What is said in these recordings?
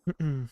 Wonder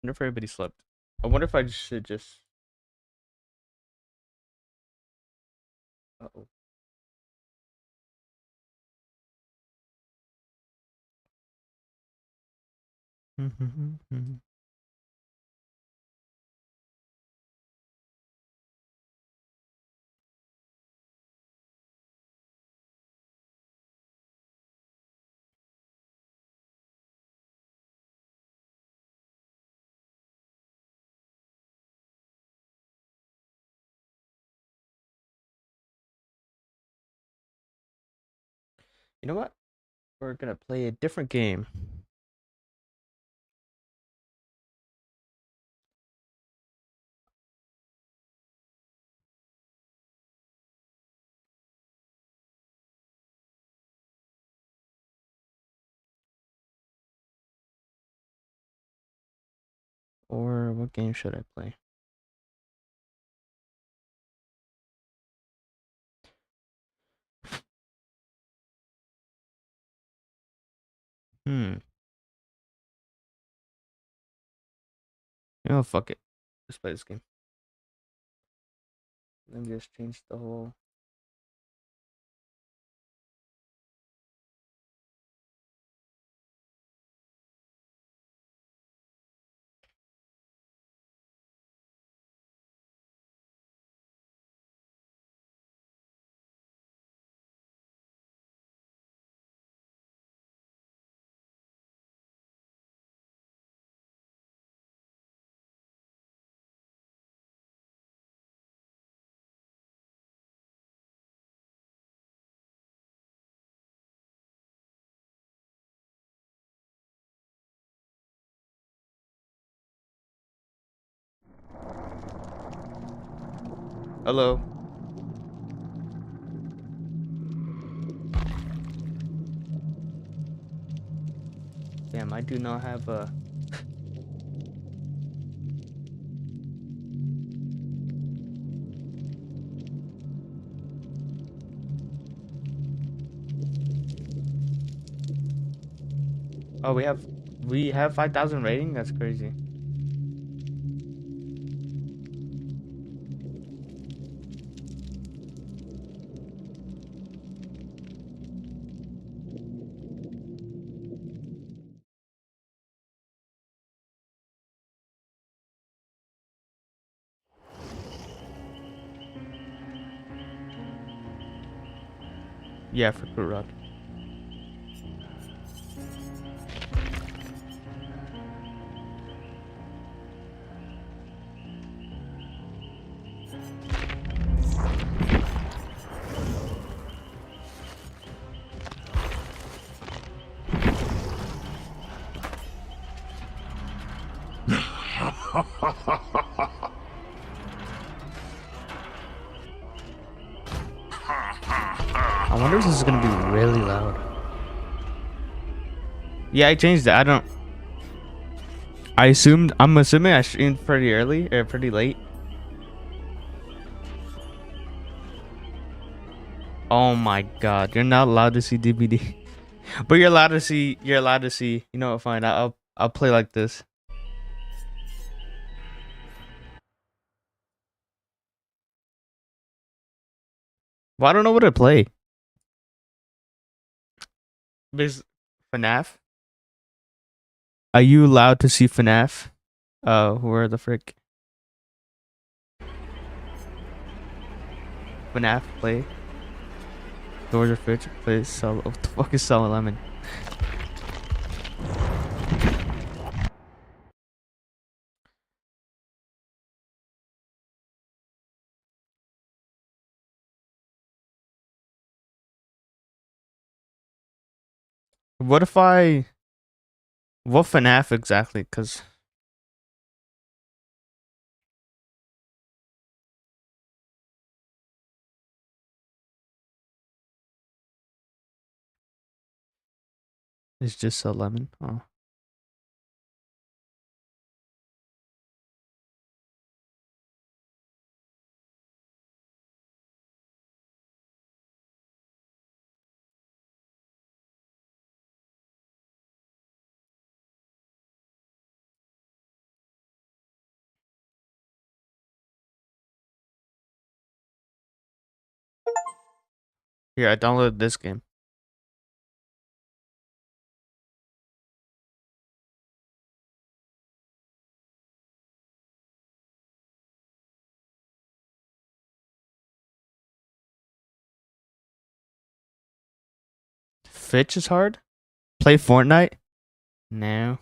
if everybody slept. I wonder if I should just. Uh-oh. You know what? We're gonna play a different game. Or what game should I play? Hmm. Oh, fuck it. Let's play this game. Let me just change the whole. Hello. Damn, I do not have a. Oh, we have 5,000 rating. That's crazy. Yeah, for Fruit Rock. I wonder if this is gonna be really loud. Yeah, I changed it. I don't. I'm assuming I streamed pretty early or pretty late. Oh my god, you're not allowed to see DVD. But you're allowed to see. You know what, fine. I'll play like this. Well, I don't know what to play. There's FNAF. Are you allowed to see FNAF? Where the frick? FNAF play. Doors are fridge. Play sell. What the fuck is Sell Lemon? What if I? What FNAF exactly? Cause it's just Sell Lemon. Oh. Here, I downloaded this game. Fitch is hard. Play Fortnite. No.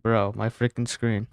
Bro, my freaking screen.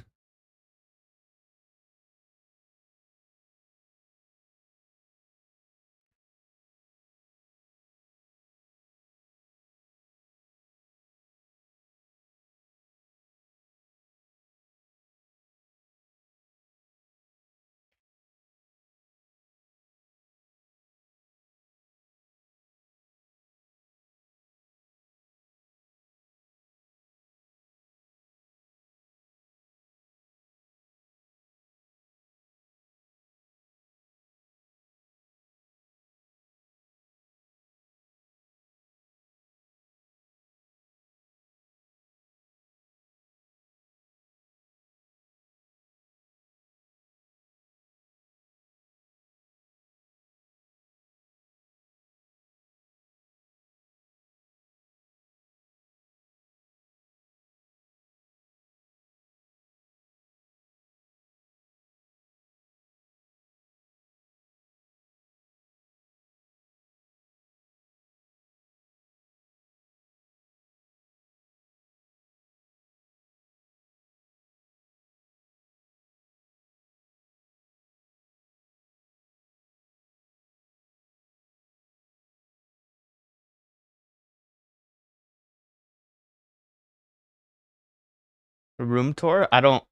room tour. I don't.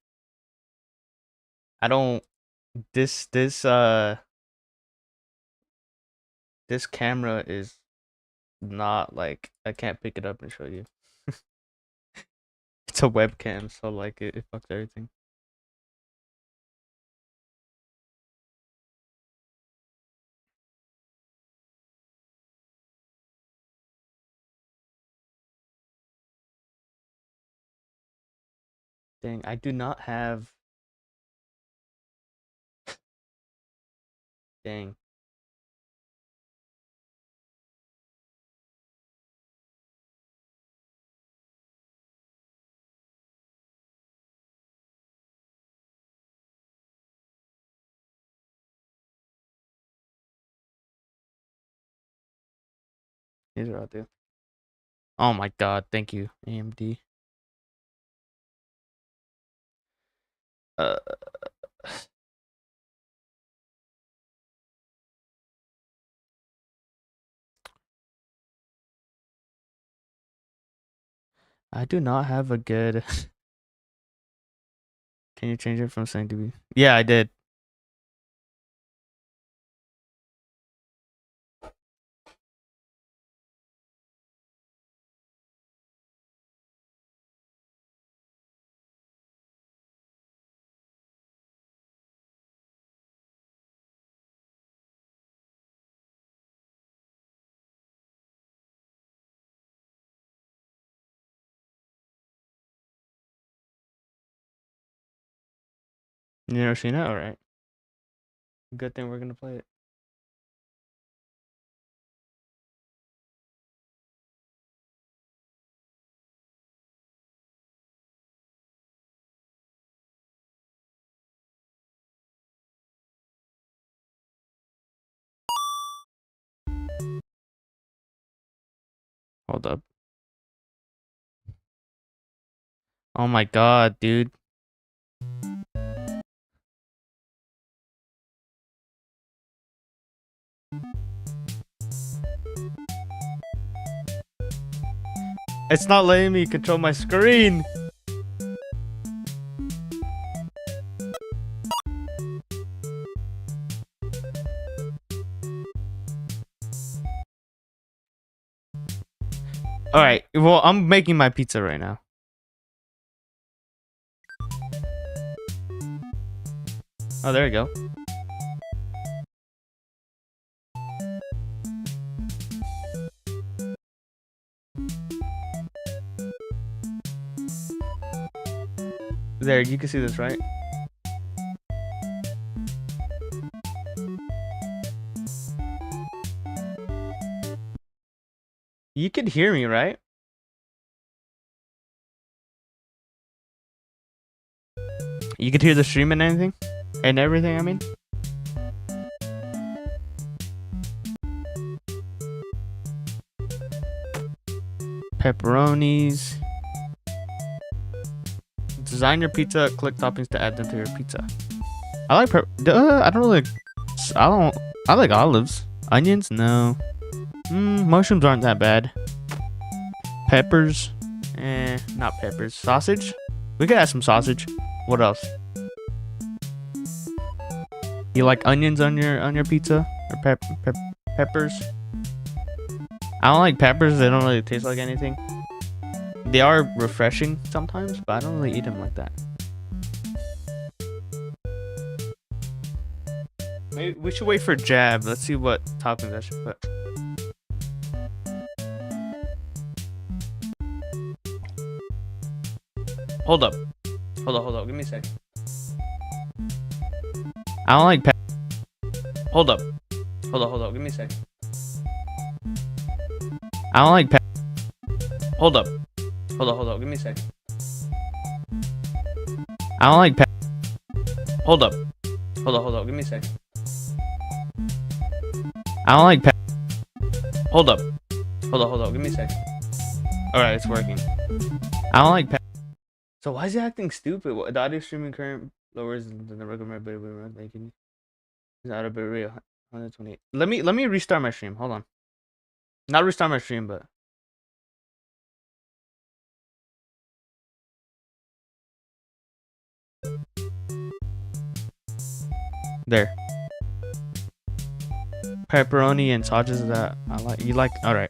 This this camera is not like I can't pick it up and show you. It's a webcam, so like it fucks everything. Dang, I do not have. Dang. These are out there. Oh my god, thank you, AMD. Uh, I do not have a good. Can you change it from saying to be? Yeah, I did. You never seen it? All right. Good thing we're gonna play it. Hold up. Oh my god, dude. It's not letting me control my screen. All right. Well, I'm making my pizza right now. Oh, there you go. There, you can see this, right? You could hear me, right? You could hear the stream and anything? And everything, I mean? Pepperonis. Design your pizza, click toppings to add them to your pizza. I like I don't really... I like olives. Onions? No. Mushrooms aren't that bad. Peppers? Not peppers. Sausage? We could add some sausage. What else? You like onions on your pizza? Or peppers? I don't like peppers. They don't really taste like anything. They are refreshing sometimes, but I don't really eat them like that. Maybe we should wait for Jab. Let's see what toppings I should put. Hold up. Hold up. Give me a second. I don't like Hold up. Hold up. Give me a second. I don't like Hold up. Hold up. Give me a second. I don't like Hold up. Hold up. Give me a second. I don't like Hold up. Hold up. Give me a second. Alright, it's working. I don't like So why is it acting stupid? What, the audio streaming current lowers than the regular bit we're making. It's not a bit real. 128. Let me restart my stream. Hold on. Not restart my stream, but There. Pepperoni and sausages that I like. You like? All right.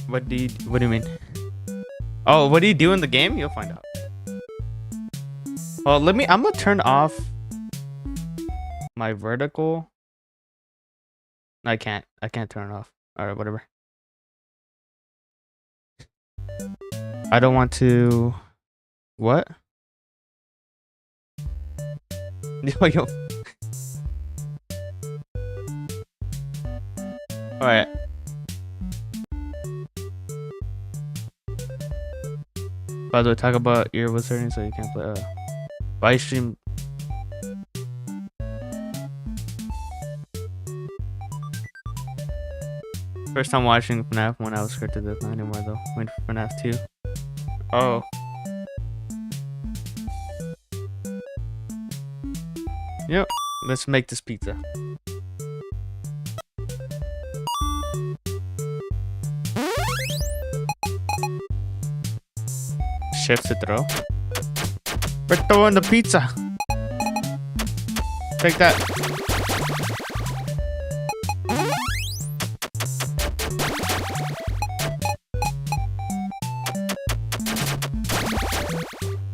What do you mean? Oh, what do you do in the game? You'll find out. Oh, I'm gonna turn off my vertical. I can't turn it off. All right, whatever. I don't want to. What? Yo. All right. By the way, talk about your wizarding so you can't play. Why stream? First time watching FNAF when I was scared to death. Not anymore though. Wait for FNAF 2. Oh. Yep. Let's make this pizza. Shift to throw. We're throwing the pizza. Take that.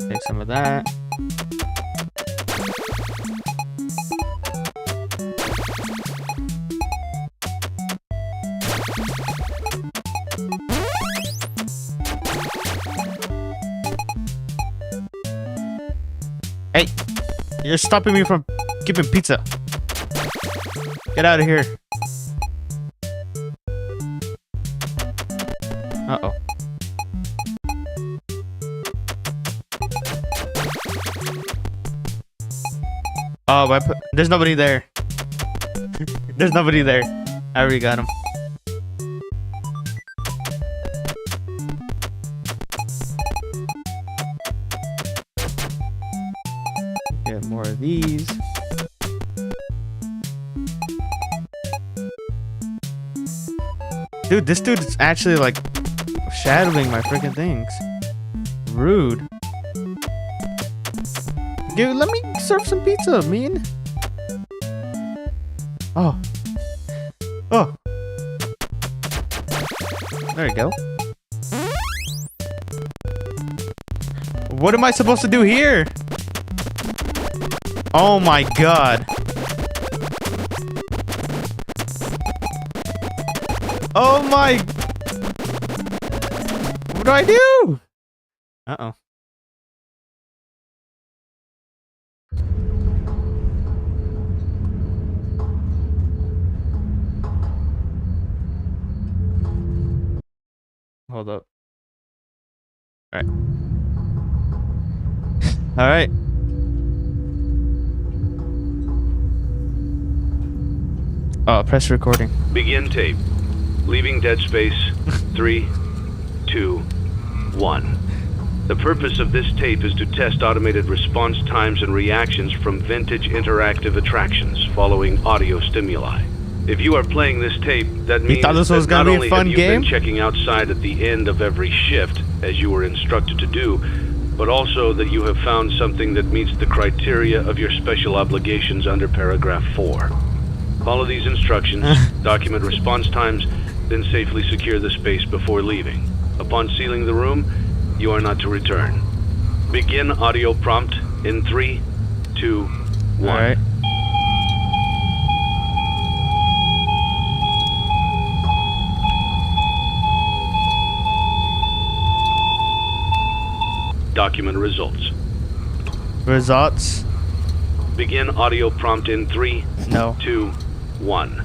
Take some of that. Hey, you're stopping me from giving pizza. Get out of here. Uh-oh. Oh, there's nobody there. There's nobody there. I already got him. Get more of these. Dude, this dude is actually like shadowing my freaking things. Rude. Dude, let me serve some pizza, man. Oh. Oh. There you go. What am I supposed to do here? Oh my god. Oh my. What do I do? Uh-oh. Hold up. All right. All right. Oh, press recording. Begin tape. Leaving dead space. 3, 2, 1. The purpose of this tape is to test automated response times and reactions from vintage interactive attractions following audio stimuli. If you are playing this tape, that means that not only have you been checking outside at the end of every shift, as you were instructed to do, but also that you have found something that meets the criteria of your special obligations under paragraph 4. Follow these instructions, document response times, then safely secure the space before leaving. Upon sealing the room, you are not to return. Begin audio prompt in 3, 2, 1. All right. Document results. Results. Begin audio prompt in 3, 2, 1.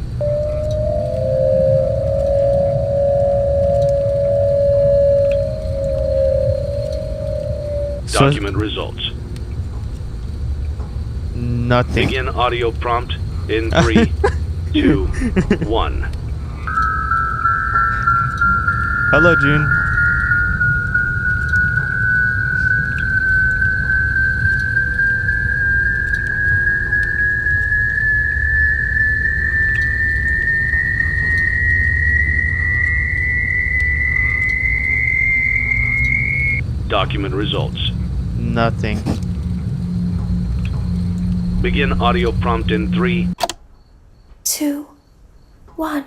Document results. Nothing. Begin audio prompt in 3, 2, 1. Hello, June. document results. Nothing. Begin audio prompt in 3, 2, 1.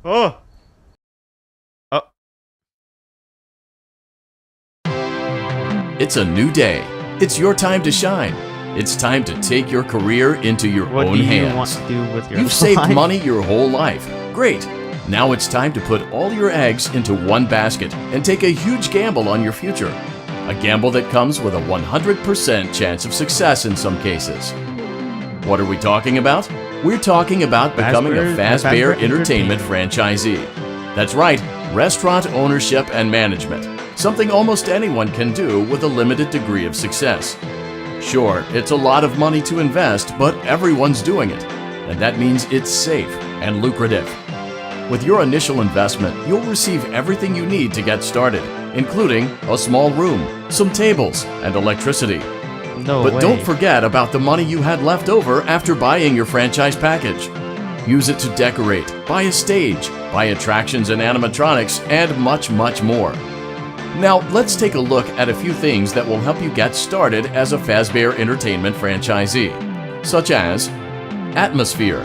Oh. Oh. It's a new day. It's your time to shine. It's time to take your career into your What own do you hands. want to do with your You've saved life? money your whole life. Great. Now it's time to put all your eggs into one basket and take a huge gamble on your future. A gamble that comes with a 100% chance of success in some cases. What are we talking about? We're talking about becoming a Fazbear Entertainment franchisee. That's right, restaurant ownership and management. Something almost anyone can do with a limited degree of success. Sure, it's a lot of money to invest, but everyone's doing it. And that means it's safe and lucrative. With your initial investment, you'll receive everything you need to get started, including a small room, some tables, and electricity. No But way. don't forget about the money you had left over after buying your franchise package. Use it to decorate, buy a stage, buy attractions and animatronics, and much, much more. Now, let's take a look at a few things that will help you get started as a Fazbear Entertainment franchisee, such as atmosphere.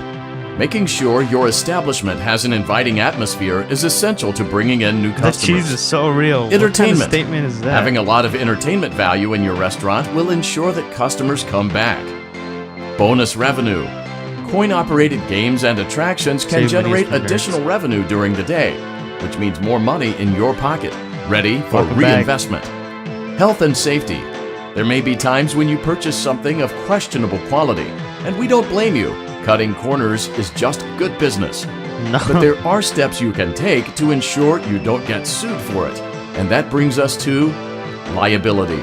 Making sure your establishment has an inviting atmosphere is essential to bringing in new The customers. cheese is so real. What kind of Entertainment. statement is that? Having a lot of entertainment value in your restaurant will ensure that customers come back. Bonus revenue. Coin-operated games and attractions can Save generate money for additional revenue during the day, which means more money in your pocket, ready for Welcome back. reinvestment. Health and safety. There may be times when you purchase something of questionable quality, and we don't blame you. Cutting corners is just good business. No. But there are steps you can take to ensure you don't get sued for it. And that brings us to liability.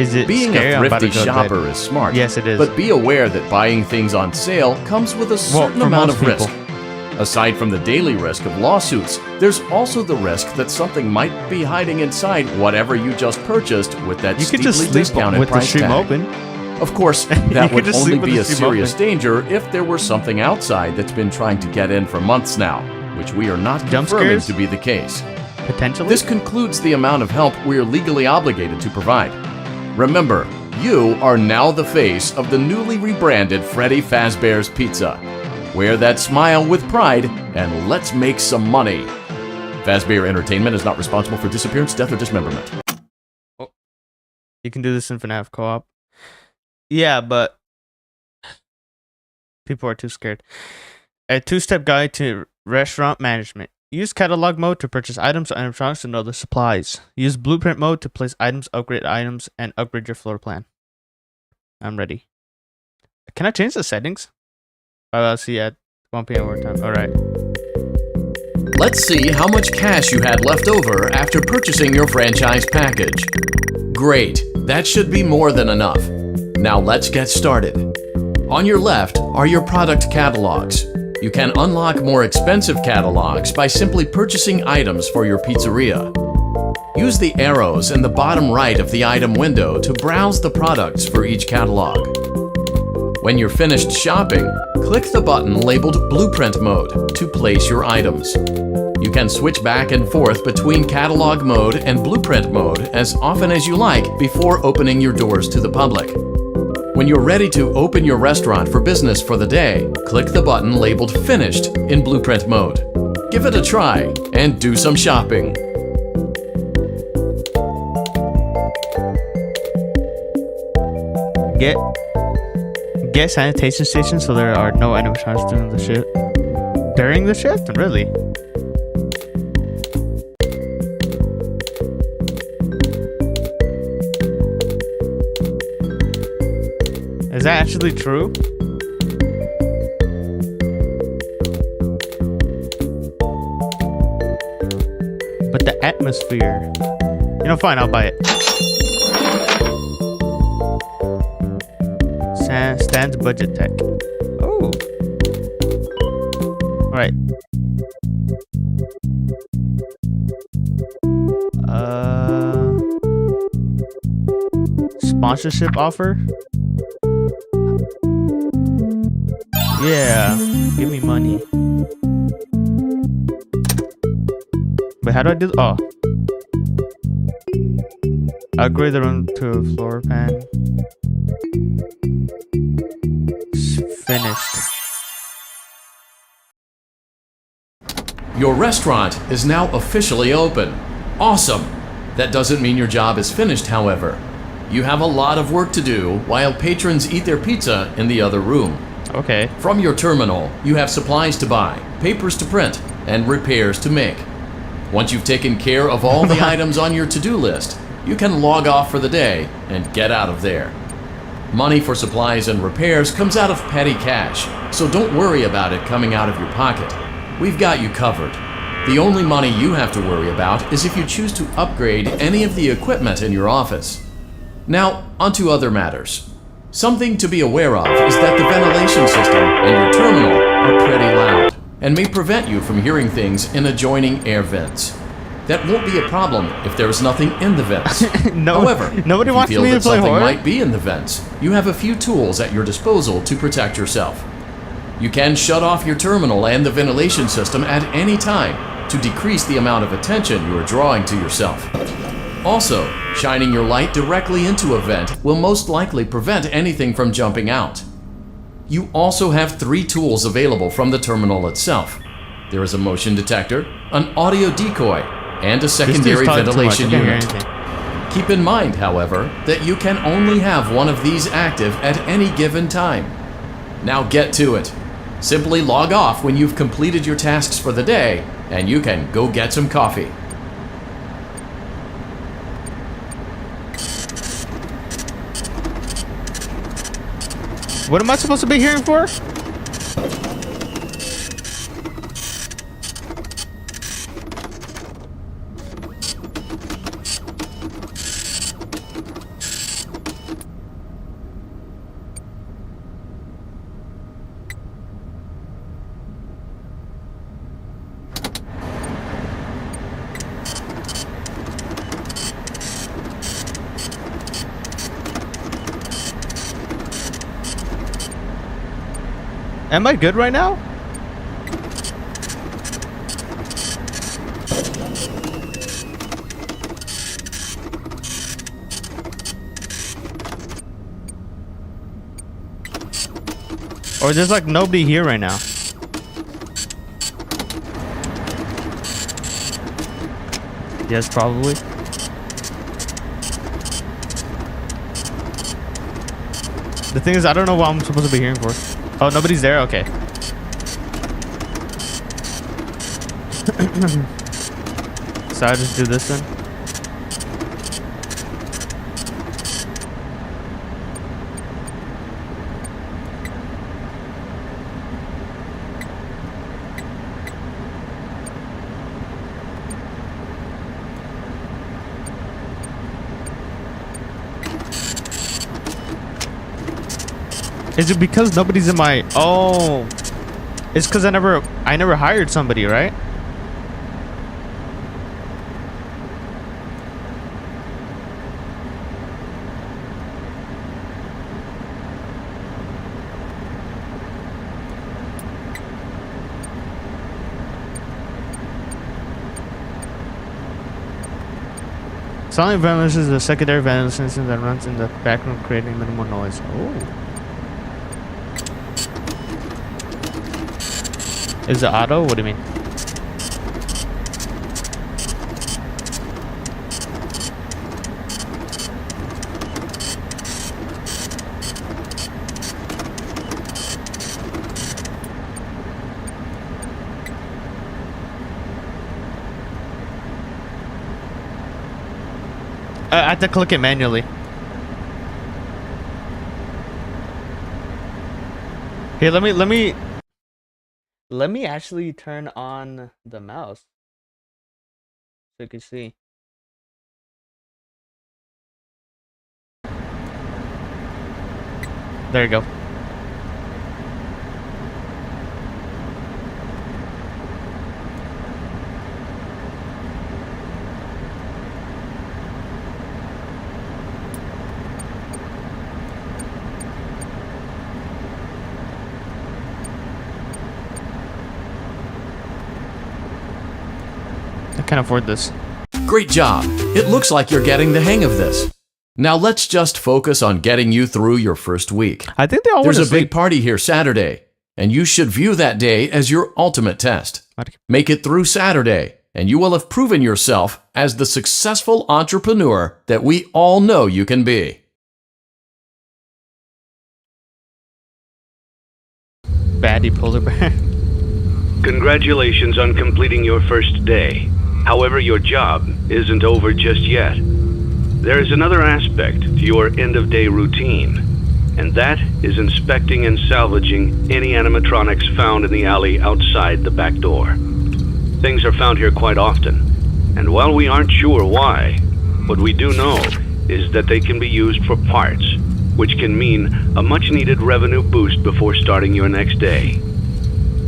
Is it Being scary? a I'm about to thrifty go to bed. shopper is smart. Yes, it is. But be aware that buying things on sale comes with a certain for amount most of risk. people. Aside from the daily risk of lawsuits, there's also the risk that something might be hiding inside whatever you just purchased with that You could steeply just sleep discounted with the price stream tag. open. Of course, You that could would just only sleep with be the a stream serious open. danger if there were something outside that's been trying to get in for months now, which we are not Jump confirming scares? to be the case. Potentially. This concludes the amount of help we are legally obligated to provide. Remember, you are now the face of the newly rebranded Freddy Fazbear's Pizza. Wear that smile with pride, and let's make some money. Fazbear Entertainment is not responsible for disappearance, death, or dismemberment. You can do this in FNAF co-op. Yeah, but people are too scared. A 2-step guide to restaurant management. Use catalog mode to purchase items and electronics and other supplies. Use blueprint mode to place items, upgrade items, and upgrade your floor plan. I'm ready. Can I change the settings? I'll see you at 1 p.m. overtime. Alright. Let's see how much cash you had left over after purchasing your franchise package. Great, that should be more than enough. Now let's get started. On your left are your product catalogs. You can unlock more expensive catalogs by simply purchasing items for your pizzeria. Use the arrows in the bottom right of the item window to browse the products for each catalog. When you're finished shopping, click the button labeled Blueprint Mode to place your items. You can switch back and forth between Catalog Mode and Blueprint Mode as often as you like before opening your doors to the public. When you're ready to open your restaurant for business for the day, click the button labeled Finished in Blueprint Mode. Give it a try and do some shopping. Get sanitation stations so there are no animatronics doing the shit. During the shift? Really? Is that actually true? But the atmosphere. You know, fine, I'll buy it. Stands budget tech. Oh. Alright. Sponsorship offer? Yeah. Give me money. Wait, how do I do? Oh. Upgrade the room to a floor pan. Finished. Your restaurant is now officially open. Awesome! That doesn't mean your job is finished, however. You have a lot of work to do while patrons eat their pizza in the other room. Okay. From your terminal, you have supplies to buy, papers to print, and repairs to make. Once you've taken care of all the items on your to-do list, you can log off for the day and get out of there. Money for supplies and repairs comes out of petty cash, so don't worry about it coming out of your pocket. We've got you covered. The only money you have to worry about is if you choose to upgrade any of the equipment in your office. Now, onto other matters. Something to be aware of is that the ventilation system and your terminal are pretty loud and may prevent you from hearing things in adjoining air vents. That won't be a problem if there's nothing in the vents. However, nobody wants if you feel me that to play something horror. might be in the vents, you have a few tools at your disposal to protect yourself. You can shut off your terminal and the ventilation system at any time to decrease the amount of attention you are drawing to yourself. Also, shining your light directly into a vent will most likely prevent anything from jumping out. You also have 3 tools available from the terminal itself. There is a motion detector, an audio decoy, and a secondary ventilation unit. Keep in mind, however, that you can only have one of these active at any given time. Now get to it. Simply log off when you've completed your tasks for the day, and you can go get some coffee. What am I supposed to be hearing for? Am I good right now? Or there's like nobody here right now? Yes, probably. The thing is, I don't know what I'm supposed to be hearing for. Oh, nobody's there? Okay. So I just do this then? Is it because nobody's in my... Oh. It's because I never hired somebody, right? Silent ventilation is a secondary ventilation system that runs in the background creating minimal noise. Oh. Is it auto? What do you mean? I have to click it manually. Here, let me actually turn on the mouse so you can see. There you go. I can't afford this. Great job. It looks like you're getting the hang of this. Now let's just focus on getting you through your first week. I think they all There's went a to big sleep. party here Saturday, and you should view that day as your ultimate test. Make it through Saturday, and you will have proven yourself as the successful entrepreneur that we all know you can be. Baddie polar bear. Congratulations on completing your first day. However, your job isn't over just yet. There is another aspect to your end-of-day routine, and that is inspecting and salvaging any animatronics found in the alley outside the back door. Things are found here quite often, and while we aren't sure why, what we do know is that they can be used for parts, which can mean a much-needed revenue boost before starting your next day.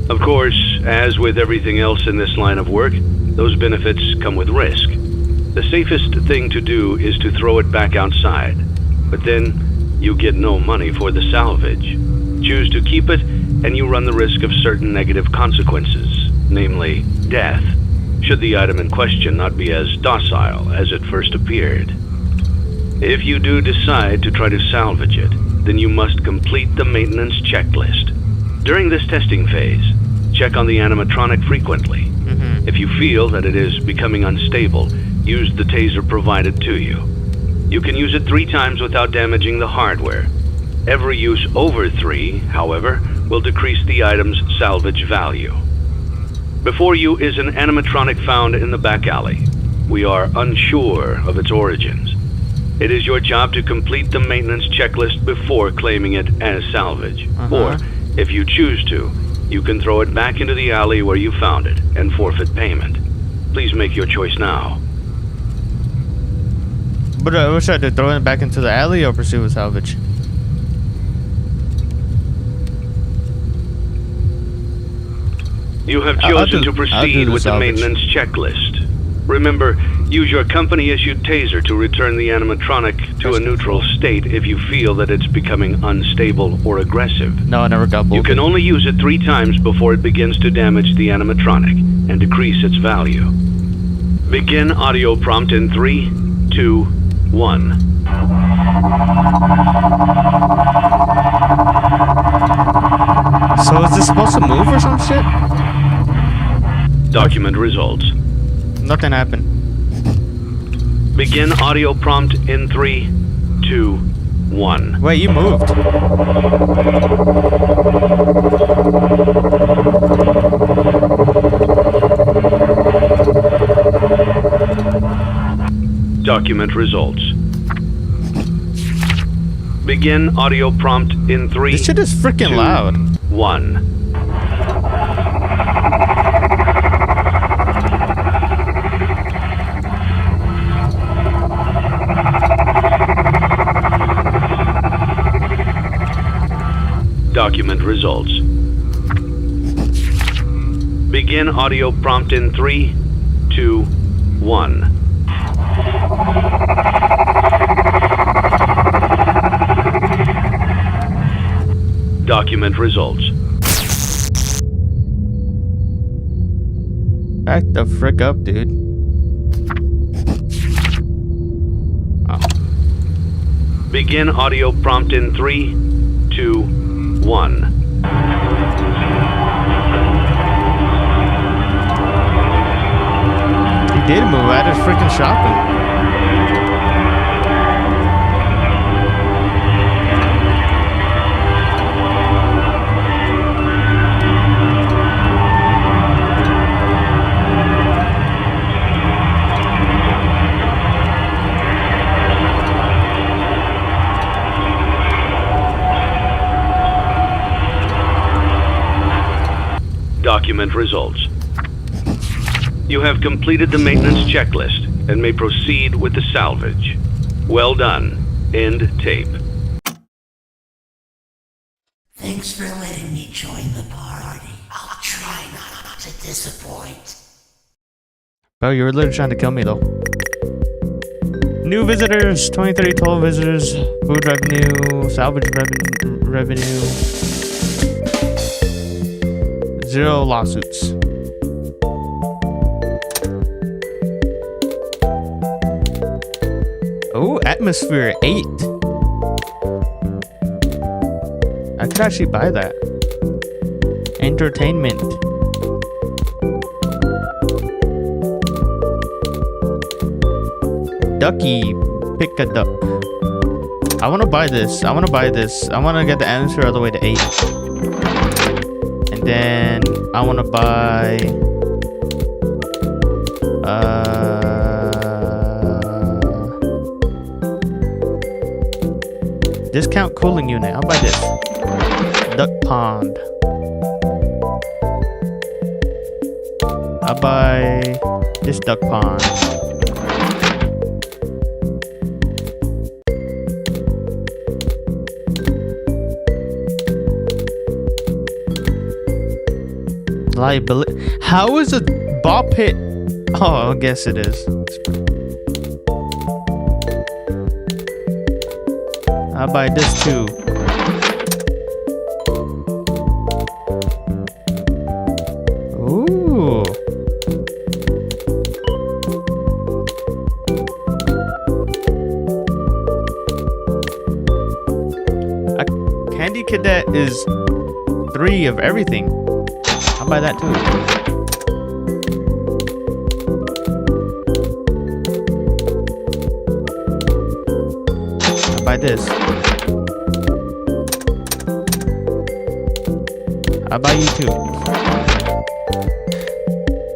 Of course, as with everything else in this line of work, those benefits come with risk. The safest thing to do is to throw it back outside, but then you get no money for the salvage. Choose to keep it, and you run the risk of certain negative consequences, namely death, should the item in question not be as docile as it first appeared. If you do decide to try to salvage it, then you must complete the maintenance checklist. During this testing phase, check on the animatronic frequently. If you feel that it is becoming unstable, use the taser provided to you. You can use it 3 times without damaging the hardware. Every use over 3, however, will decrease the item's salvage value. Before you is an animatronic found in the back alley. We are unsure of its origins. It is your job to complete the maintenance checklist before claiming it as salvage. Or, if you choose to, you can throw it back into the alley where you found it and forfeit payment. Please make your choice now. But what should I do? Throw it back into the alley or pursue with salvage? You have I'll chosen do to proceed the with the salvage. maintenance checklist. Remember, use your company-issued taser to return the animatronic to a neutral state if you feel that it's becoming unstable or aggressive. No, I never got both. You can only use it 3 times before it begins to damage the animatronic and decrease its value. Begin audio prompt in 3, 2, 1. So is this supposed to move or some shit? Document results. Nothing happened. Begin audio prompt in 3, 2, 1. Wait, you moved. Document results. Begin audio prompt in 3, This shit is freaking 2, loud. 1. Document results. Begin audio prompt in 3, 2, 1. Document results. Back the frick up, dude. Oh. Begin audio prompt in 3, 2, 1. He did move. That is freaking shocking. Document results. You have completed the maintenance checklist and may proceed with the salvage. Well done. End tape. Thanks for letting me join the party. I'll try not to disappoint. Bro, you were literally trying to kill me, though. New visitors, 23 total visitors, food revenue, salvage revenue, 0 lawsuits. Oh, atmosphere 8. I could actually buy that. Entertainment. Ducky, pick a duck. I want to buy this. I want to buy this. I want to get the atmosphere all the way to 8. And then I want to buy discount cooling unit. I'll buy this. Duck pond. I'll buy this duck pond. Liability. How is a ball pit? Oh, I guess it is. I'll buy this too. Ooh. A Candy Cadet is 3 of everything. I'll buy that too. I'll buy this. I'll buy you too.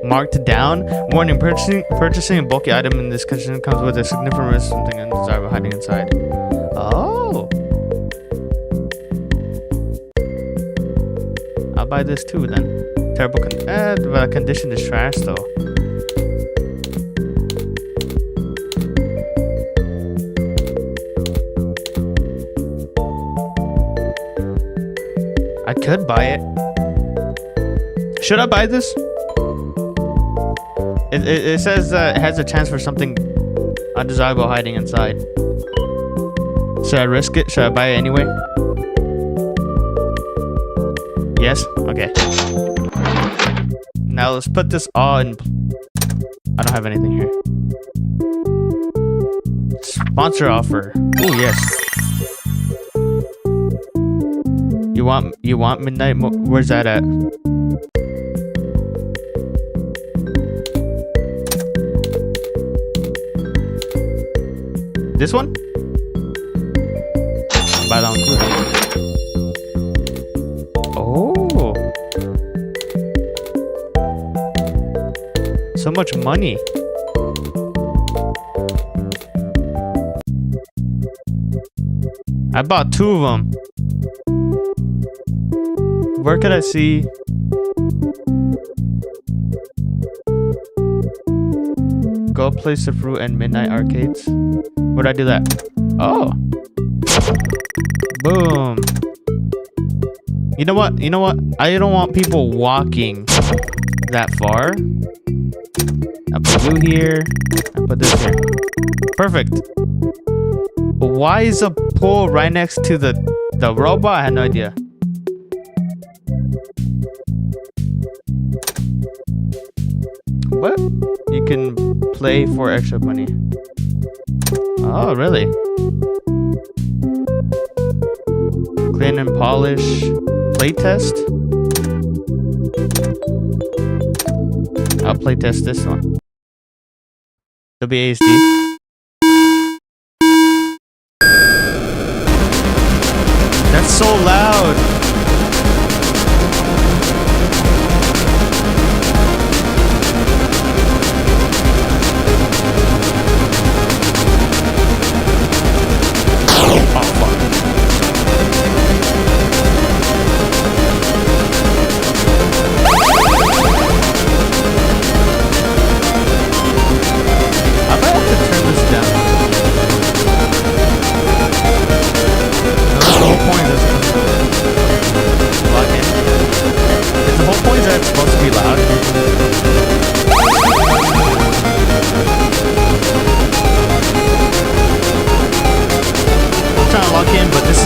Marked down. Warning: purchasing a bulky item in this condition comes with a significant risk of something undesirable hiding inside. Oh. I'll buy this too then. Terrible the condition is trash though. I could buy it. Should I buy this? It says it has a chance for something undesirable hiding inside. Should I risk it? Should I buy it anyway? Yes? Okay. Now let's put this all in. I don't have anything here. Sponsor offer. Oh yes. You want midnight? Where's that at? This one? Buy that one too. Oh. So much money. I bought 2 of them. Where could I see? Go place the fruit and midnight arcades. Where'd I do that? Oh. Boom. You know what? You know what? I don't want people walking that far. I put you here. I put this here. Perfect. But why is a pool right next to the robot? I had no idea. What? You can play for extra money. Oh, really? Clean and polish. Playtest? I'll playtest this one. WASD. That's so loud.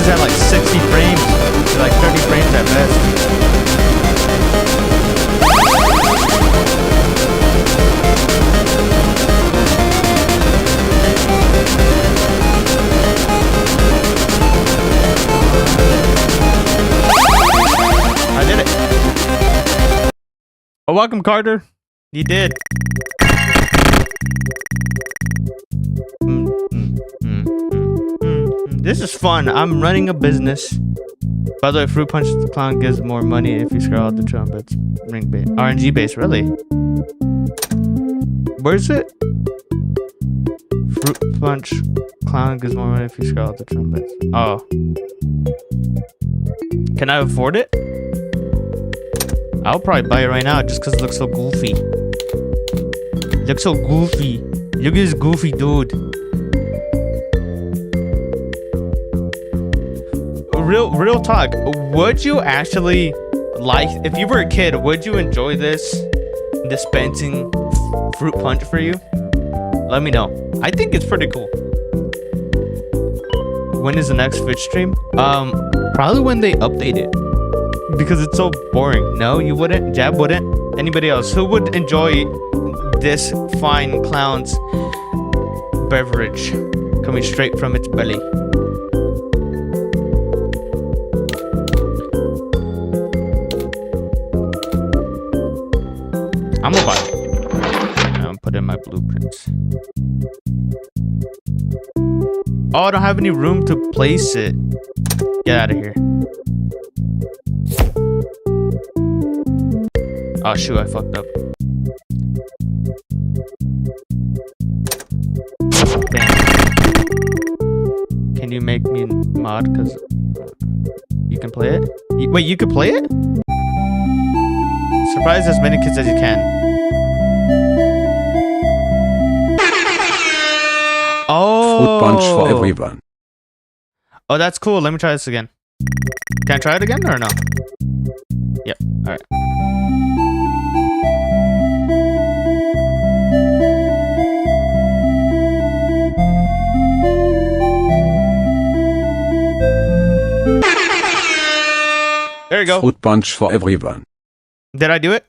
At like 60 frames, like 30 frames at best. Oh, welcome, Carter. You did. This is fun. I'm running a business. By the way, Fruit Punch Clown gives more money if you scroll out the trumpets. Ring base. RNG base, really? Where's it? Fruit Punch Clown gives more money if you scroll out the trumpets. Oh. Can I afford it? I'll probably buy it right now just because it looks so goofy. Looks so goofy. Look at this goofy dude. Real talk. Would you actually like, if you were a kid, would you enjoy this dispensing fruit punch for you? Let me know. I think it's pretty cool. When is the next Twitch stream? Probably when they update it. Because it's so boring. No, you wouldn't. Jab wouldn't. Anybody else who would enjoy this fine clown's beverage coming straight from its belly? I'm gonna buy it. I'm gonna put in my blueprints. Oh, I don't have any room to place it. Get out of here. Oh shoot, I fucked up. Bam. Can you make me mod? Cause you can play it? Wait, you can play it? Surprise as many kids as you can. Oh. Fruit punch for everyone. Oh, that's cool. Let me try this again. Can I try it again or no? Yep. All right. There you go. Fruit punch for everyone. Did I do it?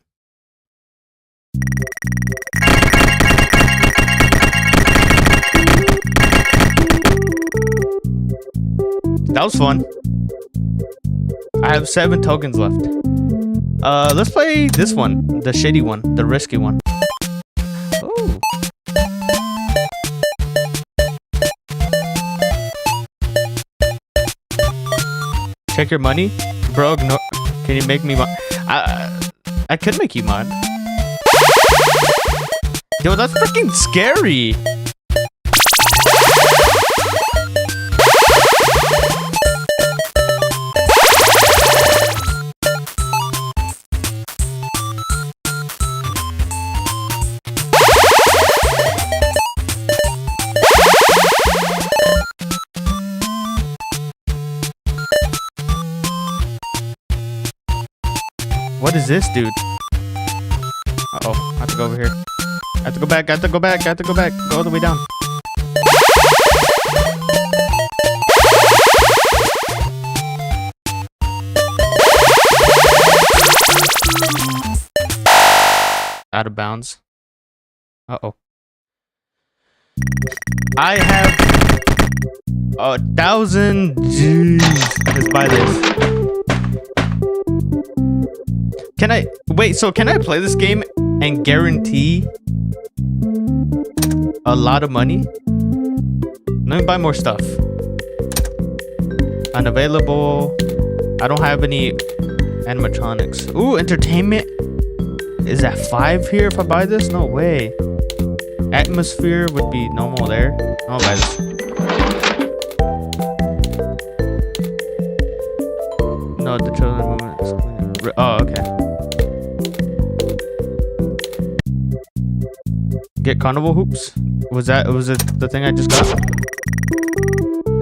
That was fun. I have 7 tokens left. Let's play this one, the shitty one, the risky one. Ooh. Check your money, bro. No, can you make me mod? I could make you mod. Yo, that's freaking scary. What is this, dude? Uh-oh, I have to go over here. I have to go back, I have to go back, I have to go back. Go all the way down. Out of bounds. Uh-oh. I have 1,000 G's. Let's buy this. Can I wait? So can I play this game and guarantee a lot of money? Let me buy more stuff. Unavailable. I don't have any animatronics. Ooh, entertainment. Is that 5 here if I buy this? No way. Atmosphere would be normal there. I'll buy this. No, the children movement is clean. Oh, okay. Get carnival hoops? Was it the thing I just got?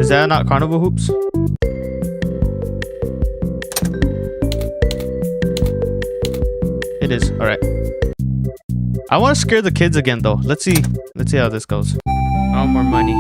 Is that not carnival hoops? It is. All right. I want to scare the kids again though. Let's see how this goes. Oh, more money.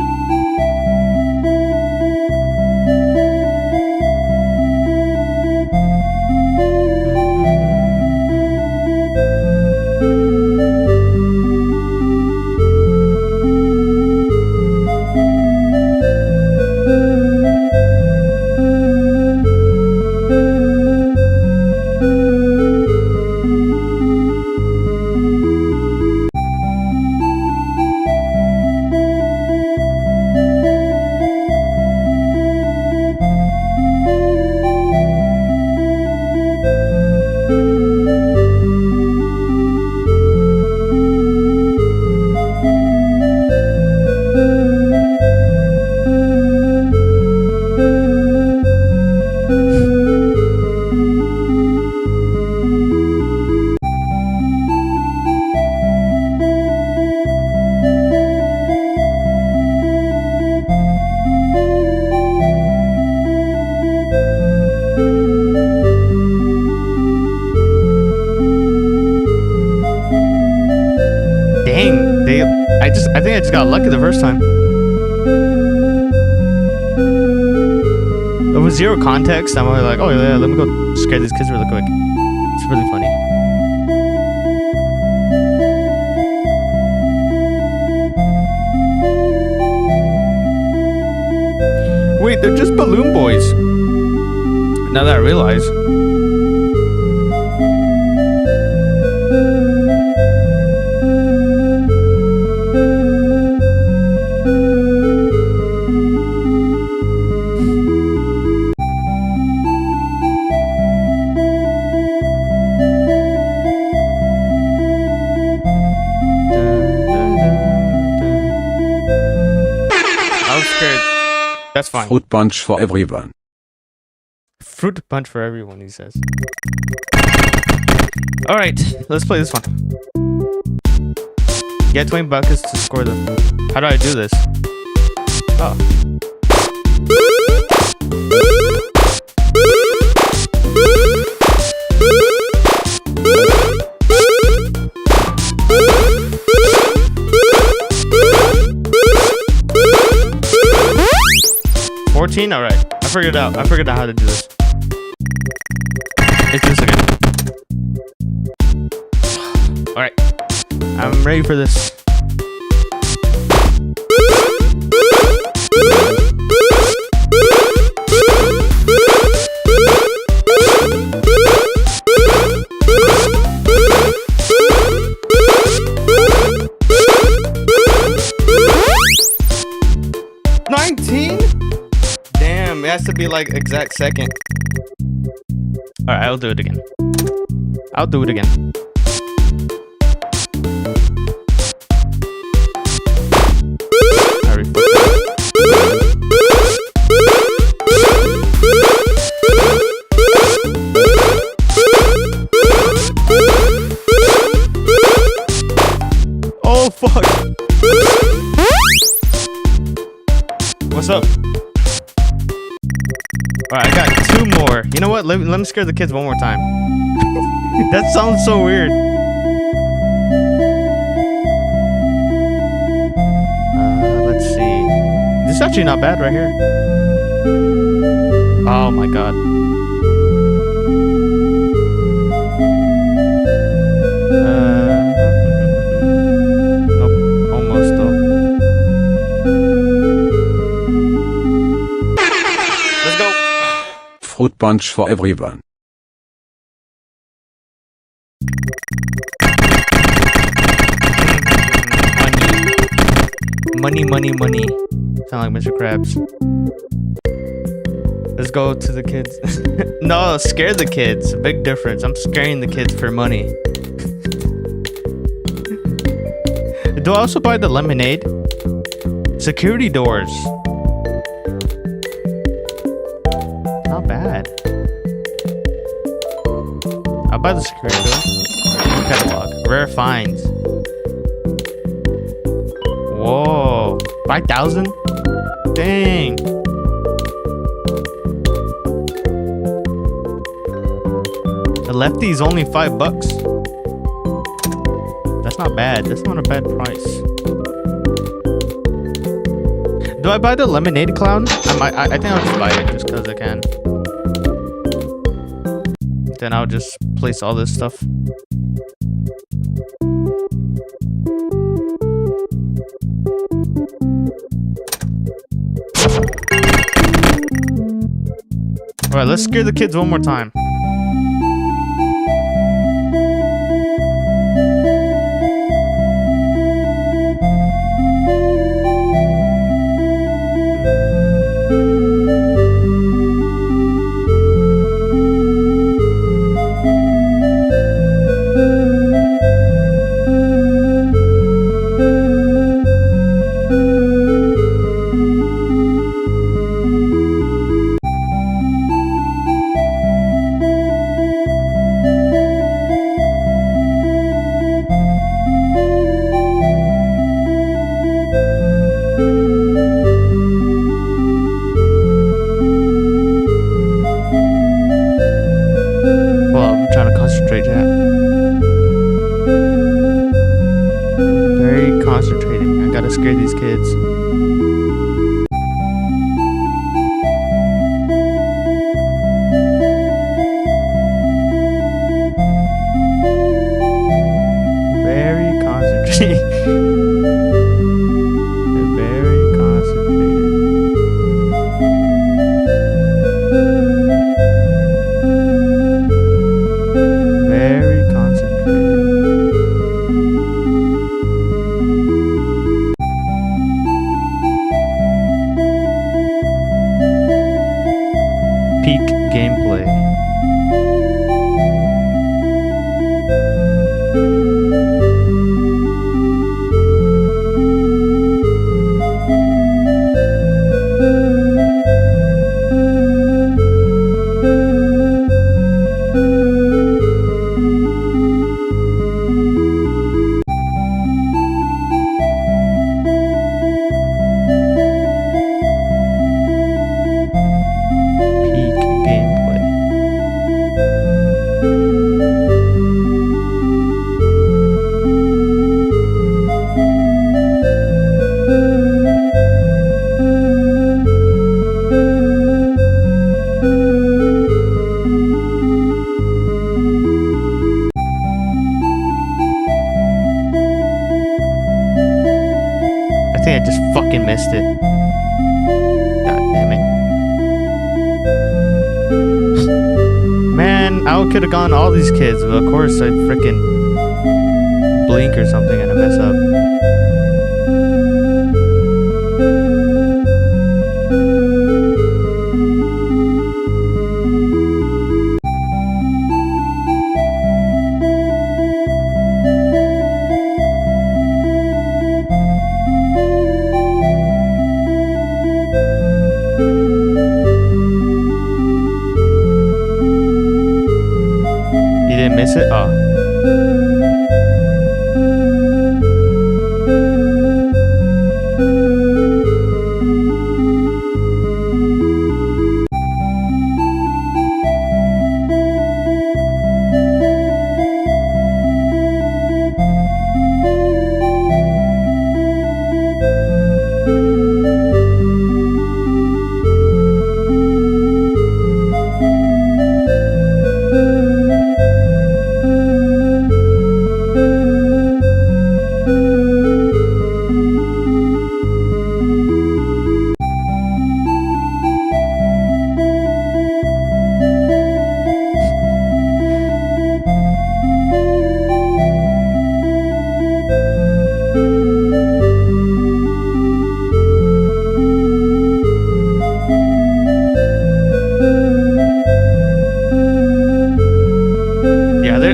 I think I just got lucky the first time. There was zero context. I'm only like, oh yeah, let me go scare these kids really quick. It's really funny. Wait, they're just balloon boys. Now that I realize. I was scared. That's fine. Fruit punch for everyone. Fruit punch for everyone, he says. Alright, let's play this one. Get 20 buckets to score them. How do I do this? Oh. $14? Alright. I figured it out. I figured out how to do this. Let's do this again. Alright. I'm ready for this. It has to be like exact second. Alright, I'll do it again. I'll do it again. I already fucked up. Oh fuck. What's up? Alright, I got 2 more. You know what? Let me scare the kids one more time. That sounds so weird. Let's see. This is actually not bad right here. Oh my god. Nope. Almost though. Let's go. Fruit punch for everyone. Money. Money. Sound like Mr. Krabs. Let's go to the kids. No, scare the kids. Big difference. I'm scaring the kids for money. Do I also buy the lemonade? Security doors. Not bad. I'll buy the security door. Catalog. Rare finds. Whoa. 5,000? Dang. The lefty's only $5. That's not bad. That's not a bad price. Do I buy the lemonade clown? I think I'll just buy it just because I can. Then I'll just place all this stuff. Alright, let's scare the kids one more time. scare these kids. Very concentrated. They're very concentrated. Very concentrated. Peak gameplay. Peak gameplay. I think I just fucking missed it. God damn it. Man, I could have gone all these kids, but of course I freaking blink or something and I mess up. You didn't miss it? Oh.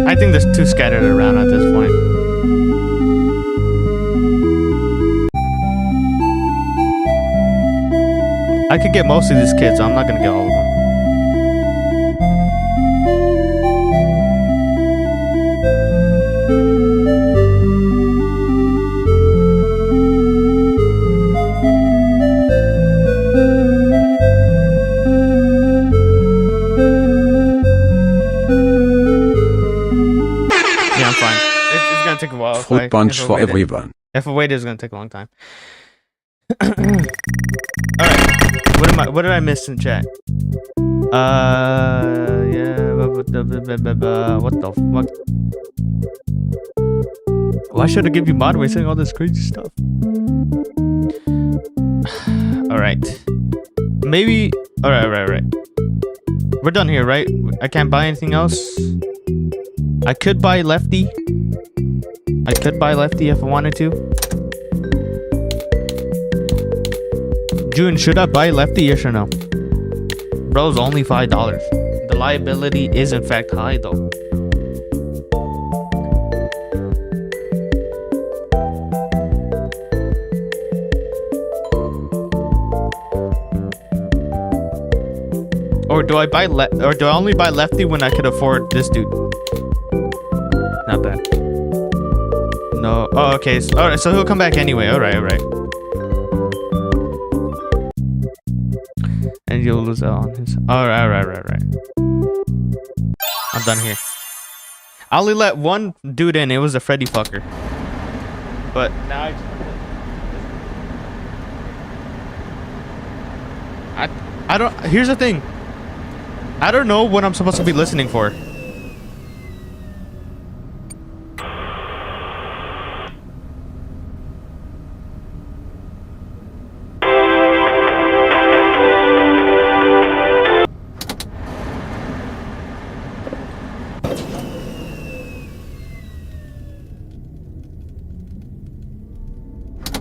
I think there's too scattered around at this point. I could get most of these kids, so I'm not gonna get all of them. Yeah, I'm fine. It's gonna take a while. Fruit punch for everyone. If I wait, it's gonna take a long time. Alright. What did I miss in chat? Yeah. What the fuck? Why should I give you mod? We're saying all this crazy stuff. Alright. Maybe. Alright. We're done here, right? I can't buy anything else. I could buy Lefty. If I wanted to. June, should I buy Lefty? Yes or no? Bro's only $5. The liability is in fact high though. Or do I buy do I only buy Lefty when I could afford this dude? Not bad. No. Oh, okay. Alright, so he'll come back anyway. Alright. And you'll lose out on his. Alright. I'm done here. I only let one dude in. It was a Freddy fucker. But now I just I don't. Here's the thing. I don't know what I'm supposed to be listening for.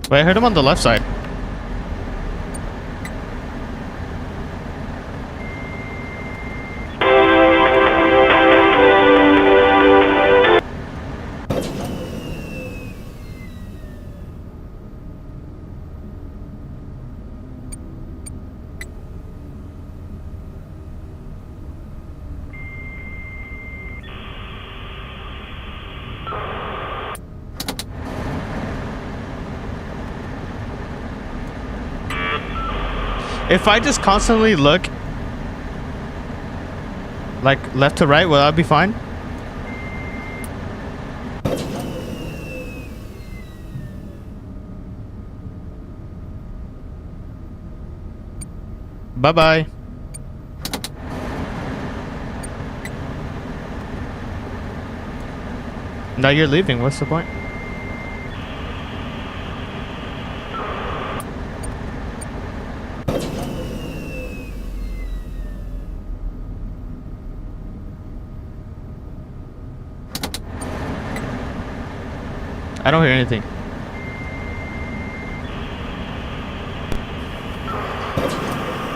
Wait, I heard him on the left side. If I just constantly look like left to right, will that be fine? Bye-bye. Now you're leaving. What's the point? I don't hear anything.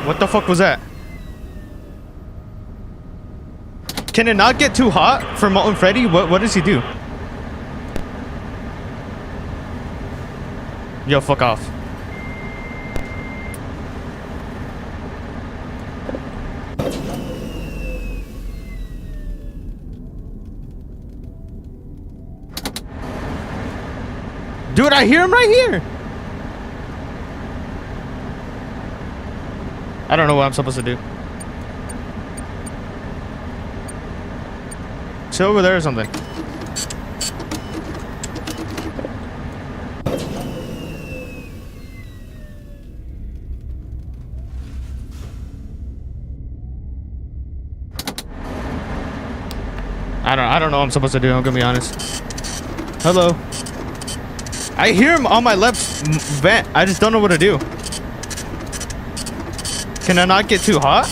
What the fuck was that? Can it not get too hot for Molten Freddy? What does he do? Yo, fuck off. Dude, I hear him right here. I don't know what I'm supposed to do. Sit over there or something. I don't know what I'm supposed to do, I'm gonna be honest. Hello. I hear him on my left vent. I just don't know what to do. Can I not get too hot?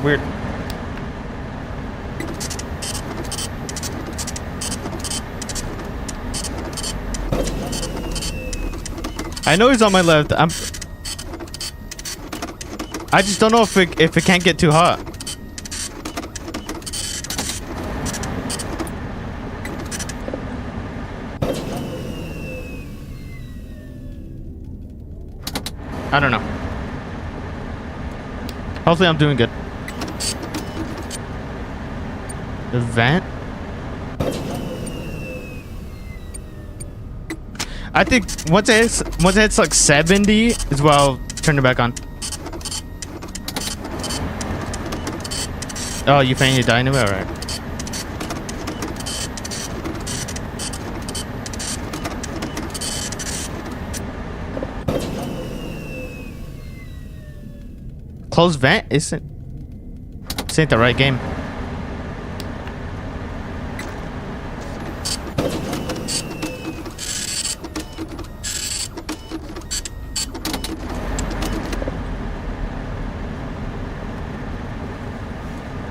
Weird. I know he's on my left. I just don't know if it can't get too hot. I don't know. Hopefully I'm doing good. The vent? I think once it hits like 70 is where I'll turn it back on. Oh, you fanning your dynamo? Alright. Closed vent? This ain't the right game.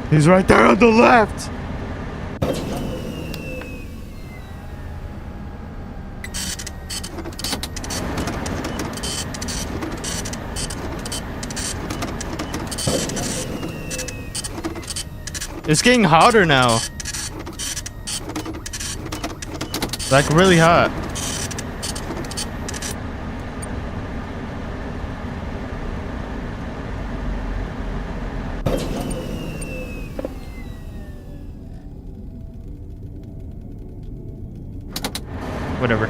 He's right there on the left. It's getting hotter now. Like really hot. Whatever.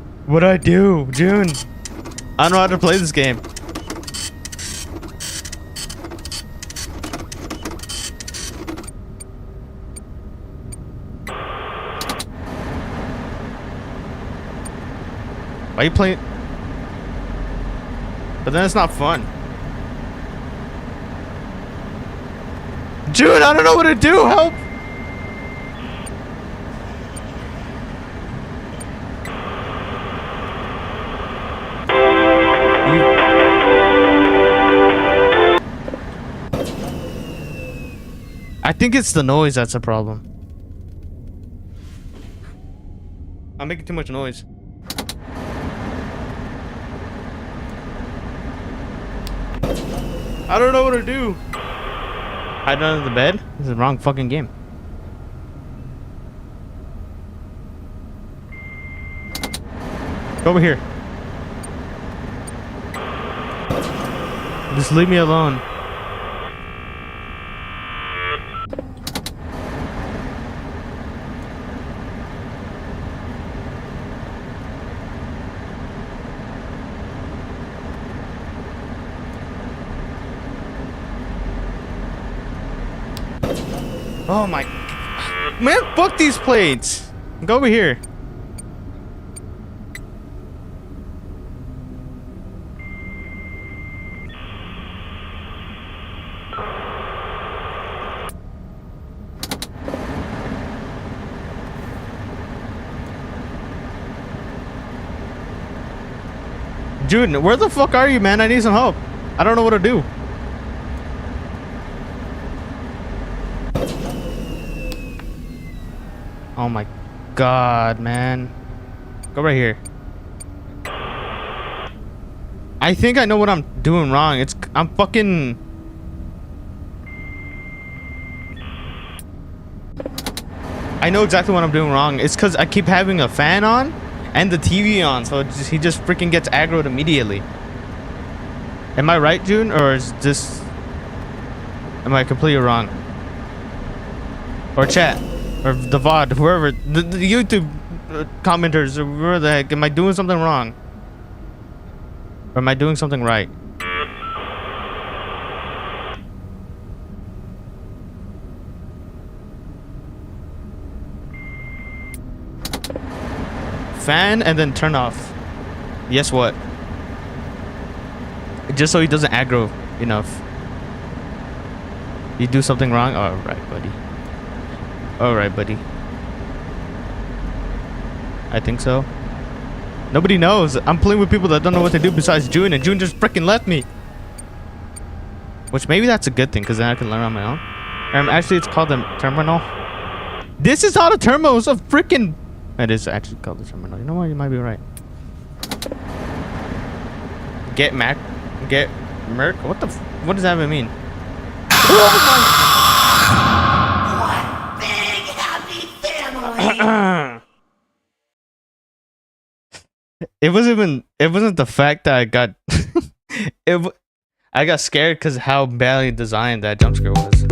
What'd I do? June. I don't know how to play this game. Why are you playing? But then it's not fun. June, I don't know what to do. Help! I think it's the noise that's a problem. I'm making too much noise. I don't know what to do. Hide under the bed? This is the wrong fucking game. Go over here. Just leave me alone. Oh my... Man, fuck these plates! Go over here. Dude, where the fuck are you, man? I need some help. I don't know what to do. Oh my god, man. Go right here. I think I know what I'm doing wrong. I'm fucking... I know exactly what I'm doing wrong. It's because I keep having a fan on and the TV on, so he just freaking gets aggroed immediately. Am I right, June? Or is this... Am I completely wrong? Or chat? Or the VOD, whoever, the YouTube commenters, or whoever the heck, am I doing something wrong? Or am I doing something right? Fan and then turn off. Yes, what? Just so he doesn't aggro enough. You do something wrong? Alright, buddy. Alright, buddy. I think so. Nobody knows. I'm playing with people that don't know what to do besides June, and June just freaking left me. Which maybe that's a good thing, because then I can learn on my own. Actually, it's called the terminal. This is how the terminal is a freaking... It is actually called the terminal. You know what? You might be right. Get Mac... Get Merc? What the... What does that even mean? Oh my... It wasn't the fact that I got I got scared because how badly designed that jump scare was.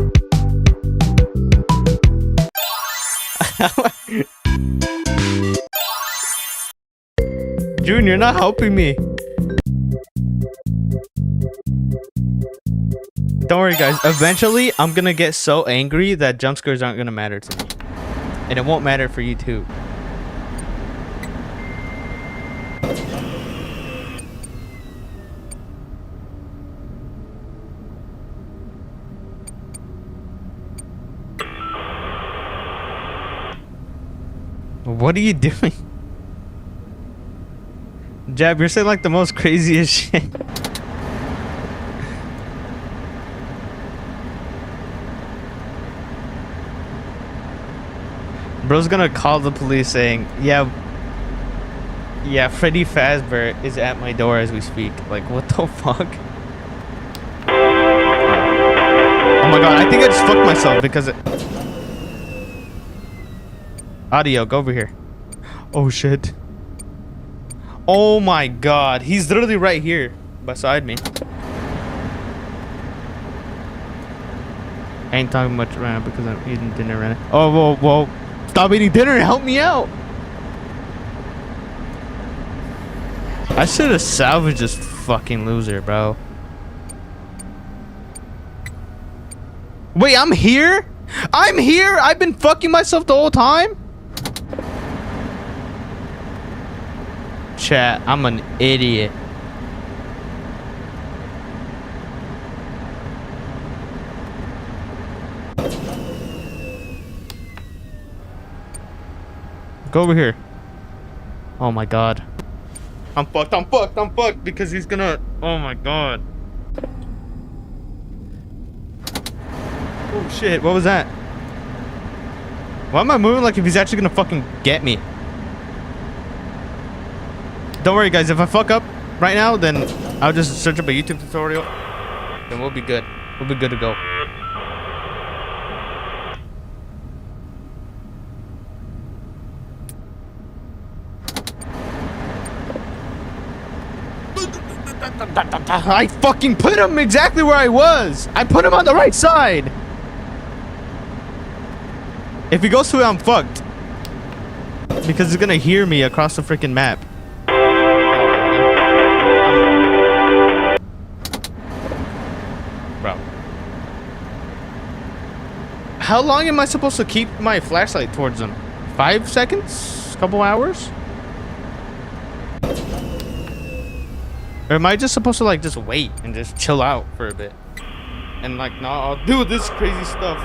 June, you're not helping me. Don't worry, guys. Eventually, I'm gonna get so angry that jump scares aren't gonna matter to me. And it won't matter for you too. What are you doing? Jab, you're saying like the most craziest shit. Bro's gonna call the police saying, yeah, Freddy Fazbear is at my door as we speak. Like, what the fuck? Oh my god, I think I just fucked myself because it... Audio, go over here. Oh shit. Oh my god, he's literally right here beside me. I ain't talking much right now because I'm eating dinner right now. Oh, whoa. Stop eating dinner and help me out. I should have salvaged this fucking loser, bro. Wait, I'm here? I'm here? I've been fucking myself the whole time? Chat, I'm an idiot. Go over here. Oh my god. I'm fucked because he's gonna... Oh my god. Oh shit, what was that? Why am I moving like if he's actually gonna fucking get me? Don't worry guys, if I fuck up right now, then I'll just search up a YouTube tutorial. Then we'll be good. We'll be good to go. I fucking put him exactly where I was. I put him on the right side. If he goes to it, I'm fucked. Because he's gonna hear me across the freaking map. Bro. How long am I supposed to keep my flashlight towards him? 5 seconds? Couple hours? Or am I just supposed to like just wait and just chill out for a bit? And like, no, I'll do this crazy stuff.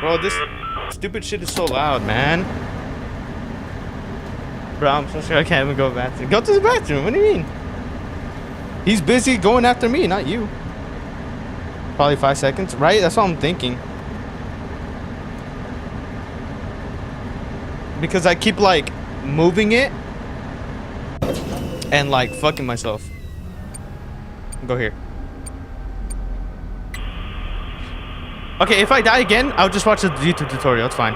Bro, this stupid shit is so loud, man. Bro, I'm so sure I can't even go to the bathroom. Go to the bathroom, what do you mean? He's busy going after me, not you. Probably 5 seconds, right? That's what I'm thinking. Because I keep like moving it and like fucking myself. Go here. Okay, if I die again, I'll just watch the YouTube tutorial. It's fine.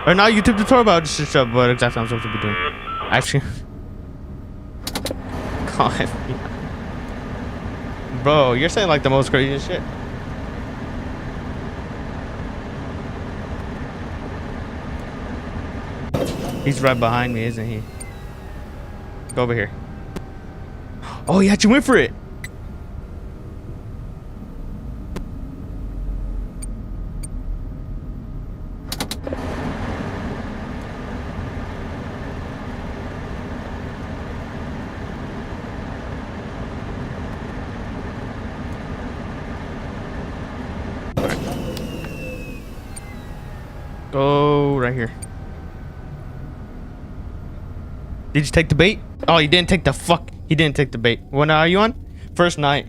Or not YouTube tutorial, but I'll just search up what exactly I'm supposed to be doing. Actually, call FBI. Bro, you're saying like the most craziest shit. He's right behind me, isn't he? Go over here. Oh, he actually went for it. Go right here. Did you take the bait? Oh, he didn't take the fuck. He didn't take the bait. What night are you on? First night.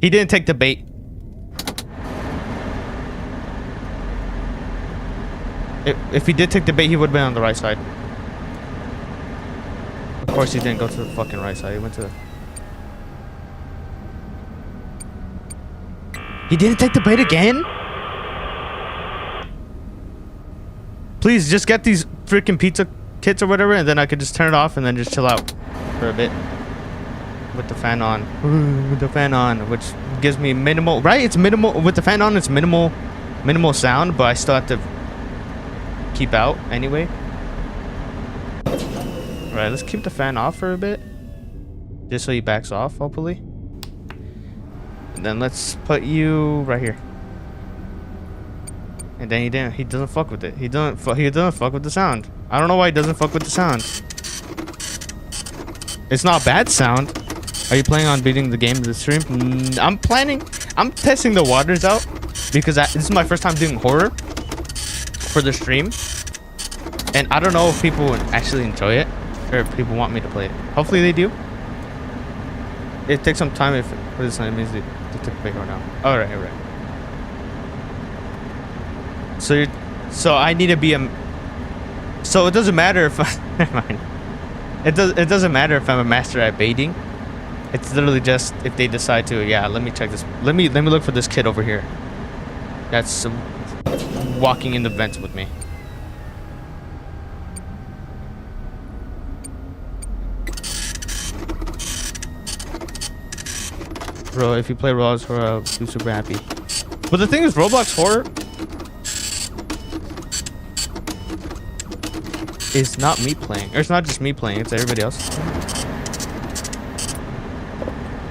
He didn't take the bait. If he did take the bait, he would have been on the right side. Of course, he didn't go to the fucking right side. He went to the... He didn't take the bait again? Please, just get these freaking pizza kits or whatever, and then I could just turn it off and then just chill out for a bit with the fan on. With the fan on, which gives me minimal, right? It's minimal with the fan on. It's minimal sound, but I still have to keep out anyway. All right, let's keep the fan off for a bit, just so he backs off, hopefully. And then let's put you right here. And then he doesn't fuck with it. He doesn't fuck with the sound. I don't know why he doesn't fuck with the sound. It's not bad sound. Are you planning on beating the game to the stream? I'm testing the waters out because this is my first time doing horror for the stream. And I don't know if people would actually enjoy it or if people want me to play it. Hopefully they do. It takes some time if what is it means to take a break right now. Alright. So I need to be a... So it doesn't matter if I... Never mind. It doesn't matter if I'm a master at baiting. It's literally just if they decide to... Yeah, let me check this. Let me look for this kid over here. That's walking in the vents with me. Bro, if you play Roblox Horror, I'll be super happy. But the thing is, Roblox Horror... is not me playing. Or it's not just me playing, it's everybody else.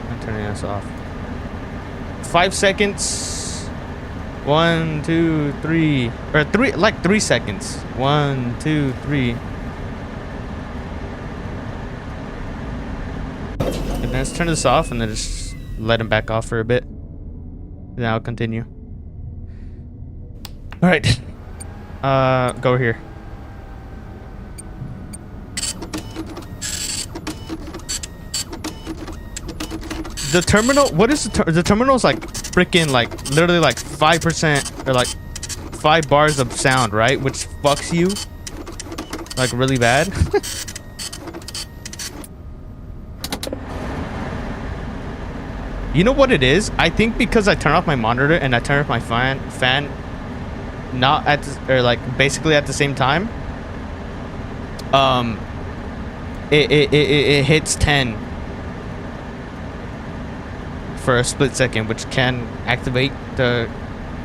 I'm turning this off. 5 seconds. 1, 2, 3. Or 3 seconds. 1, 2, 3. And then let's turn this off and then just let him back off for a bit. Then I'll continue. Alright. Go over here. The terminal, what is the terminal is like freaking like literally like 5% or like 5 bars of sound, right? Which fucks you like really bad. You know what it is? I think because I turn off my monitor and I turn off my fan not at or like basically at the same time. It hits 10 for a split second, which can activate the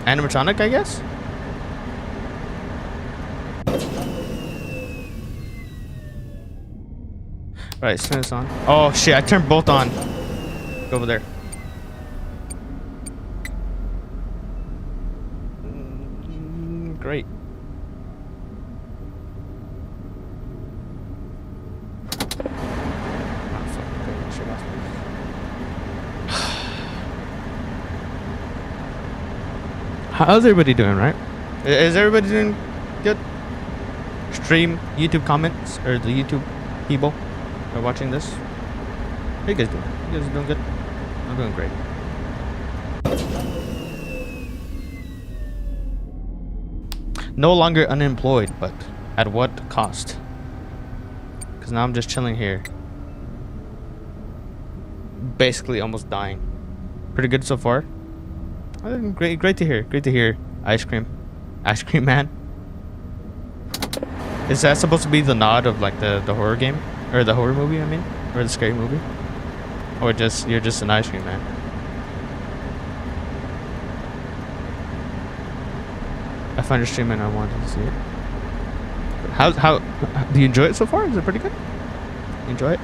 animatronic, I guess. All right, let's turn this on. Oh shit, I turned both on. Go over there. Great. How's everybody doing, right? Is everybody doing good? Stream, YouTube comments, or the YouTube people are watching this? How you guys doing? You guys doing good? I'm doing great. No longer unemployed, but at what cost? Because now I'm just chilling here. Basically almost dying. Pretty good so far. Great to hear. Great to hear. Ice cream man. Is that supposed to be the nod of like the horror game? Or the horror movie, I mean? Or the scary movie? Or just you're just an ice cream man? I found your stream and I wanted to see it. How do you enjoy it so far? Is it pretty good? You enjoy it?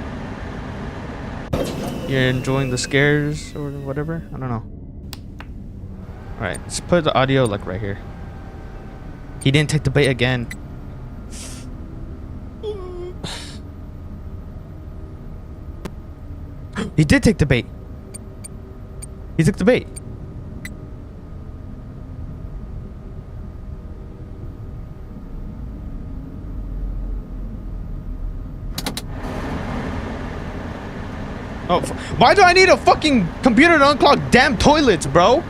You're enjoying the scares or whatever? I don't know. Alright, let's put the audio like right here. He didn't take the bait again. He did take the bait. He took the bait. Oh, why do I need a fucking computer to unclog damn toilets, bro?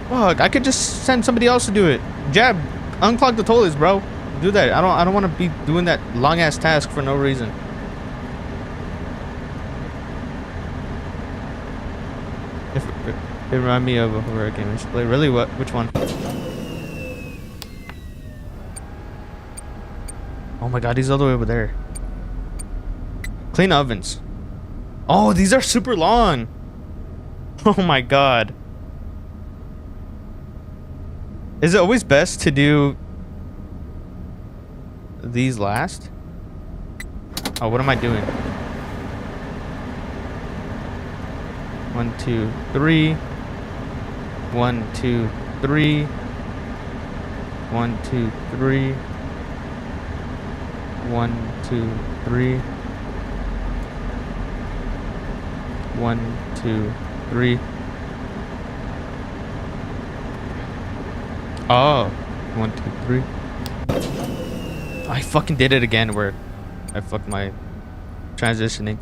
Fuck, I could just send somebody else to do it. Jab, unclog the toilets, bro. Do that. I don't want to be doing that long ass task for no reason. It reminded me of a horror game I used to play. Really? What? Which one? Oh my god, he's all the way over there. Clean ovens. Oh, these are super long. Oh my god. Is it always best to do these last? Oh, what am I doing? 1, 2, 3. 1, 2, 3. 1, 2, 3. 1, 2, 3. 1, 2, 3. Oh, 1, 2, 3. I fucking did it again where I fucked my transitioning.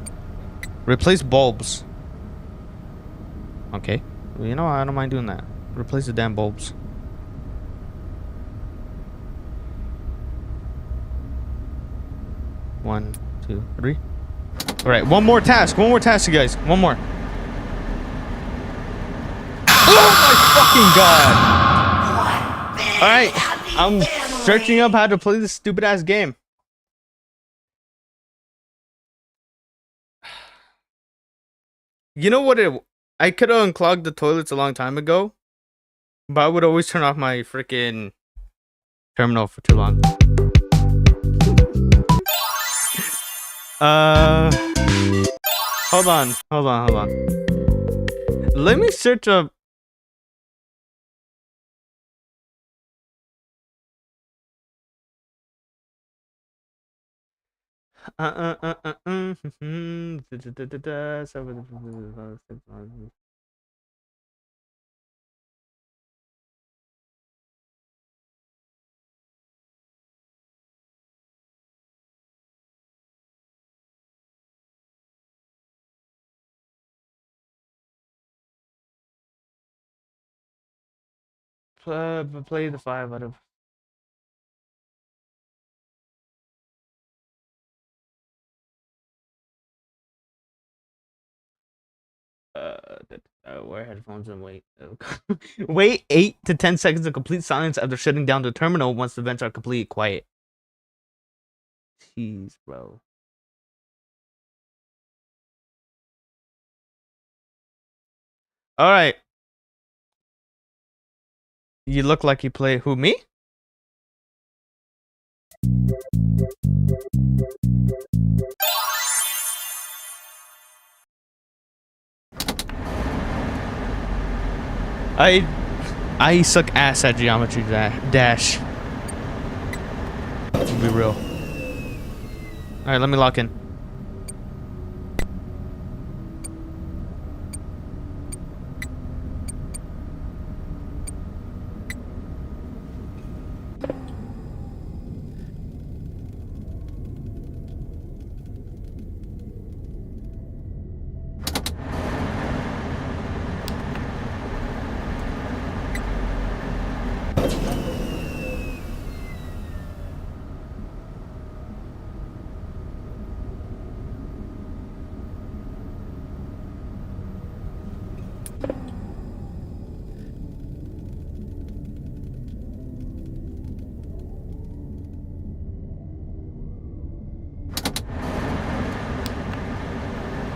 Replace bulbs. Okay. Well, you know, I don't mind doing that. Replace the damn bulbs. One, 2, 3. Alright, one more task. One more task, you guys. One more. Oh my fucking god! Alright, I'm searching up how to play this stupid ass game. You know what I could have unclogged the toilets a long time ago, but I would always turn off my freaking terminal for too long. Hold on. Let me search up. Play the 5 out of. Wear headphones and wait. Wait 8 to 10 seconds of complete silence after shutting down the terminal once the vents are completely quiet. Jeez, bro. All right. You look like you play who, me? I suck ass at Geometry Dash. To be real. Alright, let me lock in.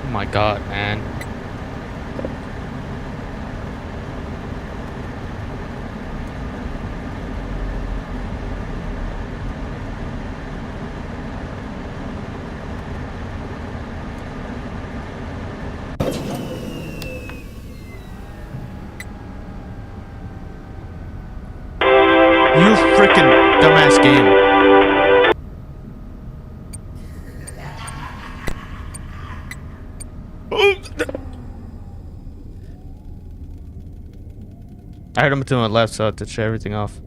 Oh my god, man. You freaking dumbass game. I heard him to my left, so I had to shut everything off.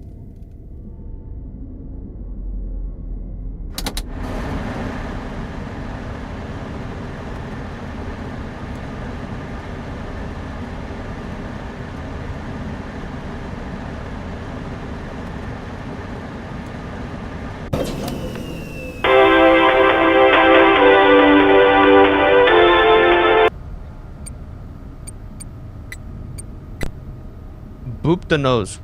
Boop the nose.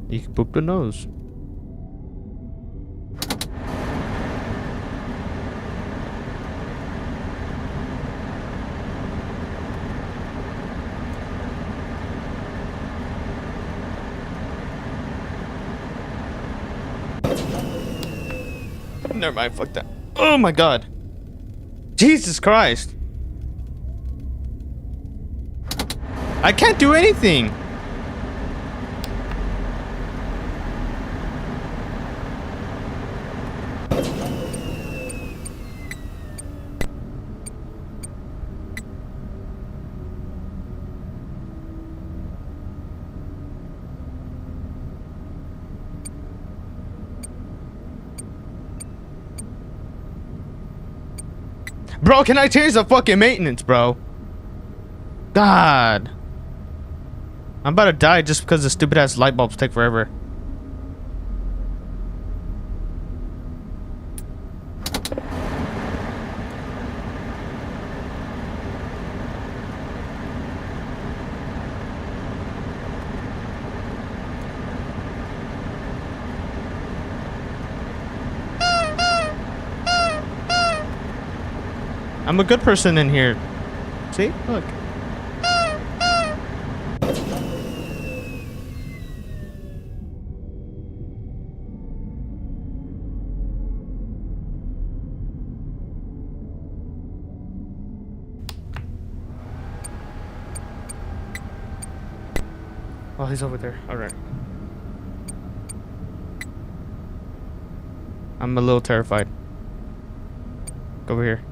You can boop the nose. Never mind, fuck that. Oh my god. Jesus Christ. I can't do anything. Bro, can I change the fucking maintenance, bro? God. I'm about to die just because the stupid ass light bulbs take forever. I'm a good person in here. See? Look. Oh, he's over there. All right. I'm a little terrified. Go over here.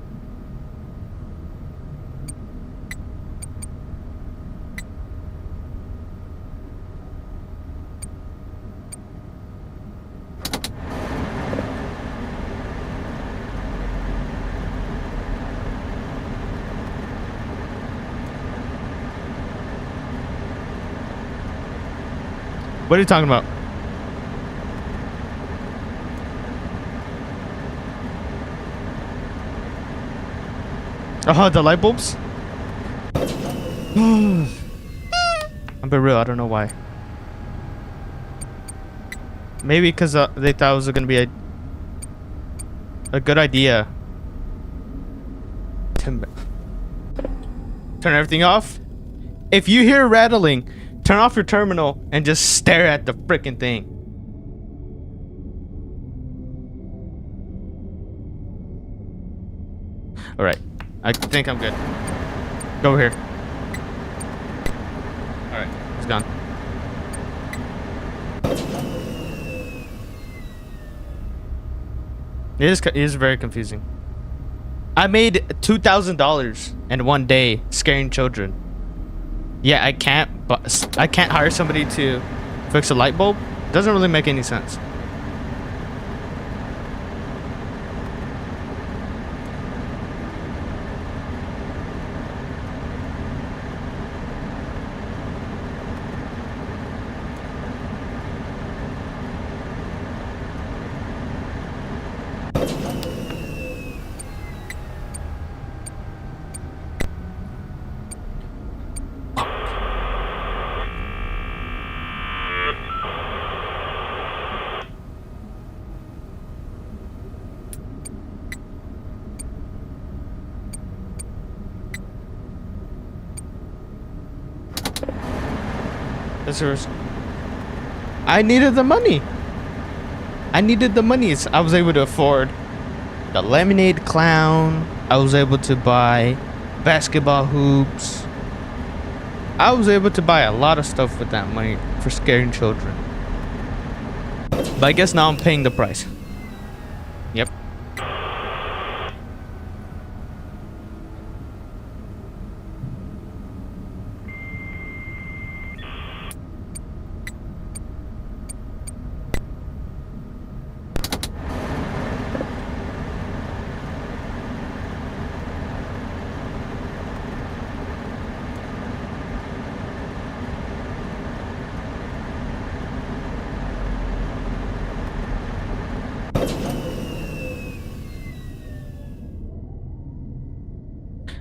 What are you talking about? Oh, the light bulbs? I'm being real, I don't know why. Maybe because they thought it was going to be a good idea. Turn everything off. If you hear rattling, turn off your terminal and just stare at the freaking thing. All right, I think I'm good. Go over here. All right, it's gone. It is very confusing. I made $2,000 in one day scaring children. Yeah, I can't hire somebody to fix a light bulb. Doesn't really make any sense. I needed the money. I was able to afford the lemonade clown. I was able to buy basketball hoops. I was able to buy a lot of stuff with that money for scaring children. But I guess now I'm paying the price. Yep.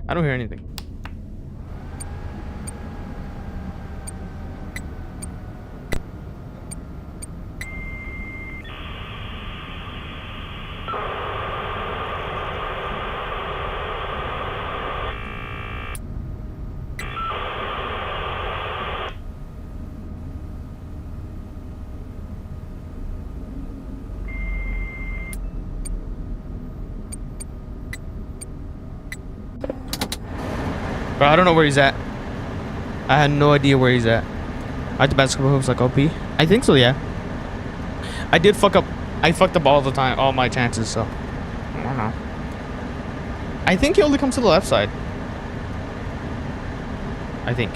I don't hear anything. Bro, I don't know where he's at. I had no idea where he's at. I the basketball hoops like OP. I think so, yeah. I did fuck up. I fucked up all the time, all my chances, so I don't know. I think he only comes to the left side. I think.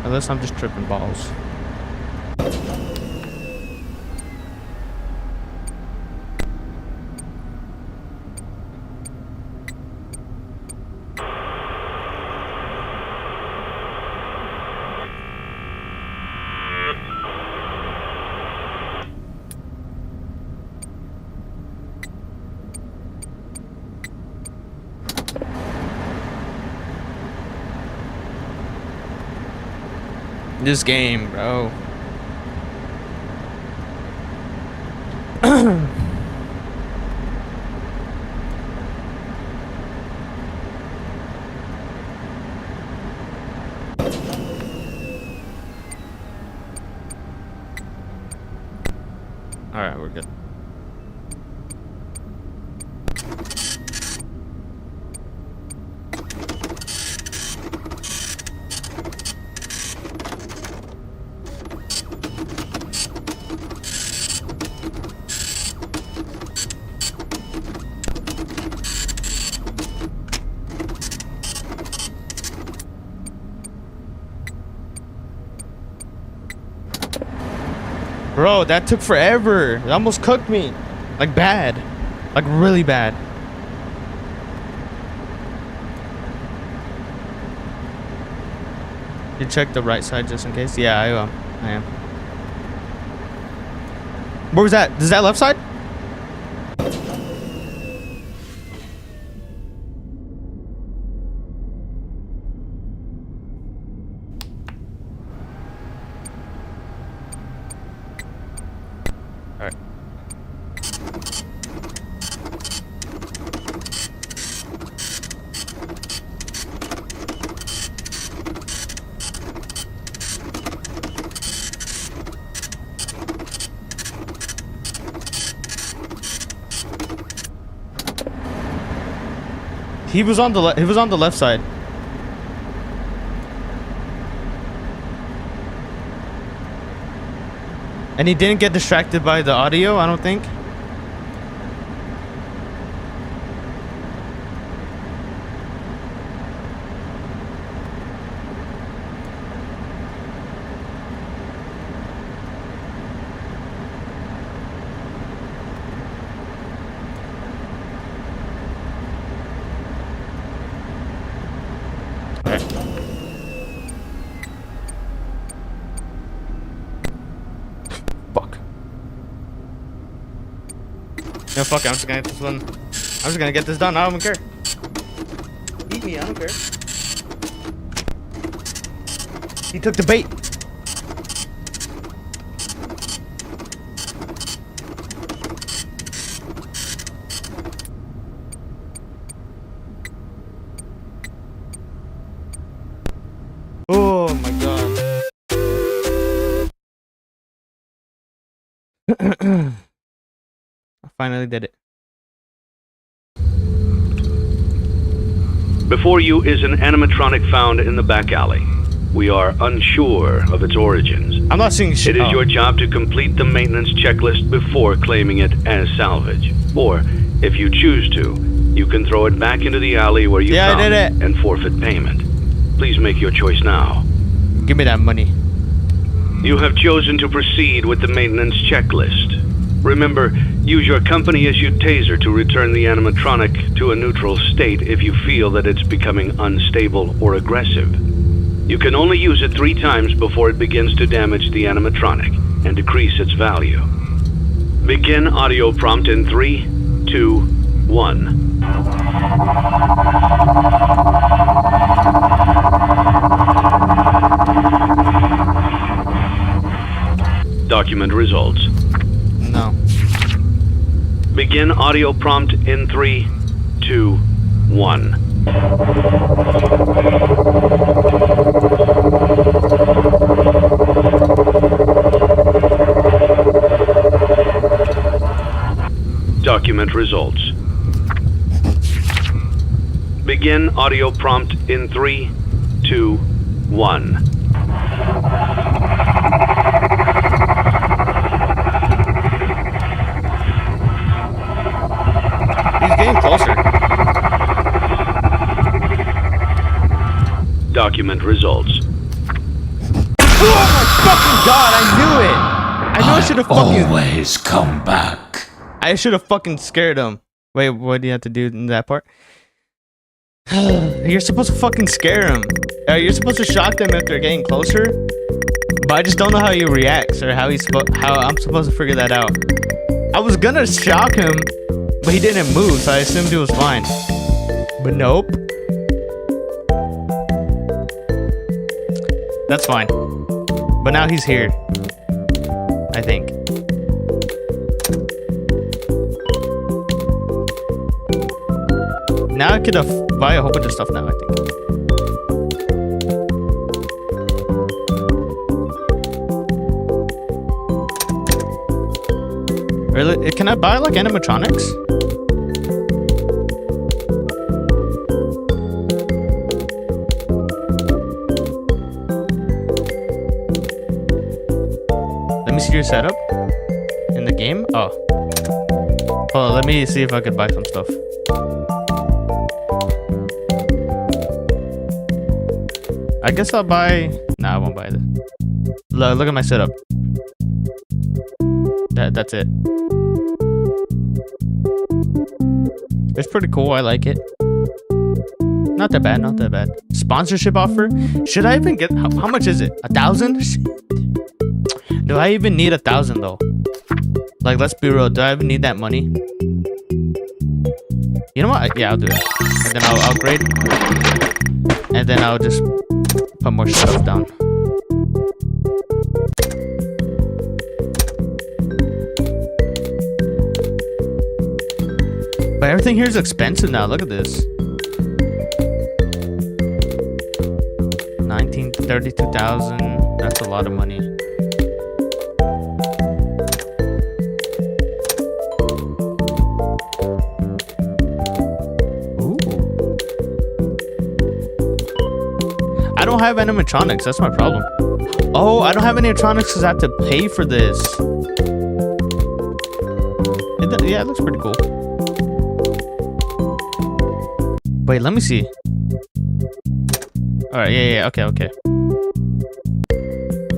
Unless I'm just tripping balls. This game, bro. All right, we're good. Bro, that took forever. It almost cooked me. Like bad. Like really bad. You check the right side just in case? Yeah, I am. Where was that? Is that left side? Alright. He was on the left side. And he didn't get distracted by the audio, I don't think. Fuck. No, fuck it, I'm just gonna get this one. I'm just gonna get this done, I don't care. Eat me, I don't care. He took the bait. Oh my god. I finally did it. Before you is an animatronic found in the back alley. We are unsure of its origins. I'm not seeing shit. It is your job to complete the maintenance checklist before claiming it as salvage. Or, if you choose to, you can throw it back into the alley where you found I did it and forfeit payment. Please make your choice now. Give me that money. You have chosen to proceed with the maintenance checklist. Remember, use your company-issued taser to return the animatronic to a neutral state if you feel that it's becoming unstable or aggressive. You can only use it 3 times before it begins to damage the animatronic and decrease its value. Begin audio prompt in 3, 2, 1. Document results. No. Begin audio prompt in 3, 2, 1. Document results. Begin audio prompt in 3, 2, 1. He's getting closer. Document results. Oh my fucking god, I knew it! I knew I should have fucking... Always come back. I should have fucking scared him. Wait, what do you have to do in that part? You're supposed to fucking scare him. You're supposed to shock them if they're getting closer. But I just don't know how he reacts or how I'm supposed to figure that out. I was gonna shock him, but he didn't move, so I assumed he was fine. But nope. That's fine. But now he's here. I think. Now I could buy a whole bunch of stuff now, I think. Really? Can I buy like animatronics? Let me see your setup in the game. Oh. Hold on, let me see if I could buy some stuff. I guess I'll buy... Nah, I won't buy this. Look at my setup. That's it. It's pretty cool. I like it. Not that bad. Not that bad. Sponsorship offer? Should I even get? How much is it? 1,000? Do I even need 1,000 though? Like, let's be real. Do I even need that money? You know what? Yeah, I'll do it. And then I'll upgrade. And then I'll just put more stuff down. But everything here is expensive now. Look at this. 32,000. That's a lot of money. Ooh. I don't have animatronics. That's my problem. Oh, I don't have animatronics because I have to pay for this. Yeah, it looks pretty cool. Wait, let me see. Alright, yeah, okay.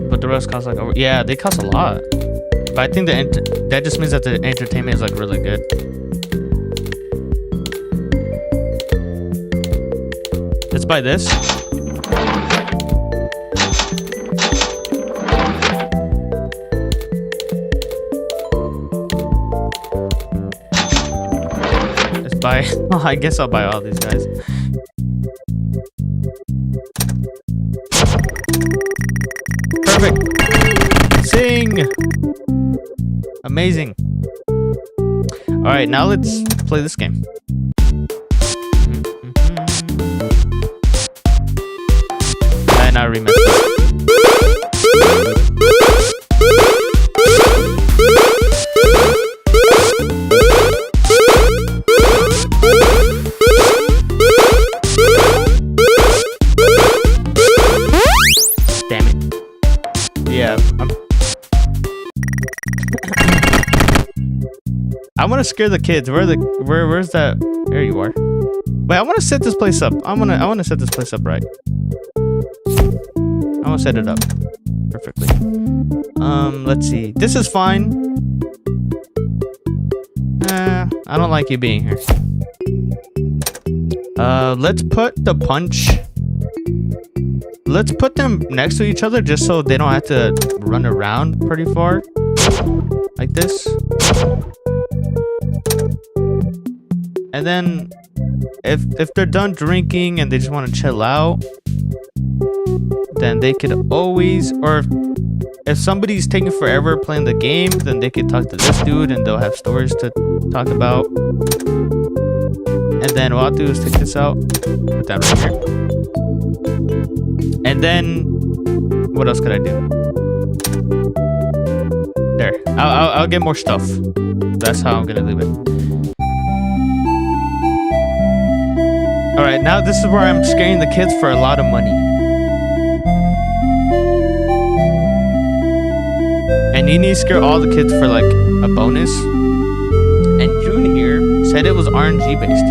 But the rest cost like over. Yeah, they cost a lot. But I think that just means that the entertainment is like really good. Let's buy this. Let's buy. Oh, I guess I'll buy all these guys. Perfect. Sing. Amazing. All right, now let's play this game. And I remember. Damn it. Yeah, I want to scare the kids. Where's that? There you are. Wait, I want to set this place up. I want to set this place up right. I want to set it up perfectly. Let's see. This is fine. I don't like you being here. Let's put the punch. Let's put them next to each other just so they don't have to run around pretty far. Like this. And then if they're done drinking and they just want to chill out, then they could always, or if somebody's taking forever playing the game, then they could talk to this dude and they'll have stories to talk about. And then what I'll do is take this out, put that right here. And then what else could I do? There. I'll get more stuff. That's how I'm gonna leave it. Alright, now this is where I'm scaring the kids for a lot of money. And you need to scare all the kids for like a bonus. And June here said it was RNG based.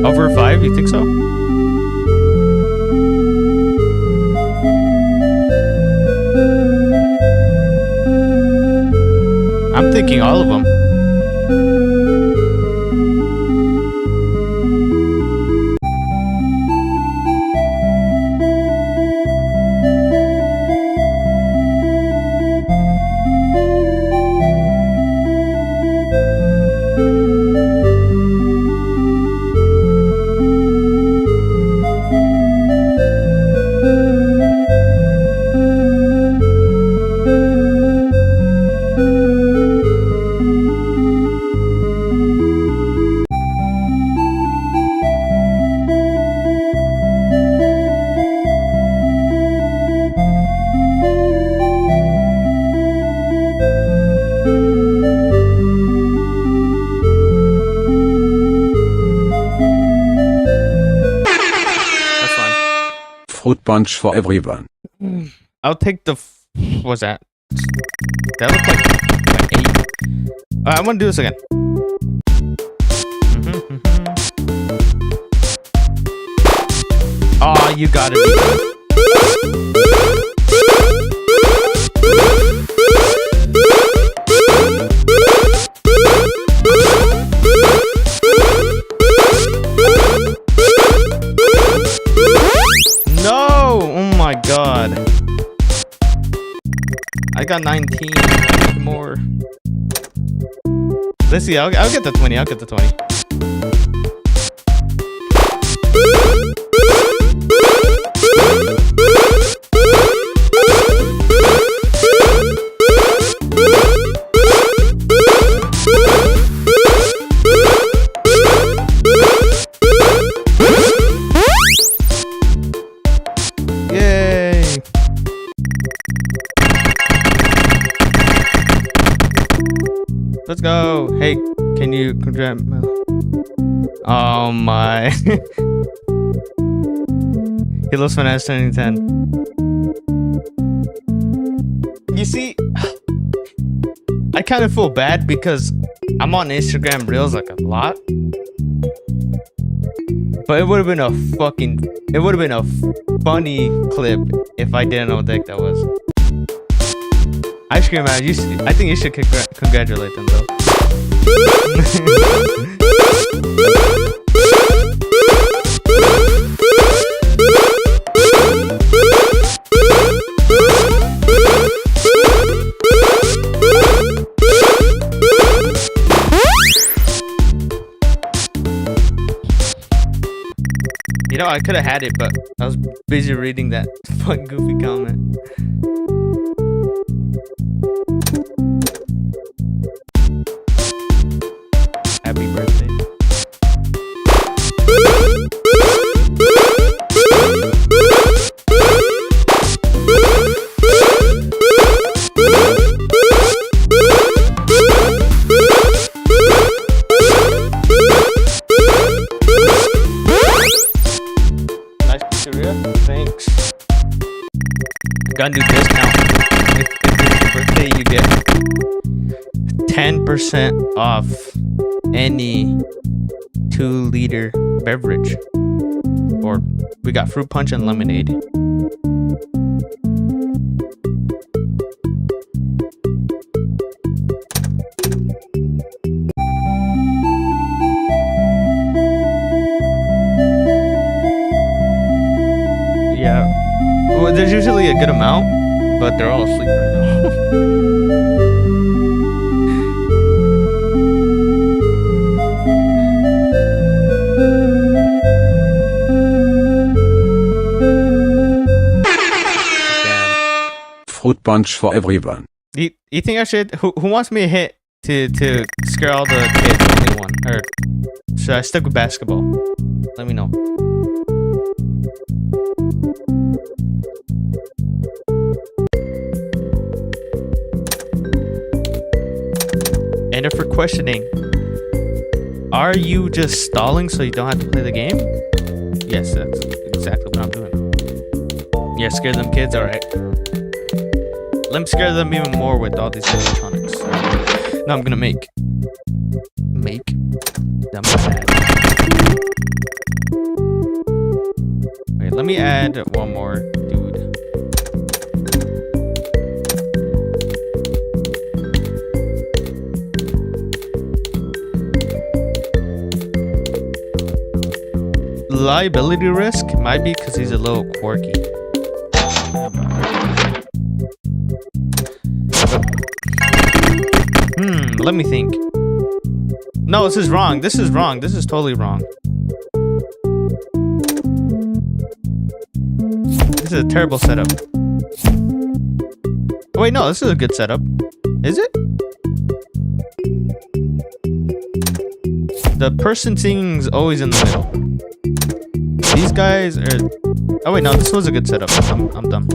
Over 5, you think so? I'm thinking all of them. Fruit punch for everyone. I'll take the. What's that? That looked like 8. I'm gonna do this again. Oh, you gotta be. No! Oh my god. I got 19. I need more. Let's see. I'll get the 20. I'll get the 20. Yay! Let's go. Hey, can you congrat? Oh my. He loves FNAF turning 10. You see, I kind of feel bad because I'm on Instagram Reels like a lot. But it would have been a funny clip if I didn't know what the heck that was. Ice cream man, I think you should congratulate them though. You know, I could have had it, but I was busy reading that fucking goofy comment. Happy birthday. Nice pizzeria. Thanks. Got a new discount. If it's your birthday, you get 10% off any 2-liter beverage. Or we got fruit punch and lemonade. Yeah. Well, there's usually a good amount, but they're all asleep right now. Fruit punch for everyone. You think I should? Who wants me to hit to scare all the kids? Only one, or should I stick with basketball? Let me know. And if for questioning, are you just stalling so you don't have to play the game? Yes, that's exactly what I'm doing. Yeah, scare them kids, alright. Let me scare them even more with all these electronics. Now I'm gonna make them mad. Wait, let me add one more dude. Liability risk might be because he's a little quirky. Let me think. No, this is wrong. This is wrong. This is totally wrong. This is a terrible setup. Oh, wait, no, this is a good setup. Is it? The person singing is always in the middle. These guys are... Oh, wait, no, this was a good setup. I'm dumb.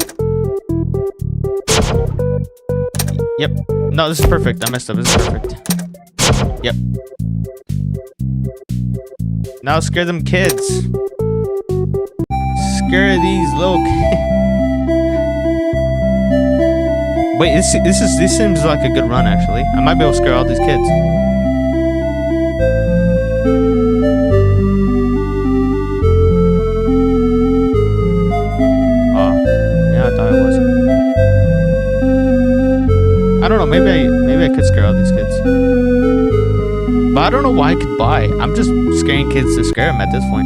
Yep. No, this is perfect. I messed up. This is perfect. Yep. Now scare them kids. scare these little kids. Wait, this seems like a good run actually. I might be able to scare all these kids. Oh, yeah, I thought it was. I don't know. Maybe I could scare all these kids. But I don't know why I could buy. I'm just scaring kids to scare them at this point.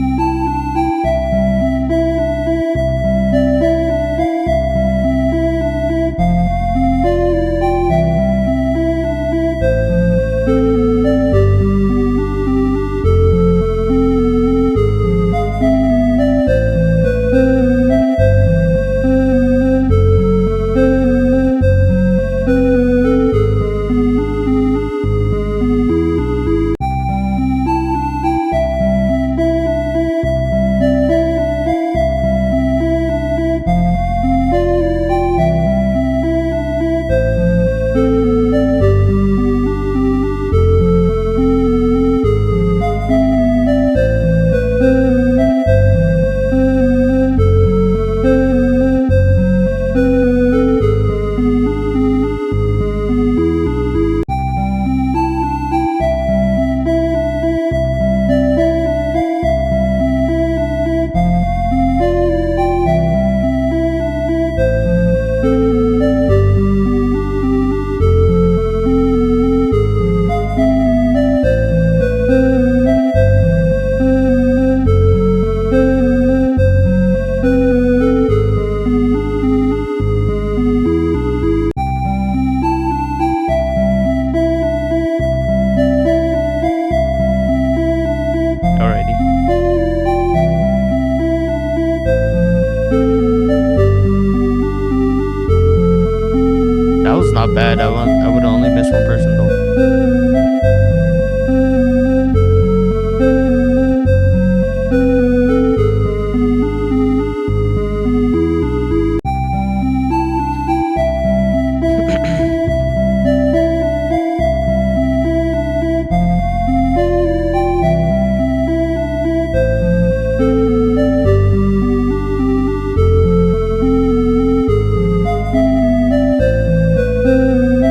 Not bad. I would only miss one person though.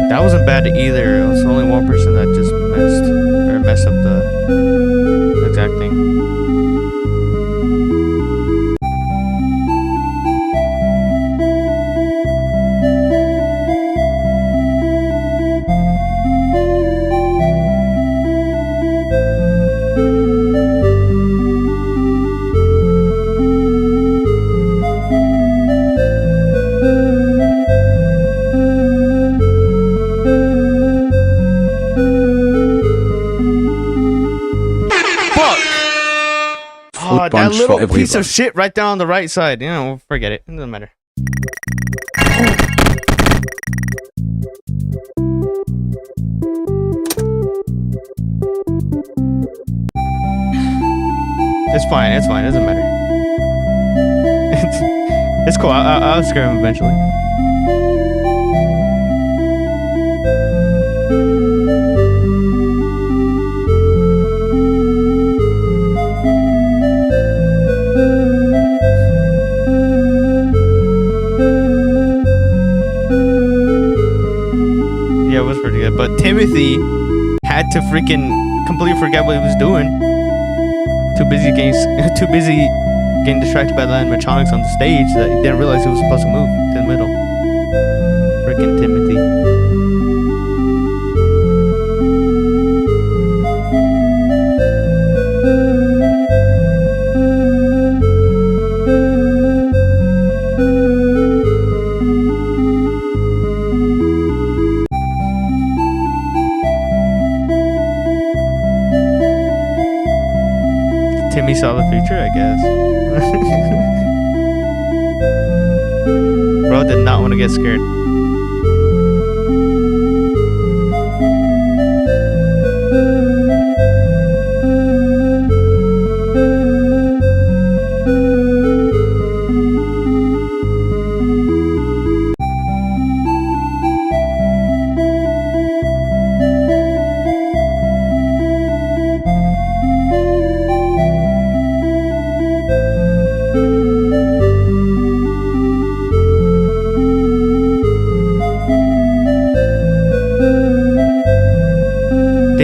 That wasn't bad either. It was only one person that just messed up the exact thing. Oh, that little piece of shit right there on the right side. You know, forget it. It doesn't matter. It's fine. It's fine. It doesn't matter. It's cool. I'll scare him eventually. Yeah, it was pretty good. But Timothy had to freaking completely forget what he was doing. Too busy getting distracted by the animatronics on the stage that he didn't realize he was supposed to move to the middle. Freaking Timothy. Timmy saw the future, I guess. Bro did not want to get scared.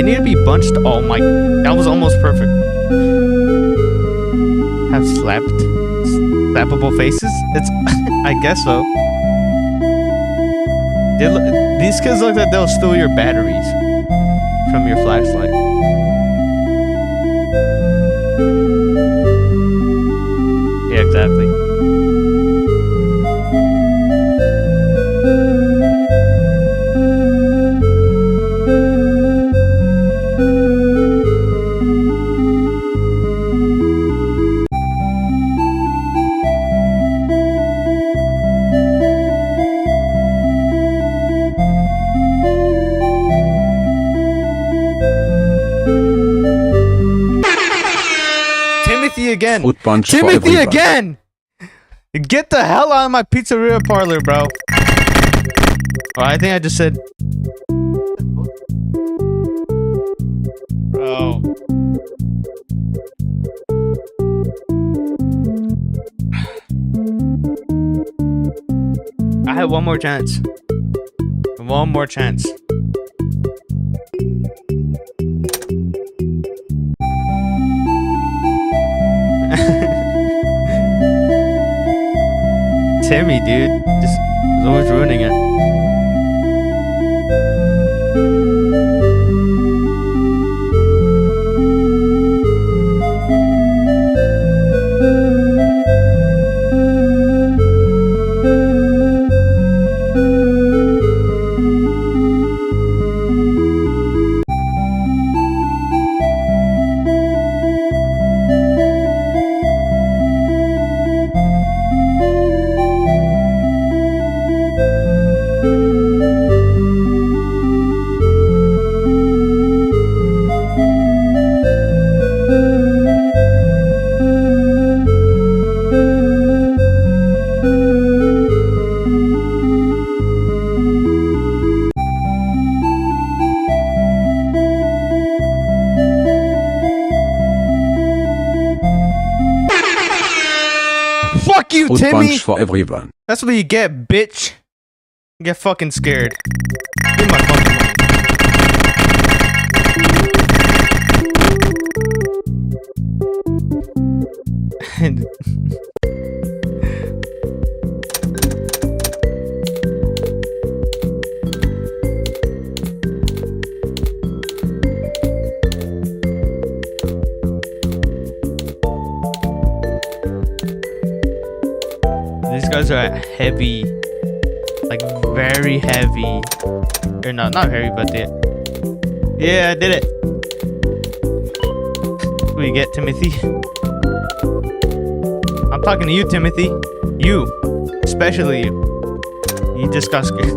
They need to be bunched. Oh my, that was almost perfect. Have slappable faces? It's, I guess so. These kids look like they'll steal your batteries from your flashlight. Yeah, exactly. Again. Fruit punch for Timothy everyone. again! Get the hell out of my pizzeria parlor, bro. Oh, I think I just said... Bro. I have one more chance. One more chance. Timmy, dude, just is always ruining it. Fuck you, Fruit Timmy! punch for everyone. That's what you get, bitch. You get fucking scared. Give me my fucking money. These guys are heavy, like very heavy. Or not heavy, but they. Yeah, I did it. What do you get, Timothy? I'm talking to you, Timothy. You, especially you. You just got scared.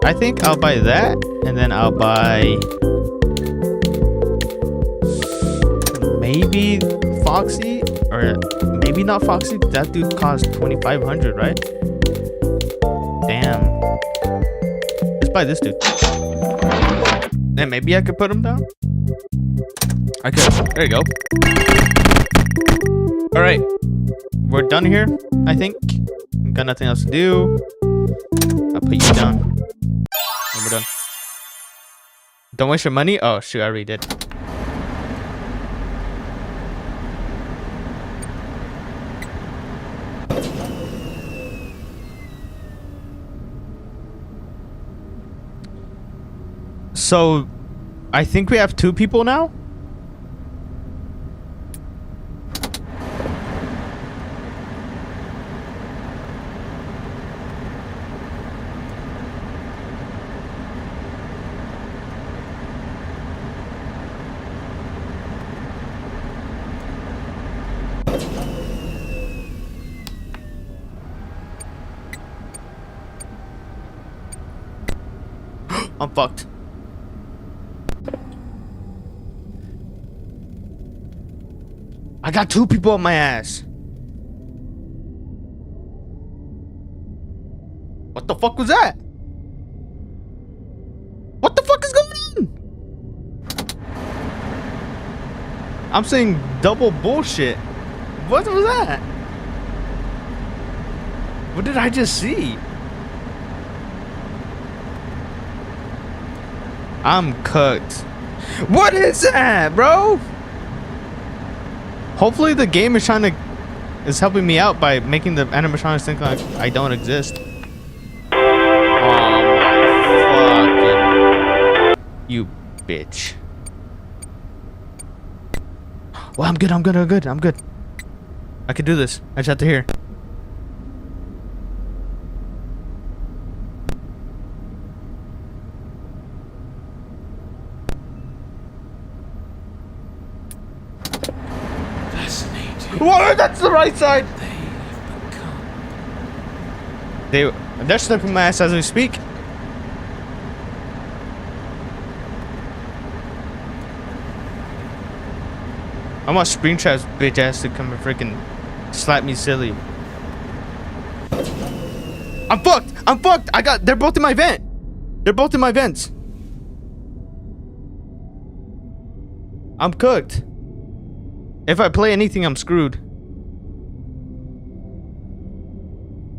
I think I'll buy that, and then I'll buy maybe Foxy, or maybe not Foxy. That dude cost 2,500, right? Damn. Let's buy this dude. And maybe I could put him down. I could. There you go. All right, we're done here. I think. Got nothing else to do. I'll put you down. And we're done. Don't waste your money. Oh shoot, I already did. So, I think we have 2 people now. I'm fucked. I got 2 people on my ass. What the fuck was that? What the fuck is going on? I'm saying double bullshit. What was that? What did I just see? I'm cooked. What is that, bro? Hopefully the game is helping me out by making the animatronics think like I don't exist. Oh my fucking... You bitch. Well, I'm good. I can do this. I just have to hear. What? That's the right side. They're snipping my ass as we speak. I want Springtrap's bitch ass to come and freaking slap me silly. I'm fucked. They're both in my vent. They're both in my vents. I'm cooked. If I play anything, I'm screwed.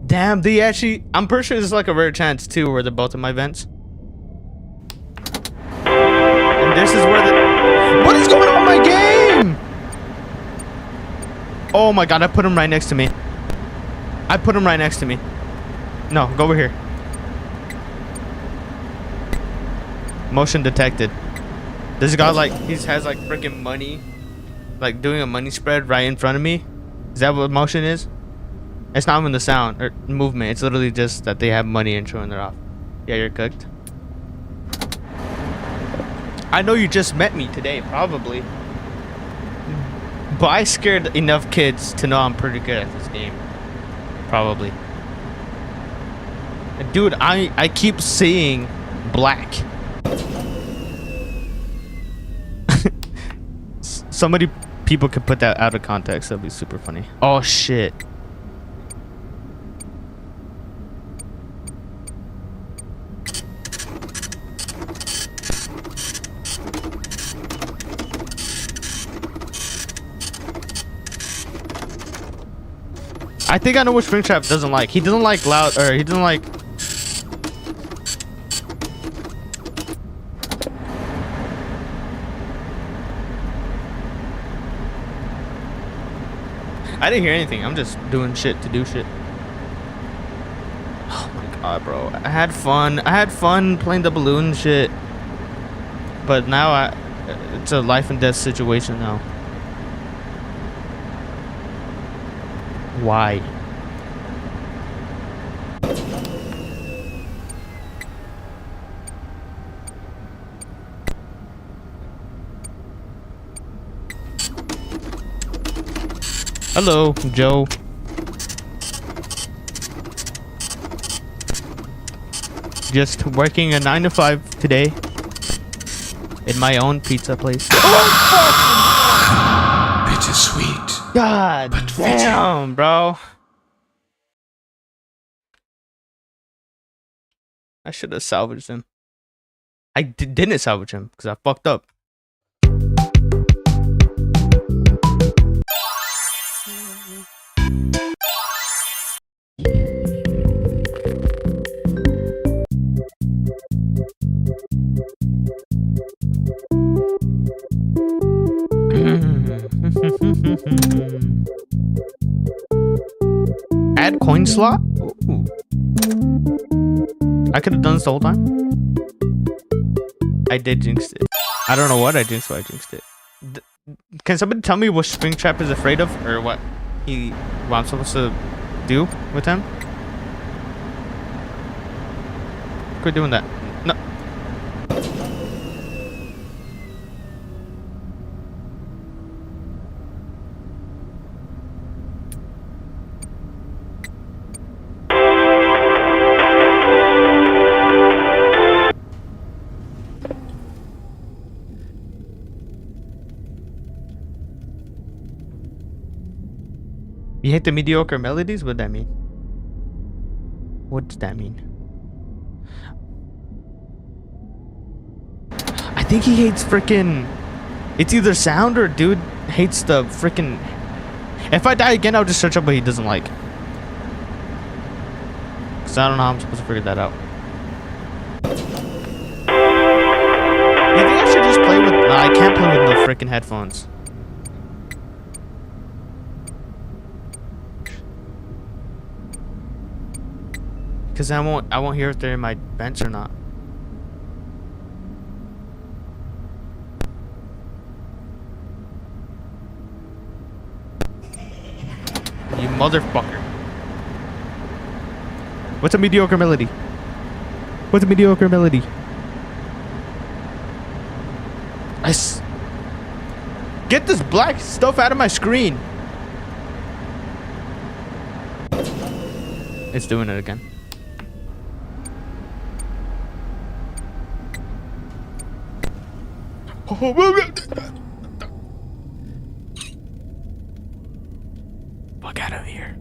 Damn, they actually... I'm pretty sure this is like a rare chance, too, where they're both in my vents. And this is where the... What is going on with my game? Oh my god, I put him right next to me. No, go over here. Motion detected. This guy, like, he has, like, freaking money. Like doing a money spread right in front of me. Is that what motion is? It's not even the sound or movement. It's literally just that they have money and showing their off. Yeah, you're cooked. I know you just met me today, probably. But I scared enough kids to know I'm pretty good at this game. Probably. Dude, I keep seeing black. Somebody... People could put that out of context. That'd be super funny. Oh shit. I think I know what Springtrap doesn't like. He doesn't like loud, or he doesn't like... I didn't hear anything. I'm just doing shit to do shit. Oh my god, bro. I had fun playing the balloon shit. But now it's a life and death situation now. Why? Hello, Joe. Just working a 9 to 5 today in my own pizza place. Bittersweet. God But damn, bro. I should have salvaged him. I didn't salvage him because I fucked up. Add coin slot? Ooh. I could have done this the whole time. I did jinx it. I don't know what I jinxed, but I jinxed it. Can somebody tell me what Springtrap is afraid of? Or what I'm supposed to do with him? Quit doing that. No. You hate the mediocre melodies? What does that mean? What does that mean? I think he hates freaking... It's either sound or dude hates the freaking... If I die again, I'll just search up what he doesn't like. Because I don't know how I'm supposed to figure that out. I just play with? Nah, I can't play with no freaking headphones. Cause I won't hear if they're in my vents or not. You motherfucker. What's a mediocre melody? What's a mediocre melody? Get this black stuff out of my screen. It's doing it again. Fuck out of here.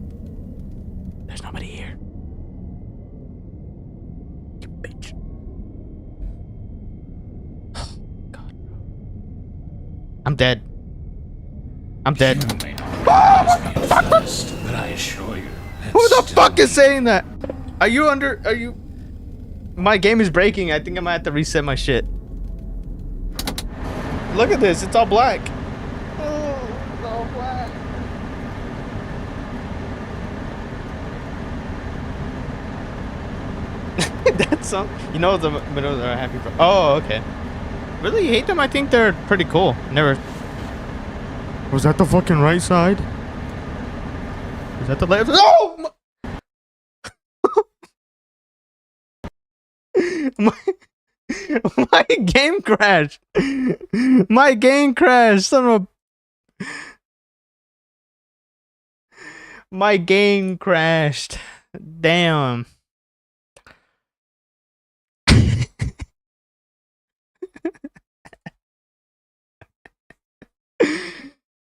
There's nobody here. You bitch. God. I'm dead. I'm dead. You may not be fast, but I assure you. Who the fuck is saying that? Are you? My game is breaking. I think I might have to reset my shit. Look at this. It's all black. Oh, it's all black. That's some. You know the middle are happy for. Oh, okay. Really, you hate them? I think they're pretty cool. Never. Was that the fucking right side? Is that the left? Oh! My game crashed. My game crashed. Son of a. My game crashed. Damn.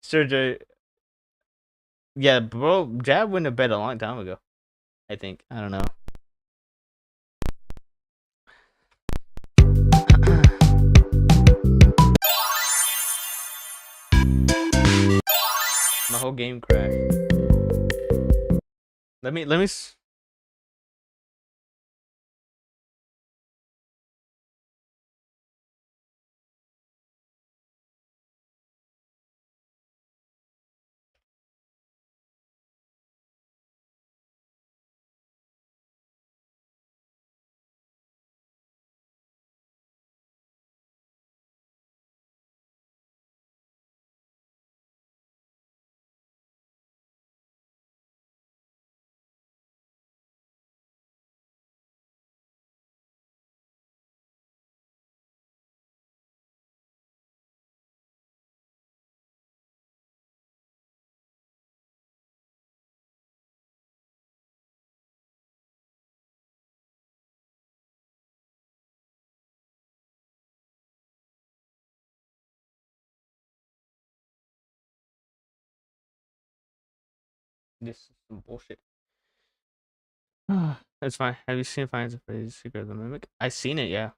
Sergey. Yeah, bro, Jab went to bed a long time ago. I think. I don't know. My whole game crashed. Let me This is some bullshit. That's fine. Have you seen Finds of Freddy's Secret of the Mimic? I seen it, yeah.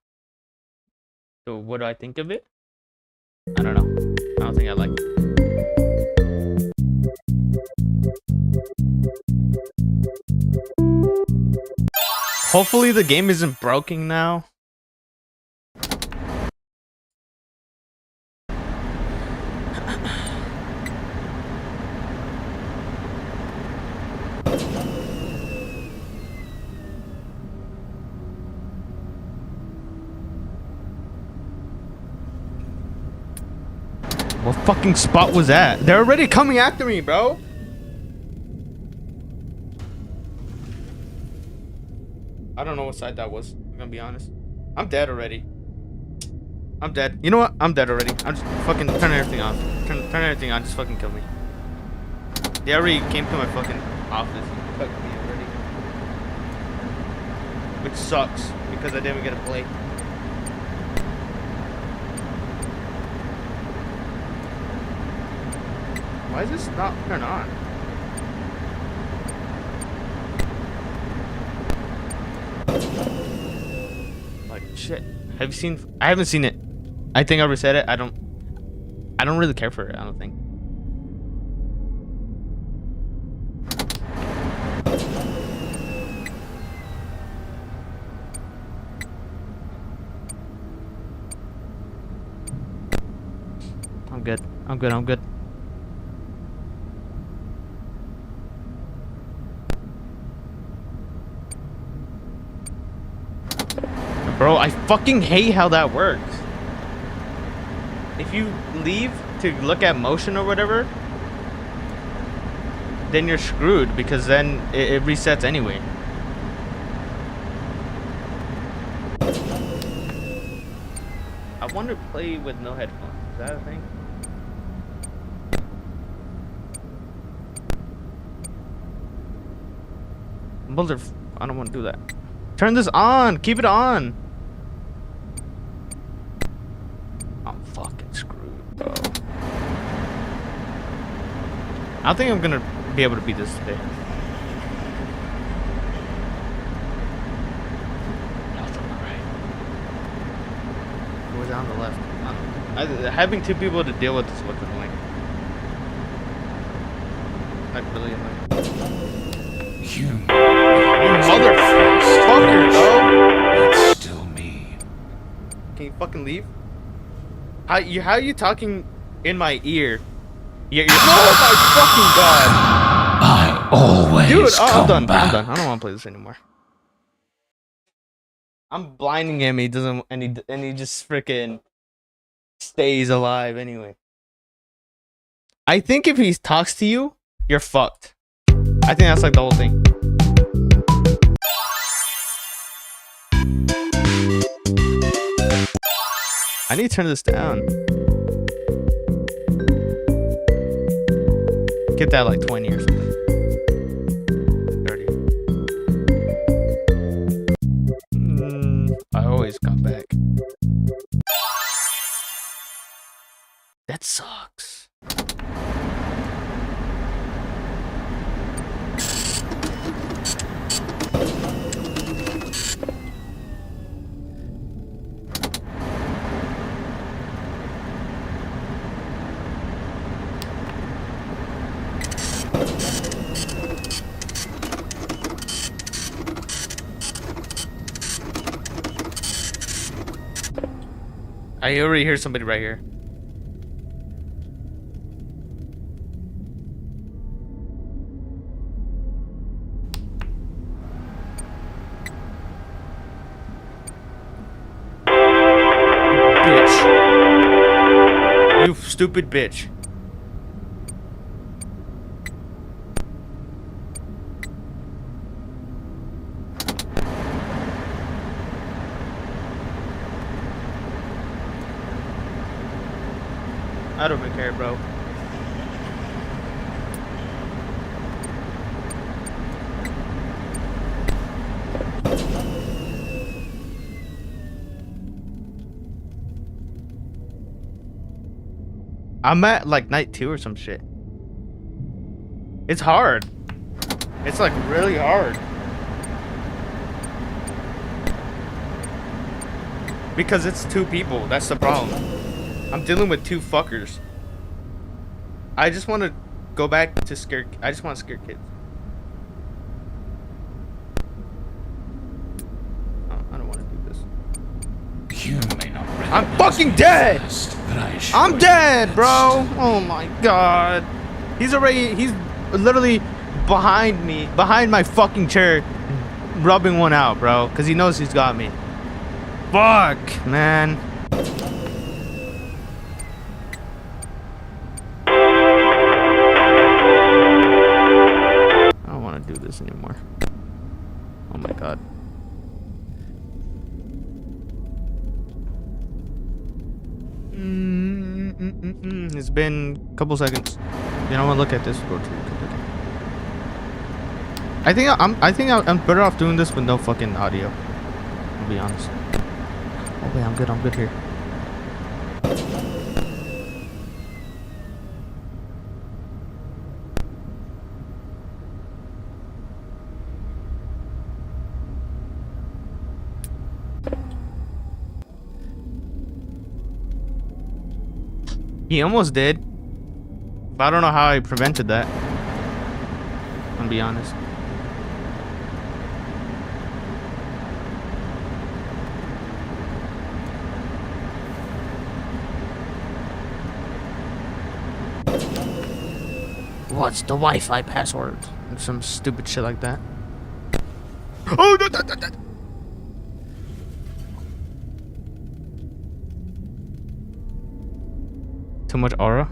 So what do I think of it? I don't know. I don't think I like it. Hopefully the game isn't broken now. What fucking spot was that? They're already coming after me, bro. I don't know what side that was. I'm gonna be honest. I'm dead already. I'm dead. You know what? I'm dead already. I'm just fucking turn everything off. Turn everything on. Just fucking kill me. They already came to my fucking office and fucked me already. Which sucks because I didn't get a play. Why is this not turn on? Like shit. Have you seen? I haven't seen it. I think I reset it. I don't really care for it. I don't think. I'm good. I'm good. I'm good. Bro, I fucking hate how that works. If you leave to look at motion or whatever, then you're screwed because then it resets anyway. I want to play with no headphones. Is that a thing? Mother, I don't want to do that. Turn this on. Keep it on. I'm fucking screwed, bro. I don't think I'm gonna be able to beat this today. Nothing on the right. It was on the left. Having two people to deal with is what's annoying. Like really annoying. You motherfucker, bro! It's still me. Can you fucking leave? How are you talking in my ear? Oh my fucking god! I always Dude, I'm come done. back. I'm done. I don't want to play this anymore. I'm blinding him. He doesn't, and he just freaking stays alive anyway. I think if he talks to you, you're fucked. I think that's like the whole thing. I need to turn this down. Get that like 20 or something. 30. I always come back. That sucks. I already hear somebody right here. Bitch. You stupid bitch. I don't even care, bro. I'm at like night 2 or some shit. It's hard. It's like really hard. Because it's 2 people. That's the problem. I'm dealing with 2 fuckers. I just want to go back to scare. I just want to scare kids. Oh, I don't want to do this. You may not I'm fucking dead! I'm dead, bro! Oh my god. He's literally behind me, behind my fucking chair, rubbing one out, bro. Because he knows he's got me. Fuck, man. I don't want to do this anymore. Oh my god. It's been a couple seconds. You know, I'm gonna look at this. Go to. I think I'm better off doing this with no fucking audio. I'll be honest. Oh wait, I'm good here. He almost did. But I don't know how I prevented that. I'll be honest. What's the Wi-Fi password? Some stupid shit like that. Oh, no, no, no, no. Too much aura.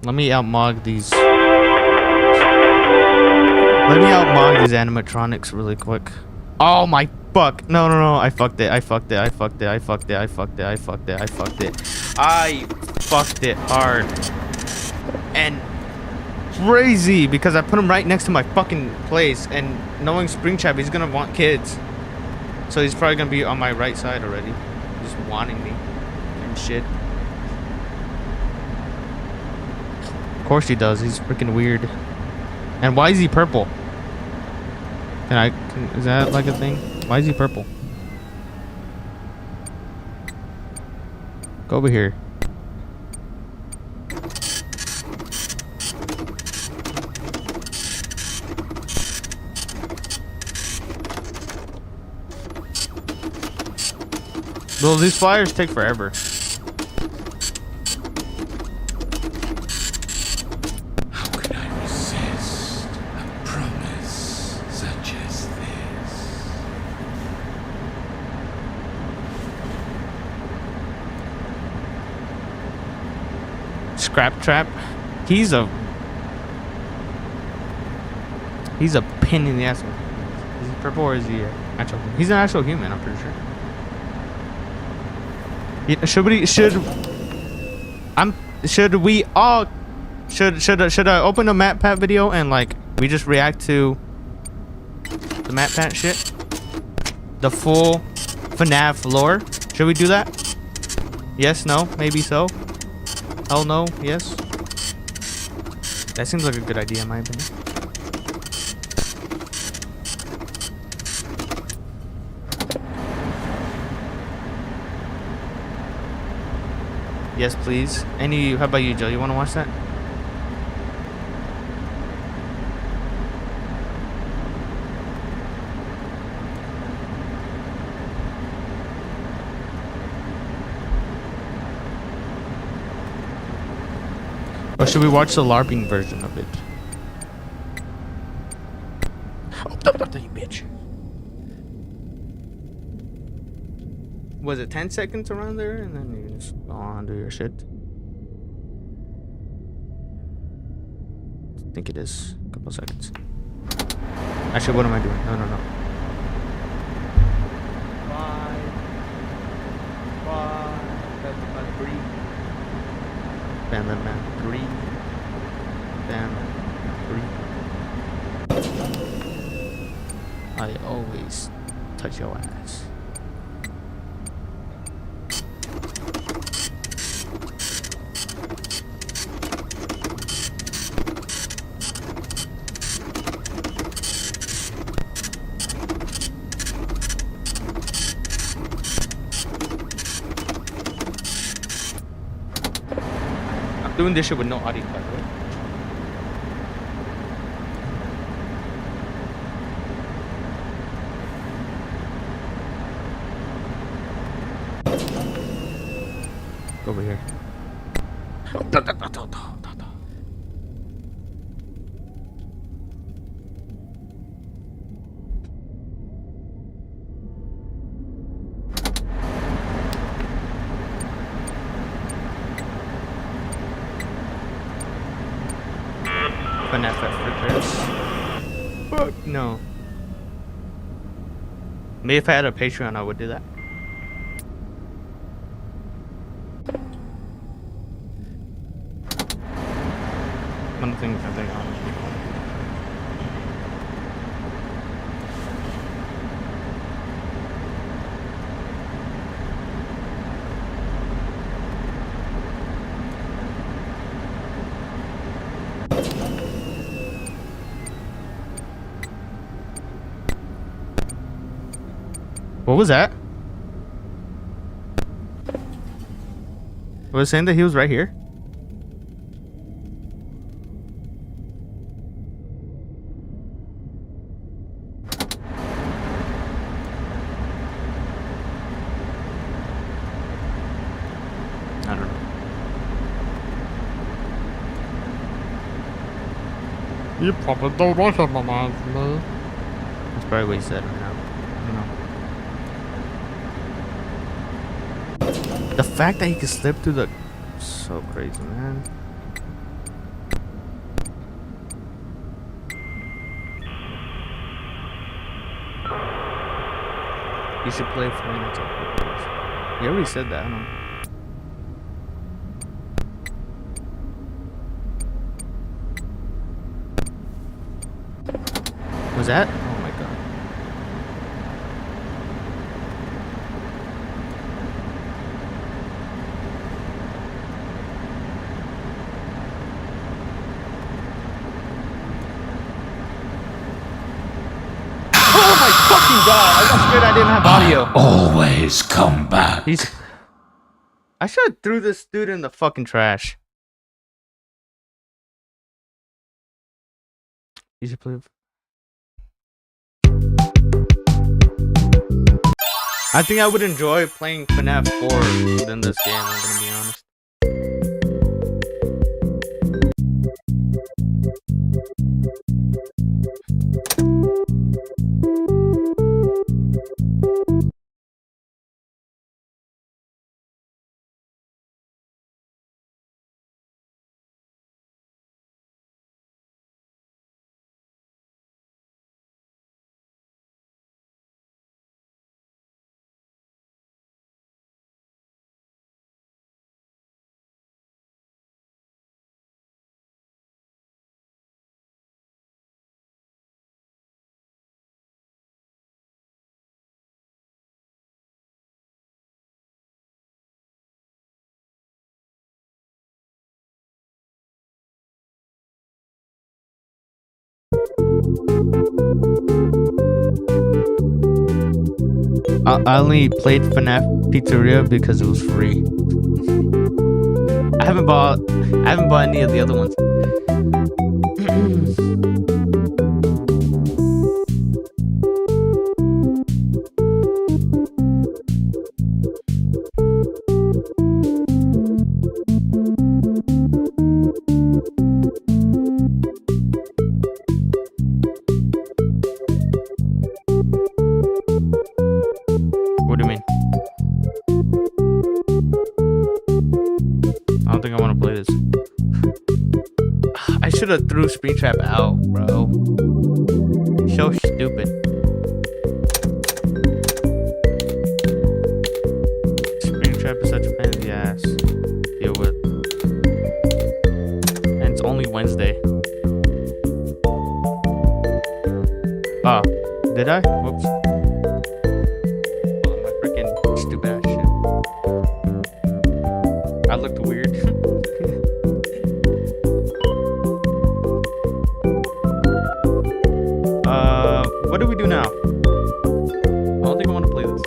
Let me outmog these. Let me outmog these animatronics really quick. Oh my fuck! No, no, no! I fucked it! I fucked it! I fucked it! I fucked it! I fucked it! I fucked it! I fucked it! I fucked it hard and crazy because I put him right next to my fucking place, and knowing Springtrap, he's gonna want kids, so he's probably gonna be on my right side already, just wanting me and shit. Of course he does. He's freaking weird. And why is he purple? Is that like a thing? Why is he purple? Go over here. Well, these flyers take forever. How could I resist a promise such as this? Scrap Trap. He's a pin in the ass. Is he purple or is he actual? He's an actual human, I'm pretty sure. Yeah, should I open a Matt Pat video and like we just react to the Matt Pat shit? The full FNAF lore? Should we do that? Yes, no, maybe so. Hell no, yes. That seems like a good idea in my opinion. Yes, please. How about you, Joe? You want to watch that? Or should we watch the LARPing version of it? Oh, you bitch. Was it 10 seconds around there? And then you just go on and do your shit. I think it is a couple seconds. Actually, what am I doing? No, no, no. 3. Bam, bam, bam. 3. Bam. 3. I always touch your ass. Doing this shit with no audio, by the way. Go over here. FNAF repairs. Fuck no. Maybe if I had a Patreon, I would do that. One thing I think honestly. What was that? Was it saying that he was right here? I don't know. You probably don't recognize me. That's probably what he said right now. I don't know. The fact that he can slip through the... So crazy, man. You should play Friends. You already said that, I don't know. Was that? Oh my god. Oh my fucking god! I got scared I didn't have audio. Always come back. I should have threw this dude in the fucking trash. You should play. I think I would enjoy playing FNAF 4 than this game, I'm gonna be honest. I only played FNAF Pizzeria because it was free. I haven't bought any of the other ones. What do you mean? I don't think I want to play this. I should have threw Springtrap out, bro. So stupid. Springtrap is such a pain in the ass to deal with. And it's only Wednesday. Ah, did I? Whoops. Oh, my freaking stupid ass shit. I looked weird. What do we do now? I don't think I want to play this.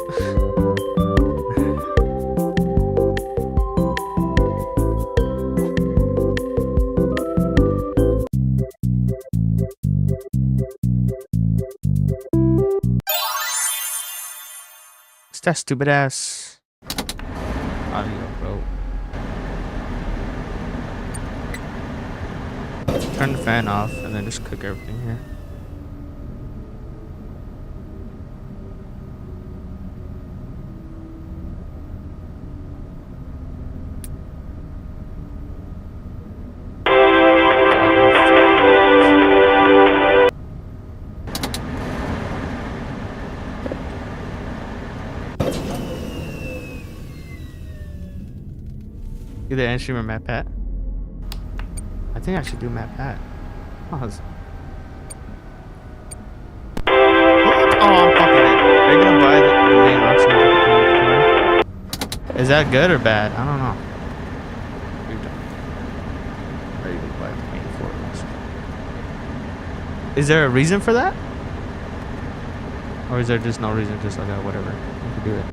It's that stupid ass audio, bro. Turn the fan off and then just cook everything here. Either Endstream or Matt Pat. I think I should do Matt Pat. Pause. Oh, I'm fucking it. Are you gonna buy the main Rockstar? Is that good or bad? I don't know. Are you gonna buy the main for it? Is there a reason for that? Or is there just no reason? Just like, whatever. You can do it.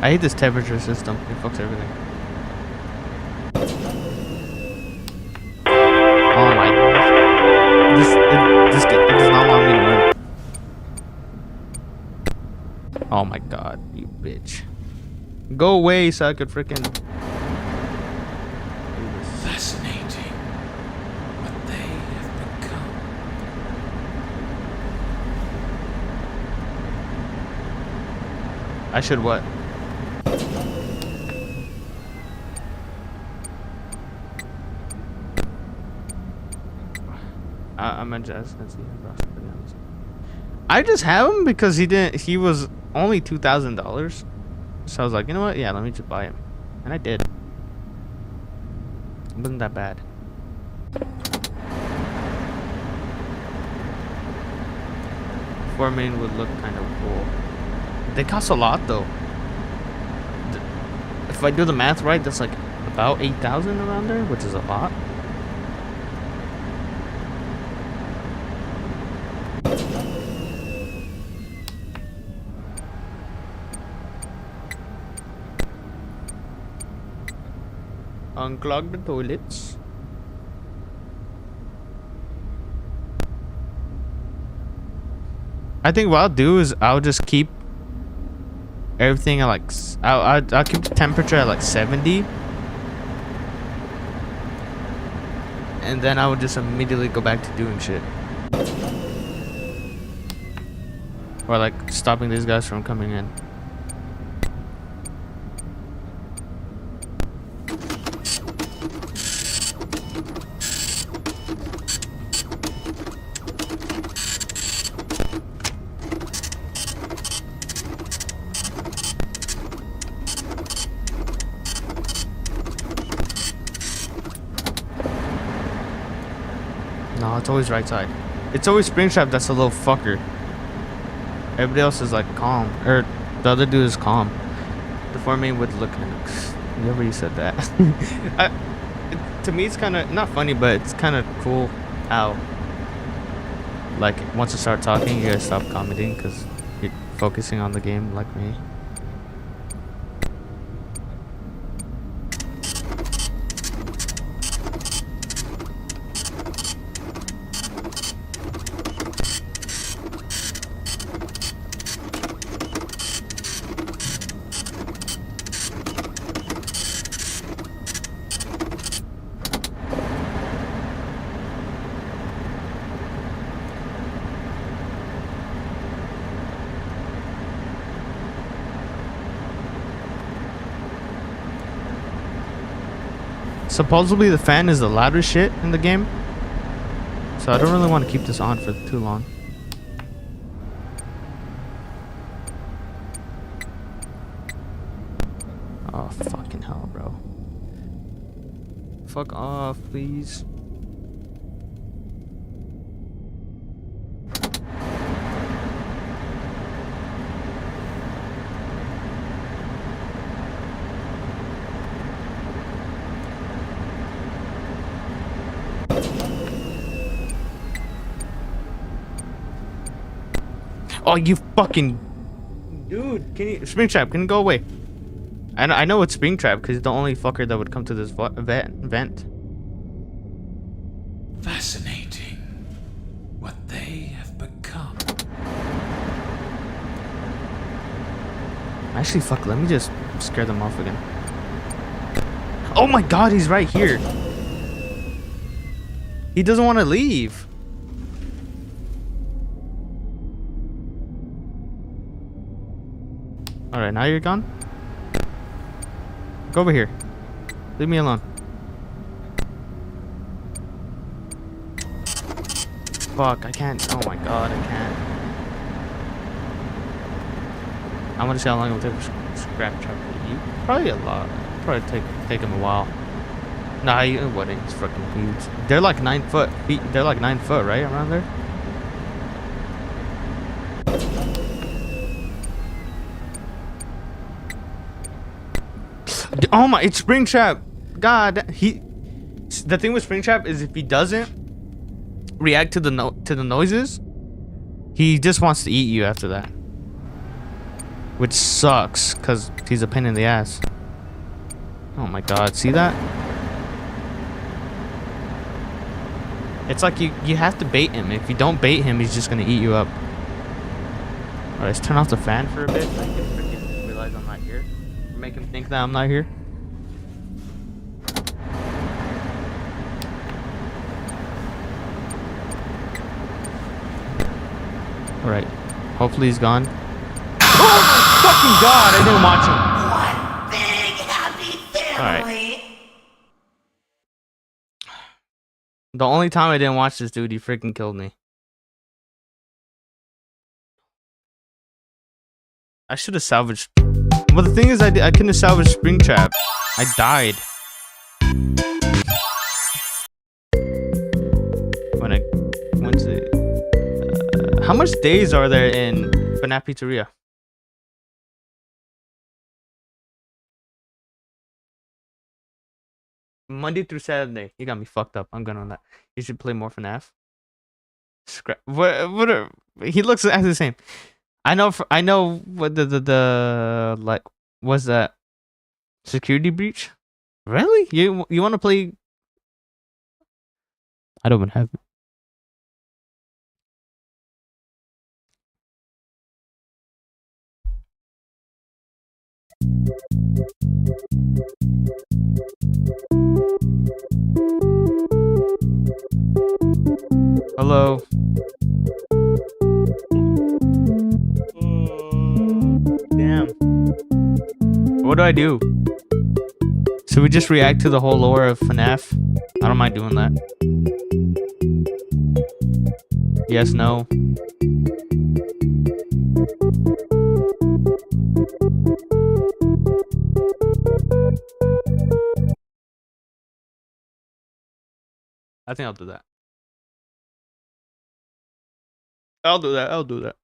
I hate this temperature system. It fucks everything. Oh my gosh. It does not want me to move. bitch. Go away so I could freaking. Fascinating. What they have become. I should what? I'm just I just have him because he was only $2,000. So I was like, you know what? Yeah, let me just buy him. And I did. It wasn't that bad. Four main would look kind of cool. They cost a lot though. If I do the math right, that's like about 8,000 around there, which is a lot. Unclog the toilets. I think what I'll do is I'll just keep everything at like I'll keep the temperature at like 70, and then I would just immediately go back to doing shit, or like stopping these guys from coming in. No, it's always right side. It's always Springtrap that's a little fucker. Everybody else is like calm. Or the other dude is calm. The four main would look kind of... You already said that. To me, it's kind of... Not funny, but it's kind of cool how... Like, once you start talking, you gotta stop commenting because you're focusing on the game like me. Supposedly the fan is the loudest shit in the game, so I don't really want to keep this on for too long. Oh fucking hell, bro. Fuck off, please. Oh, you fucking... Dude, can you... Springtrap, can you go away? I know it's Springtrap because he's the only fucker that would come to this vent. Fascinating. What they have become. Actually, fuck, let me just scare them off again. Oh my god, he's right here. He doesn't want to leave. Alright, now you're gone? Go over here. Leave me alone. Fuck, I can't. Oh my god, I can't. I want to see how long it will take for scrap truck to you. Probably a lot. Probably take him a while. Nah, it wouldn't. It's fucking huge. They're like 9 foot. They're like 9 foot, right? Around there? Oh my, it's Springtrap. God, the thing with Springtrap is if he doesn't react to the noises, he just wants to eat you after that. Which sucks cuz he's a pain in the ass. Oh my god, see that? It's like you have to bait him. If you don't bait him, he's just going to eat you up. All right, let's turn off the fan for a bit so I can freaking realize Make him think that I'm not here. All right. Hopefully he's gone. Oh my fucking god! I didn't watch him. One big happy family. The only time I didn't watch this dude, he freaking killed me. I should have salvaged. But the thing is, I couldn't salvage Springtrap. I died. When I went to. How much days are there in FNAF Pizzeria? Monday through Saturday. You got me fucked up. I'm good on that. You should play more FNAF. Scrap. What are, he looks exactly the same. I know what the like was that security breach? Really? You want to play? I don't even have it. Hello. Damn. What do I do? Should we just react to the whole lore of FNAF? I don't mind doing that. Yes, no. I think I'll do that. I'll do that. I'll do that.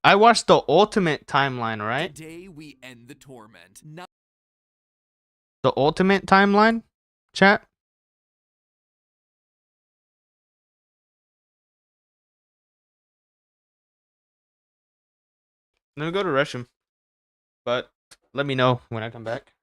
I watched the ultimate timeline, right? Today we end the torment. The ultimate timeline, chat. Let me go to restroom, but let me know when I come back.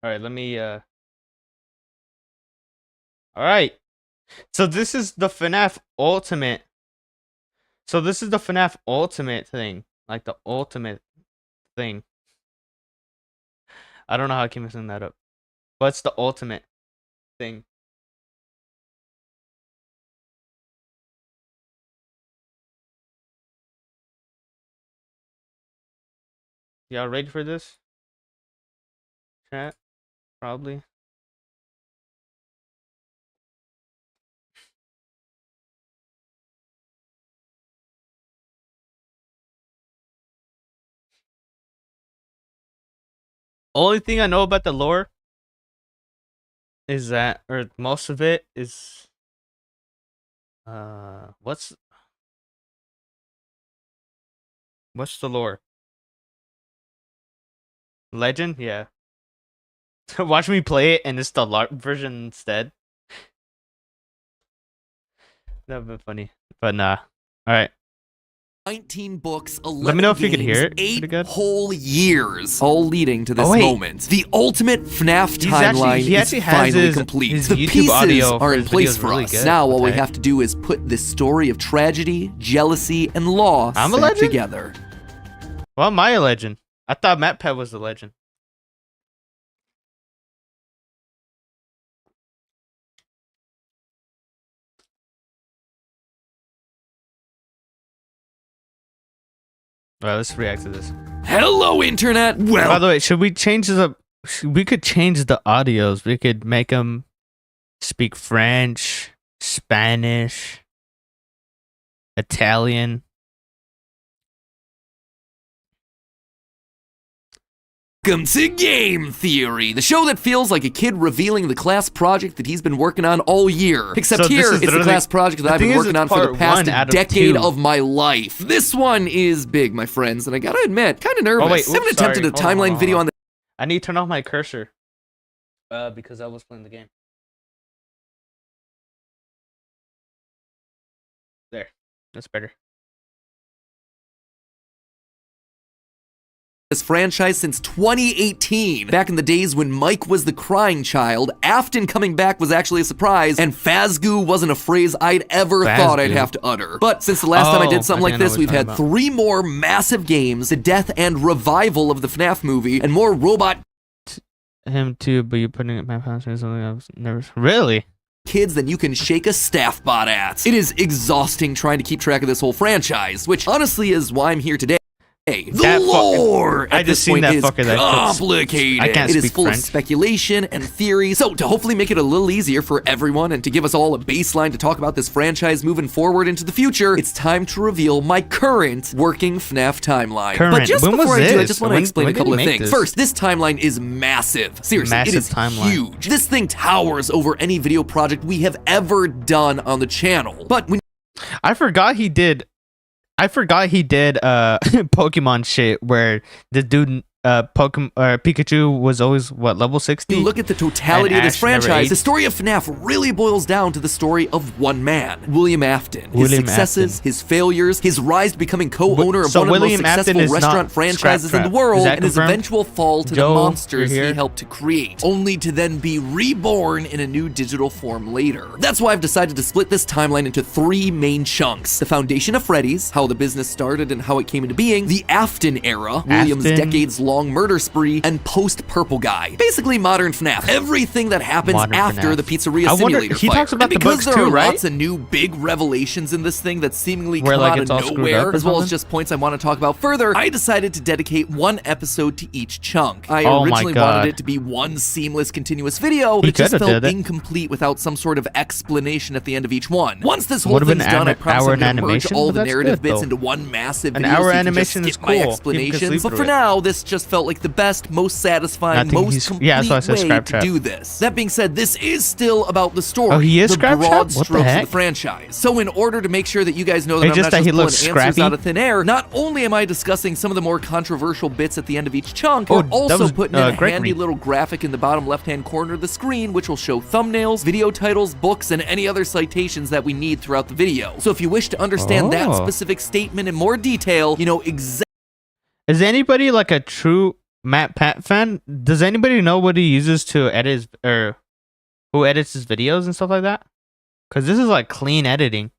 All right, let me. All right. So this is the FNAF Ultimate. So this is the FNAF Ultimate thing, like the ultimate thing. I don't know how I keep messing that up, but it's the ultimate thing. Y'all ready for this? Chat, probably. only thing I know about the lore is that, or most of it is, what's the lore? Legend? Yeah. Watch me play it and it's the LARP version instead. That would be funny. But nah. Alright. 19 books, 11 Let me know if you games, can hear it. 8 Pretty good. whole years, all leading to this Oh, wait. moment. The ultimate FNAF timeline he is actually has finally his complete. The YouTube pieces audio are for in his place videos for really us. good. Now all we Okay. have to do is put this story of tragedy, jealousy, and loss I'm a legend? together. Well, am I a legend? I thought MatPat was the legend. Alright, let's react to this. Hello, Internet! By Well, the way, should we change the... We could change the audios. We could make them speak French, Spanish, Italian. welcome to Game Theory, the show that feels like a kid revealing the class project that he's been working on all year. Except So this here, is it's the literally- class project that the I've been thing is, working it's on for the part past one out of decade 2. of my life. This one is big, my friends, and I gotta admit, kind of nervous. Oh, wait, I haven't oops, attempted sorry. a Hold on, timeline hold video on. on the I need to turn off my cursor. Because I was playing the game. There. That's better. this franchise since 2018. Back in the days when Mike was the crying child, Afton coming back was actually a surprise, and Fazgoo wasn't a phrase I'd ever thought I'd Fazgoo. have to utter. But since the last time I did something I like think I know this, what we've you're had talking about. 3 more massive games, the death and revival of the FNAF movie, and more robot Him too, but you're putting it my past or something I was never really. kids than you can shake a staff bot at. It is exhausting trying to keep track of this whole franchise, which honestly is why I'm here today. The That lore I at just this seen point that is fucker that complicated. I can't It is speak full French. of speculation and theory. So to hopefully make it a little easier for everyone and to give us all a baseline to talk about this franchise moving forward into the future, it's time to reveal my current working FNAF timeline. But Current? just When before was I do, I this? just want to When- explain when a couple did of he make things. this? First, this timeline is massive. Seriously, it Massive is timeline. huge. This thing towers over any video project we have ever done on the channel. But when I forgot he did Pokemon shit where the dude Pokemon Pikachu was always what, level 60? you look at the totality And of this Ash never franchise, aged. the story of FNAF really boils down to the story of one man, William Afton. His William successes, Afton. his failures, his rise to becoming co-owner of So one of the William most Afton successful is not restaurant franchises in the Scraptrap. world, Is that and his confirmed? eventual fall to Joe, the monsters you're he here? helped to create, only to then be reborn in a new digital form later. That's why I've decided to split this timeline into 3 main chunks. The foundation of Freddy's, how the business started and how it came into being, the Afton era, William's Afton. decades-long murder spree, and post-Purple Guy. Basically modern FNAF. Everything that happens Modern after FNAF. the Pizzeria I wonder- simulator he fire. talks about And the because books there too, are right? lots of new big revelations in this thing that seemingly Where, come like, out it's of all screwed nowhere, up or as well as something? just points I want to talk about further, I decided to dedicate 1 episode to each chunk. I Oh my originally God. wanted it to be one seamless, continuous video, but He it just coulda felt did it. incomplete without some sort of explanation at the end of each one. Once this whole Would've thing's been done, I an promise hour I'm in gonna merge animation, all but the that's narrative good, bits though. into one massive An video, hour so you can animation just is skip my cool. People can explanations. sleep But through for it. now, this just felt like the best, most satisfying, I think most he's- complete yeah, that's why I said way Scrap to Trap. do this. That being said, this is still about the story. Oh, he is the Scrap Trap? broad What the strokes of heck? the franchise. So in order to make sure that you guys know that It's I'm just not that just he pulling looks answers scrappy. out of thin air, not only am I discussing some of the more controversial bits at the end of each chunk, Oh, we're that also was, putting in a Gregory. handy little graphic in the bottom left-hand corner of the screen, which will show thumbnails, video titles, books, and any other citations that we need throughout the video. So if you wish to understand that Oh. specific statement in more detail, you know exactly. Is anybody like a true Matt Pat fan? Does anybody know what he uses to edit his, or who edits his videos and stuff like that? Because this is like clean editing.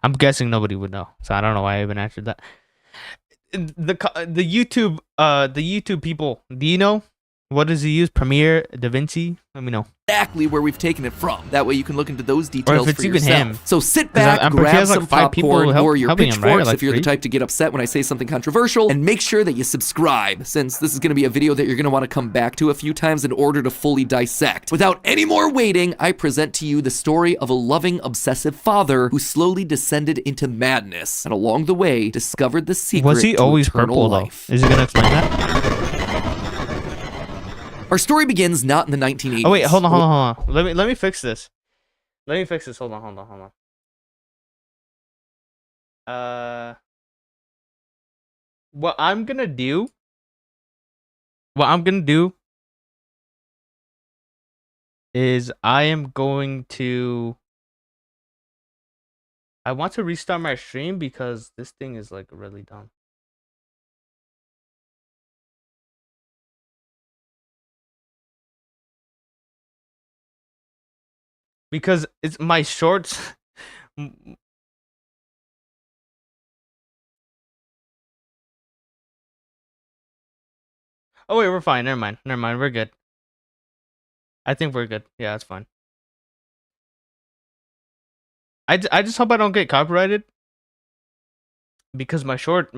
I'm guessing nobody would know, so I don't know why I even answered that. The YouTube people, do you know? What does he use? Premiere, DaVinci? Let me know. Exactly where we've taken it from. That way you can look into those details it's for even yourself. him. So sit 'Cause back, I'm pretty sure grab there's, like, some 5 people popcorn or your helping him, right? pitchforks Like if you're 3? the type to get upset when I say something controversial, and make sure that you subscribe, since this is going to be a video that you're going to want to come back to a few times in order to fully dissect. Without any more waiting, I present to you the story of a loving, obsessive father who slowly descended into madness, and along the way discovered the secret Was he to always eternal purple though? life. Is he gonna explain that? Our story begins not in the 1980s. Oh wait, hold on. Let me fix this. Hold on. What I'm gonna do is I want to restart my stream because this thing is like really dumb. Because it's my shorts. Oh wait, we're fine. Never mind. We're good. I think we're good. Yeah, that's fine. I just hope I don't get copyrighted because my short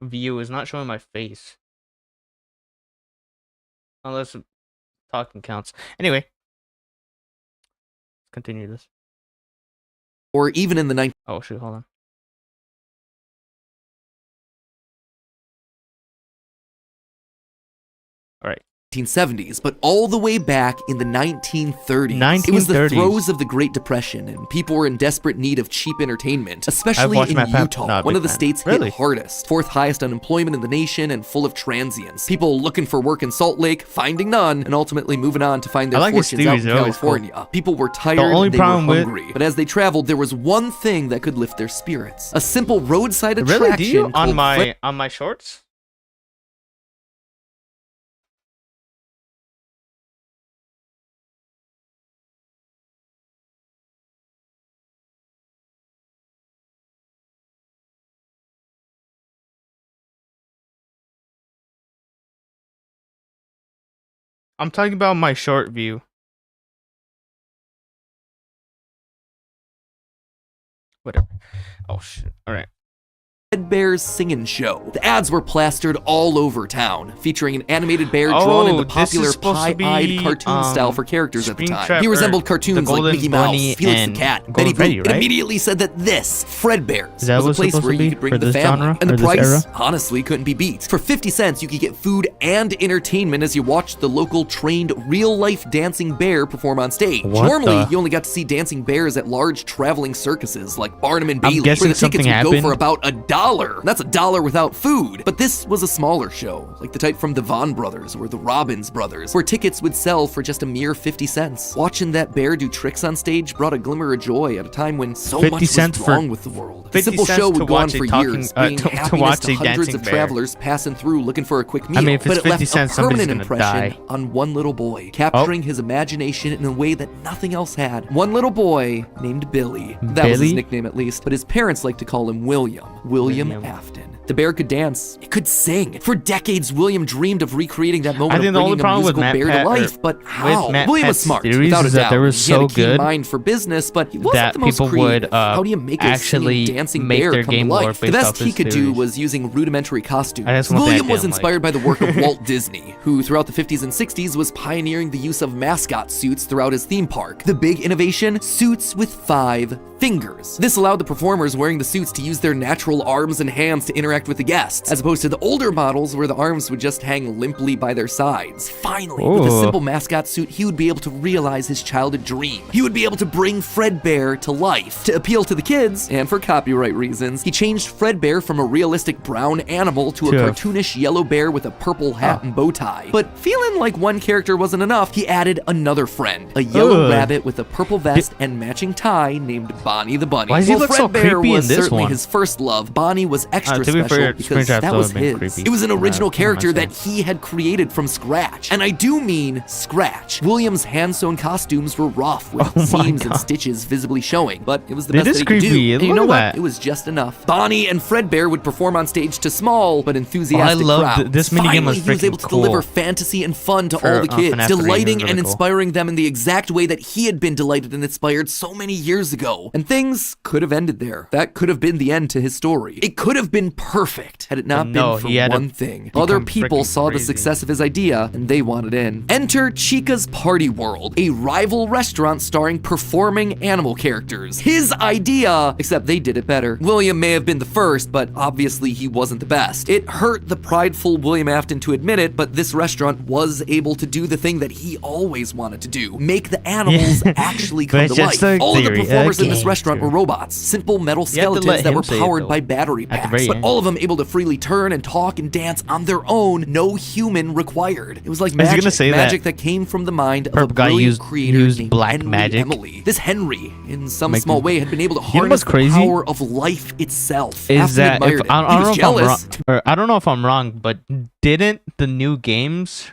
view is not showing my face. Unless talking counts. Anyway, let's continue this. Or even in the Oh shoot, hold on. All right. 1970s, but all the way back in the 1930s. It was the throes of the Great Depression, and people were in desperate need of cheap entertainment, especially in Utah, one of the states hit hardest. 4th highest unemployment in the nation and full of transients. People looking for work in Salt Lake, finding none, and ultimately moving on to find their fortunes out in California. People were tired and they were hungry, but as they traveled, there was one thing that could lift their spirits. A simple roadside attraction do you on my shorts? I'm talking about my short view. Whatever. Oh shit. All right. Bear's Singin' Show. The ads were plastered all over town, featuring an animated bear drawn in the popular pie-eyed cartoon style for characters at the time. He resembled cartoons like Mickey Mouse, Felix the Cat, Betty Boop. It immediately said that this, Fredbear's, was a place where you could bring the family, and the price, honestly, couldn't be beat. For 50 cents, you could get food and entertainment as you watched the local trained real-life dancing bear perform on stage. Normally, you only got to see dancing bears at large traveling circuses like Barnum and Bailey, where the tickets would go for about $1. That's $1 without food. But this was a smaller show, like the type from the Vaughn brothers or the Robbins brothers, where tickets would sell for just a mere 50 cents. Watching that bear do tricks on stage brought a glimmer of joy at a time when so much was wrong with the world. The simple show would go on for years, bringing happiness to hundreds of travelers passing through looking for a quick meal. But it left a permanent impression on one little boy, capturing his imagination in a way that nothing else had. One little boy named Billy. That was his nickname at least, but his parents liked to call him William Afton. The bear could dance, it could sing. For decades, William dreamed of recreating that moment of bringing a musical bear to life, but how? William was smart, without a doubt. He had a keen mind for business, but he wasn't the most creative. How do you make a singing, dancing bear come to life? The best he could do was using rudimentary costumes. William was inspired by the work of Walt Disney, who throughout the 50s and 60s was pioneering the use of mascot suits throughout his theme park. The big innovation? Suits with 5 fingers. This allowed the performers wearing the suits to use their natural arms and hands to interact with the guests, as opposed to the older models where the arms would just hang limply by their sides. Finally, with a simple mascot suit, he would be able to realize his childhood dream. He would be able to bring Fredbear to life. To appeal to the kids, and for copyright reasons, he changed Fredbear from a realistic brown animal to a cartoonish yellow bear with a purple hat and bow tie. But feeling like one character wasn't enough, he added another friend, a yellow rabbit with a purple vest and matching tie named Bonnie the Bunny. Why does he look so creepy in this certainly one? his first love. Bonnie was extra special because that was his. It was an original character that he had created from scratch. And I do mean scratch. William's hand-sewn costumes were rough, with seams and stitches visibly showing, but it was the best that he could do. And you know what? It was just enough. Bonnie and Fredbear would perform on stage to small but enthusiastic crowds. This minigame was he was able to deliver fantasy and fun to all the kids, delighting and inspiring them in the exact way that he had been delighted and inspired so many years ago. And things could have ended there. That could have been the end to his story. It could have been perfect had it not been for one thing. Other people saw the success of his idea and they wanted in. Enter Chica's Party World, a rival restaurant starring performing animal characters. His idea, except they did it better. William may have been the first, but obviously he wasn't the best. It hurt the prideful William Afton to admit it, but this restaurant was able to do the thing that he always wanted to do. Make the animals actually come to life. All of the performers in this restaurant were robots. Simple metal skeletons that were powered by battery packs. But all of them able to freely turn and talk and dance on their own, no human required. It was like magic that came from the mind of a brilliant creator named Henry Emily. This Henry, in some small way, had been able to harness the power of life itself. Is that if, I don't know if I'm wrong, but didn't the new games,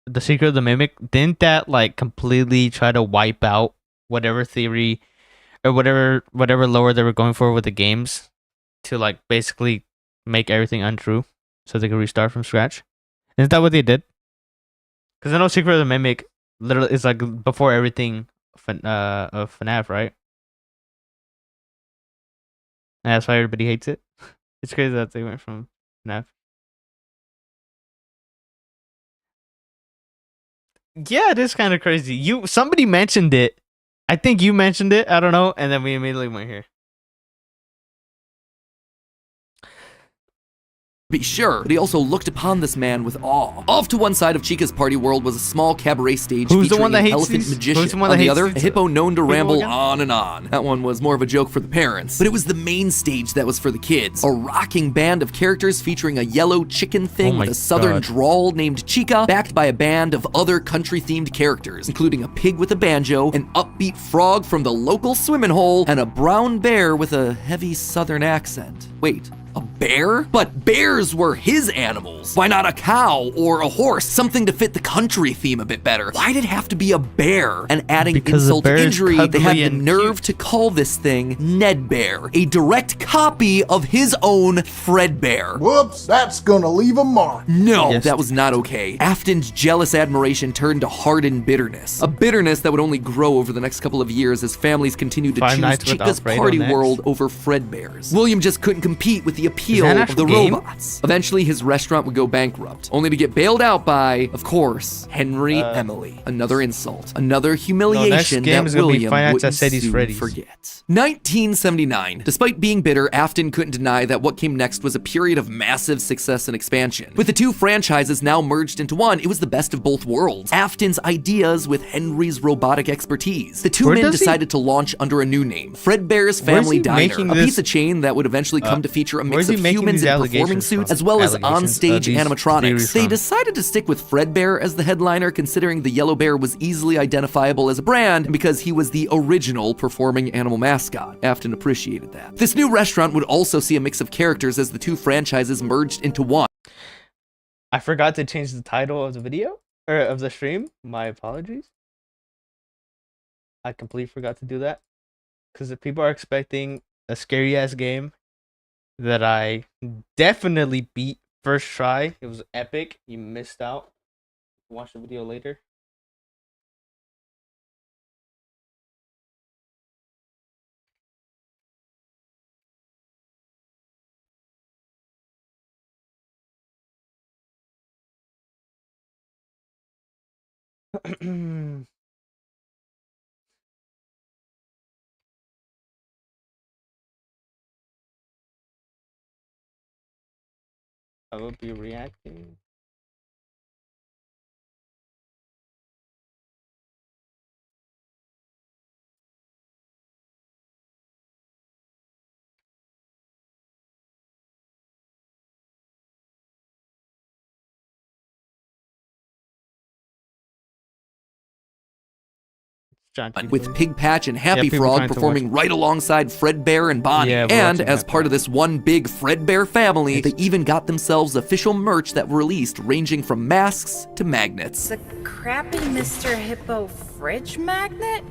The Secret of the Mimic, didn't that like completely try to wipe out whatever theory or whatever lore they were going for with the games to like basically make everything untrue so they could restart from scratch? Isn't that what they did? Because I know Secret of the Mimic literally is like before everything of FNAF, right? And that's why everybody hates it. It's crazy that they went from FNAF. Yeah, it is kind of crazy. Somebody mentioned it. I think you mentioned it. I don't know. And then we immediately went here. Be sure, but he also looked upon this man with awe. Off to one side of Chica's Party World was a small cabaret stage featuring an elephant magician. On the other, a hippo known to ramble on and on. That one was more of a joke for the parents. But it was the main stage that was for the kids. A rocking band of characters featuring a yellow chicken thing with a southern drawl named Chica, backed by a band of other country-themed characters, including a pig with a banjo, an upbeat frog from the local swimming hole, and a brown bear with a heavy southern accent. Wait. A bear? But bears were his animals. Why not a cow or a horse? Something to fit the country theme a bit better. Why'd it have to be a bear? And adding insult to injury, they had the nerve to call this thing Ned Bear, a direct copy of his own Fred Bear. Whoops, that's gonna leave a mark. No, that was not okay. Afton's jealous admiration turned to hardened bitterness. A bitterness that would only grow over the next couple of years as families continued to choose Chica's Party World over Fredbear's. William just couldn't compete with the appeal of the robots. Eventually, his restaurant would go bankrupt, only to get bailed out by, of course, Henry Emily. Another insult, another humiliation that William wouldn't soon forget. 1979. Despite being bitter, Afton couldn't deny that what came next was a period of massive success and expansion. With the two franchises now merged into one, it was the best of both worlds. Afton's ideas with Henry's robotic expertise. The two men decided to launch under a new name, Fredbear's Family Diner, a pizza chain that would eventually come to feature a mix of humans in performing suits as well as on-stage animatronics. They decided to stick with Fredbear as the headliner, considering the yellow bear was easily identifiable as a brand and because he was the original performing animal mascot. Afton appreciated that. This new restaurant would also see a mix of characters as the two franchises merged into one. I forgot to change the title of the video or of the stream. My apologies. I completely forgot to do that because if people are expecting a scary ass game that I definitely beat first try, it was epic. You missed out. Watch the video later. I will be reacting. With Pig Patch and Happy Frog performing right alongside Fredbear and Bonnie. And as part of this one big Fredbear family, they even got themselves official merch that were released, ranging from masks to magnets. The crappy Mr. Hippo fridge magnet?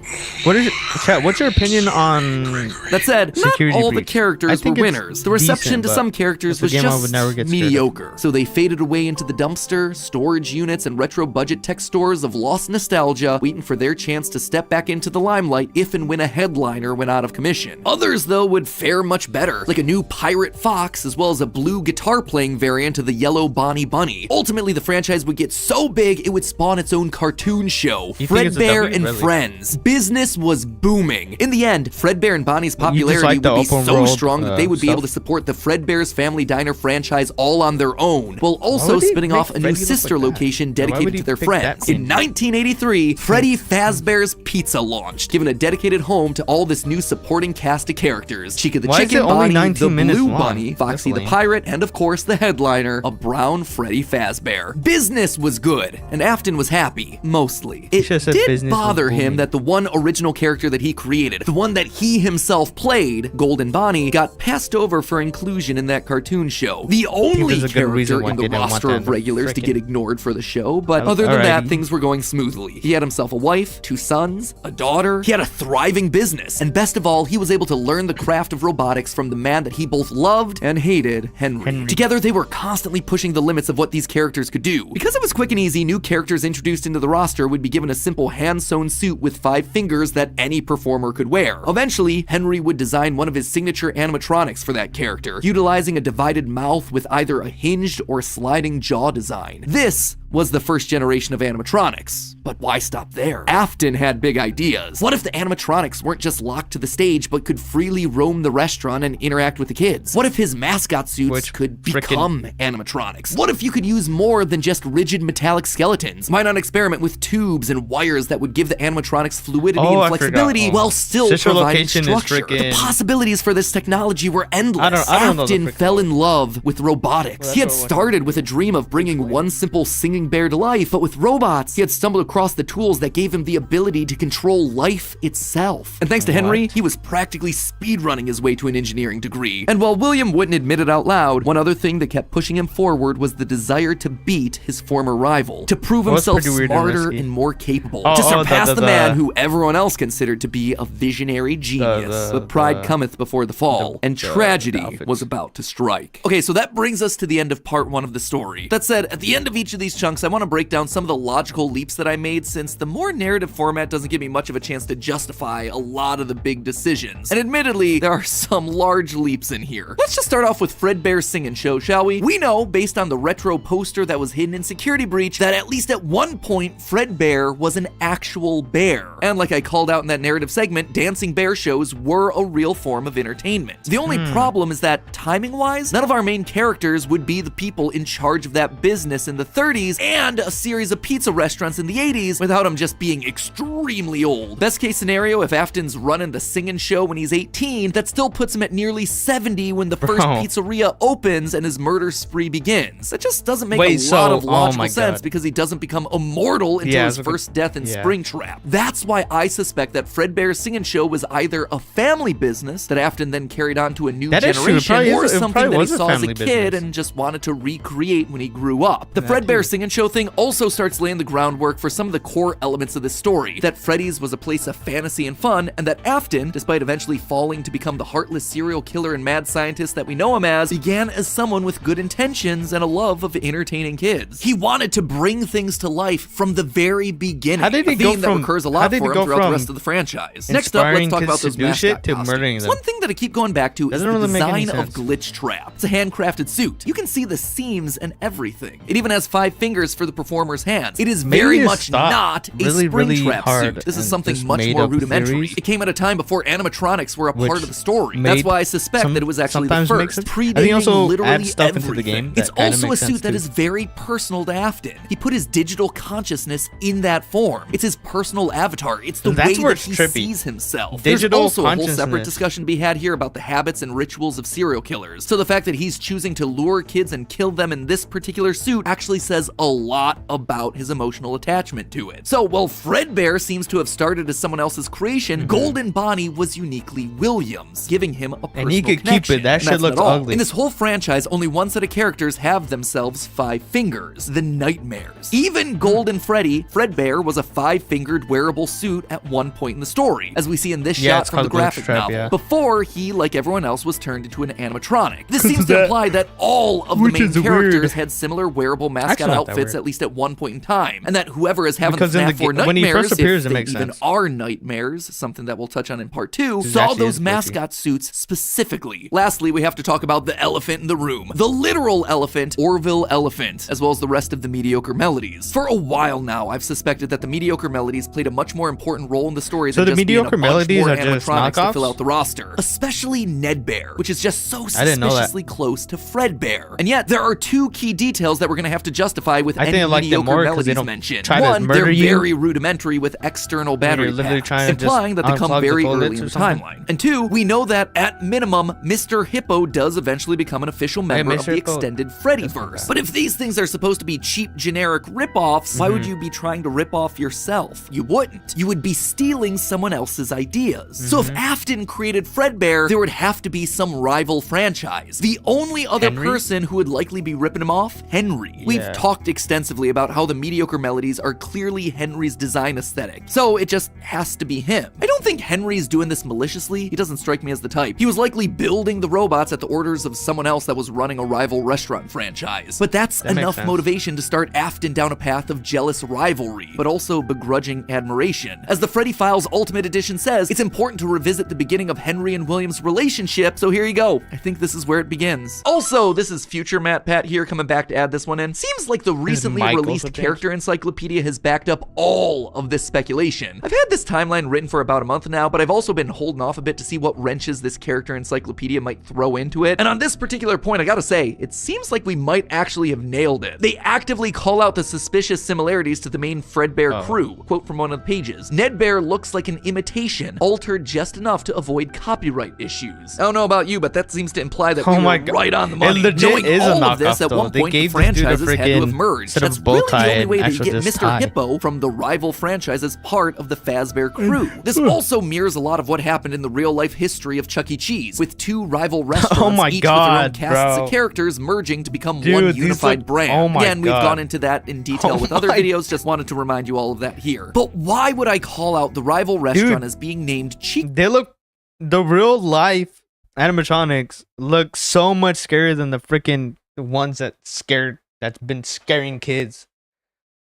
What is chat? What's your opinion on? That said, not Security all the breach? I characters were think it's winners. The reception decent, to but some characters it's a was game I would never just get scared of. mediocre. So they faded away into the dumpster, storage units, and retro budget tech stores of lost nostalgia, waiting for their chance to step back into the limelight if and when a headliner went out of commission. Others, though, would fare much better, like a new Pirate Fox, as well as a blue guitar-playing variant of the yellow Bonnie Bunny. Ultimately, the franchise would get so big, it would spawn its own cartoon show, Fredbear and Friends. Business was booming. In the end, Fredbear and Bonnie's popularity would be so strong that they would be able to support the Fredbear's Family Diner franchise all on their own, while also spinning off a new sister location dedicated to their friends. In 1983, Freddy Fazbear's Pizza launched, giving a dedicated home to all this new supporting cast of characters. Chica the Chicken Bonnie, the Blue Bunny, Foxy the Pirate, and of course the headliner, a brown Freddy Fazbear. Business was good, and Afton was happy, mostly. It did bother him that the one original character that he created, the one that he himself played, Golden Bonnie, got passed over for inclusion in that cartoon show. The only character in the roster of regulars to get ignored for the show, but other than that, things were going smoothly. He had himself a wife, 2 sons, a daughter, he had a thriving business, and best of all, he was able to learn the craft of robotics from the man that he both loved and hated, Henry. Together, they were constantly pushing the limits of what these characters could do. Because it was quick and easy, new characters introduced into the roster would be given a simple hand-sewn suit with 5 fingers that any performer could wear. Eventually, Henry would design one of his signature animatronics for that character, utilizing a divided mouth with either a hinged or sliding jaw design. This was the first generation of animatronics. But why stop there? Afton had big ideas. What if the animatronics weren't just locked to the stage, but could freely roam the restaurant and interact with the kids? What if his mascot suits could become animatronics? What if you could use more than just rigid metallic skeletons? Why not experiment with tubes and wires that would give the animatronics fluidity and flexibility while still providing structure? The possibilities for this technology were endless. Afton fell in love with robotics. He had started with a dream of bringing one simple singing bear to life, but with robots, he had stumbled across the tools that gave him the ability to control life itself. And thanks to Henry, he was practically speedrunning his way to an engineering degree. And while William wouldn't admit it out loud, one other thing that kept pushing him forward was the desire to beat his former rival, to prove himself smarter and more capable, to surpass the man who everyone else considered to be a visionary genius. But pride cometh before the fall, and tragedy was about to strike. Okay, so that brings us to the end of part 1 of the story. That said, at the end of each of these chunks, I want to break down some of the logical leaps that I made, since the more narrative format doesn't give me much of a chance to justify a lot of the big decisions. And admittedly, there are some large leaps in here. Let's just start off with Fredbear's Singin' Show, shall we? We know, based on the retro poster that was hidden in Security Breach, that at least at one point, Fredbear was an actual bear. And like I called out in that narrative segment, dancing bear shows were a real form of entertainment. The only problem is that, timing-wise, none of our main characters would be the people in charge of that business in the 30s and a series of pizza restaurants in the 80s without him just being extremely old. Best case scenario, if Afton's running the Singin' Show when he's 18, that still puts him at nearly 70 when the first pizzeria opens and his murder spree begins. That just doesn't make a lot of logical sense because he doesn't become immortal until his first death in Springtrap. That's why I suspect that Fredbear's Singin' Show was either a family business that Afton then carried on to a new generation, or something that he saw as a kid and just wanted to recreate when he grew up. The Fredbear Singin' Show thing also starts laying the groundwork for some of the core elements of this story, that Freddy's was a place of fantasy and fun, and that Afton, despite eventually falling to become the heartless serial killer and mad scientist that we know him as, began as someone with good intentions and a love of entertaining kids. He wanted to bring things to life from the very beginning. How did he go from, that recurs a lot for him throughout the rest of the franchise. Next up, let's talk about those mascot costumes. One thing that I keep going back to is the design of Glitch Trap. It's a handcrafted suit. You can see the seams and everything. It even has 5 fingers for the performer's hands. It is very much not a Springtrap suit. This is something much more rudimentary. It came at a time before animatronics were a part of the story. That's why I suspect that it was actually the first, predating literally everything. It's also a suit that is very personal to Afton. He put his digital consciousness in that form. It's his personal avatar. It's the way that he sees himself. There's also a whole separate discussion to be had here about the habits and rituals of serial killers. So the fact that he's choosing to lure kids and kill them in this particular suit actually says a a lot about his emotional attachment to it. So while Fredbear seems to have started as someone else's creation, Golden Bonnie was uniquely Williams, giving him a personal And he could keep connection. it. That And shit that's looks not all. ugly. In this whole franchise, only one set of characters have themselves 5 fingers, the Nightmares. Even Golden Freddy, Fredbear was a 5-fingered wearable suit at one point in the story, as we see in this Yeah, shot it's from the called Glitch graphic Trap, novel, yeah. before he, like everyone else, was turned into an animatronic. This seems to That- imply that all of the Which main is characters weird. had similar wearable mascot Actually, not that outfits weird. at least at one point in time, and that whoever is having Because the in the FNAF 4 ga- when he nightmares, first appears, if it they makes even sense. are nightmares, something that we'll touch on in part 2, This saw actually those is glitchy. mascot suits specifically. Lastly, we have to talk about the elephant in the room. The literal elephant, Orville Elephant, as well as the rest of the mediocre melodies. For a while now, I've suspected that the mediocre melodies played a much more important role in the story So than the just being a mediocre bunch melodies more are just animatronics to knockoffs? fill out the roster. Especially Ned Bear, which is just so I didn't know that. suspiciously close to Fred Bear. And yet, there are 2 key details that we're gonna have to justify with I any think I like them mediocre more 'cause melodies they don't mentioned. try to One, murder they're you. very rudimentary with external battery literally packs, trying to just implying that they come unclog the very toilets early in or the something. timeline. And 2, we know that at minimum, Mr. Hippo does eventually become an official member of Mr. the Hippo. extended Freddyverse. But if these things are supposed to be cheap, generic rip-offs, why would you be trying to rip off yourself? You wouldn't. You would be stealing someone else's ideas. So if Afton created Fredbear, there would have to be some rival franchise. The only other Henry? person who would likely be ripping him off, Henry. We've Yeah. talked extensively about how the mediocre melodies are clearly Henry's design aesthetic, so it just has to be him. I don't think Henry's doing this maliciously. He doesn't strike me as the type. He was likely building the robots at the orders of someone else that was running a rival restaurant franchise. But that's That makes enough sense. motivation to start Afton down a path of jealous rivalry, but also begrudging admiration. As the Freddy Files Ultimate Edition says, it's important to revisit the beginning of Henry and William's relationship, so here you go. I think this is where it begins. Also, this is future Matt Pat here coming back to add this one in. Seems like the recently Michael's released a bitch. character encyclopedia has backed up all of this speculation. I've had this timeline written for about a month now, but I've also been holding off a bit to see what wrenches this character encyclopedia might throw into it. And on this particular point, I gotta say, it seems like we might actually have nailed it. They actively call out the suspicious similarities to the main Fredbear crew. Quote from one of the pages: Ned Bear looks like an imitation, altered just enough to avoid copyright issues. I don't know about you, but that seems to imply that we Oh my were God. right on the It money. legit Knowing is a all of this, knockoff, at though. one They point the gave this dude a franchises had to have freaking merged. set of That's bow really the tie only and way that you actually get just Mr. tie. Hippo from the rival franchise as part of the Fazbear crew. This also mirrors a lot of what happened in the real-life history of Chuck E. Cheese, with 2 rival restaurants, Oh my each with their own God, casts bro. of characters merging to become Dude, one these unified look- brand. oh my Again, we've God. gone into that in detail Oh with other my- videos, just wanted to remind you all of that here. But why would I call out the rival restaurant as being named Chica? They look, the real life animatronics look so much scarier than the freaking ones that's been scaring kids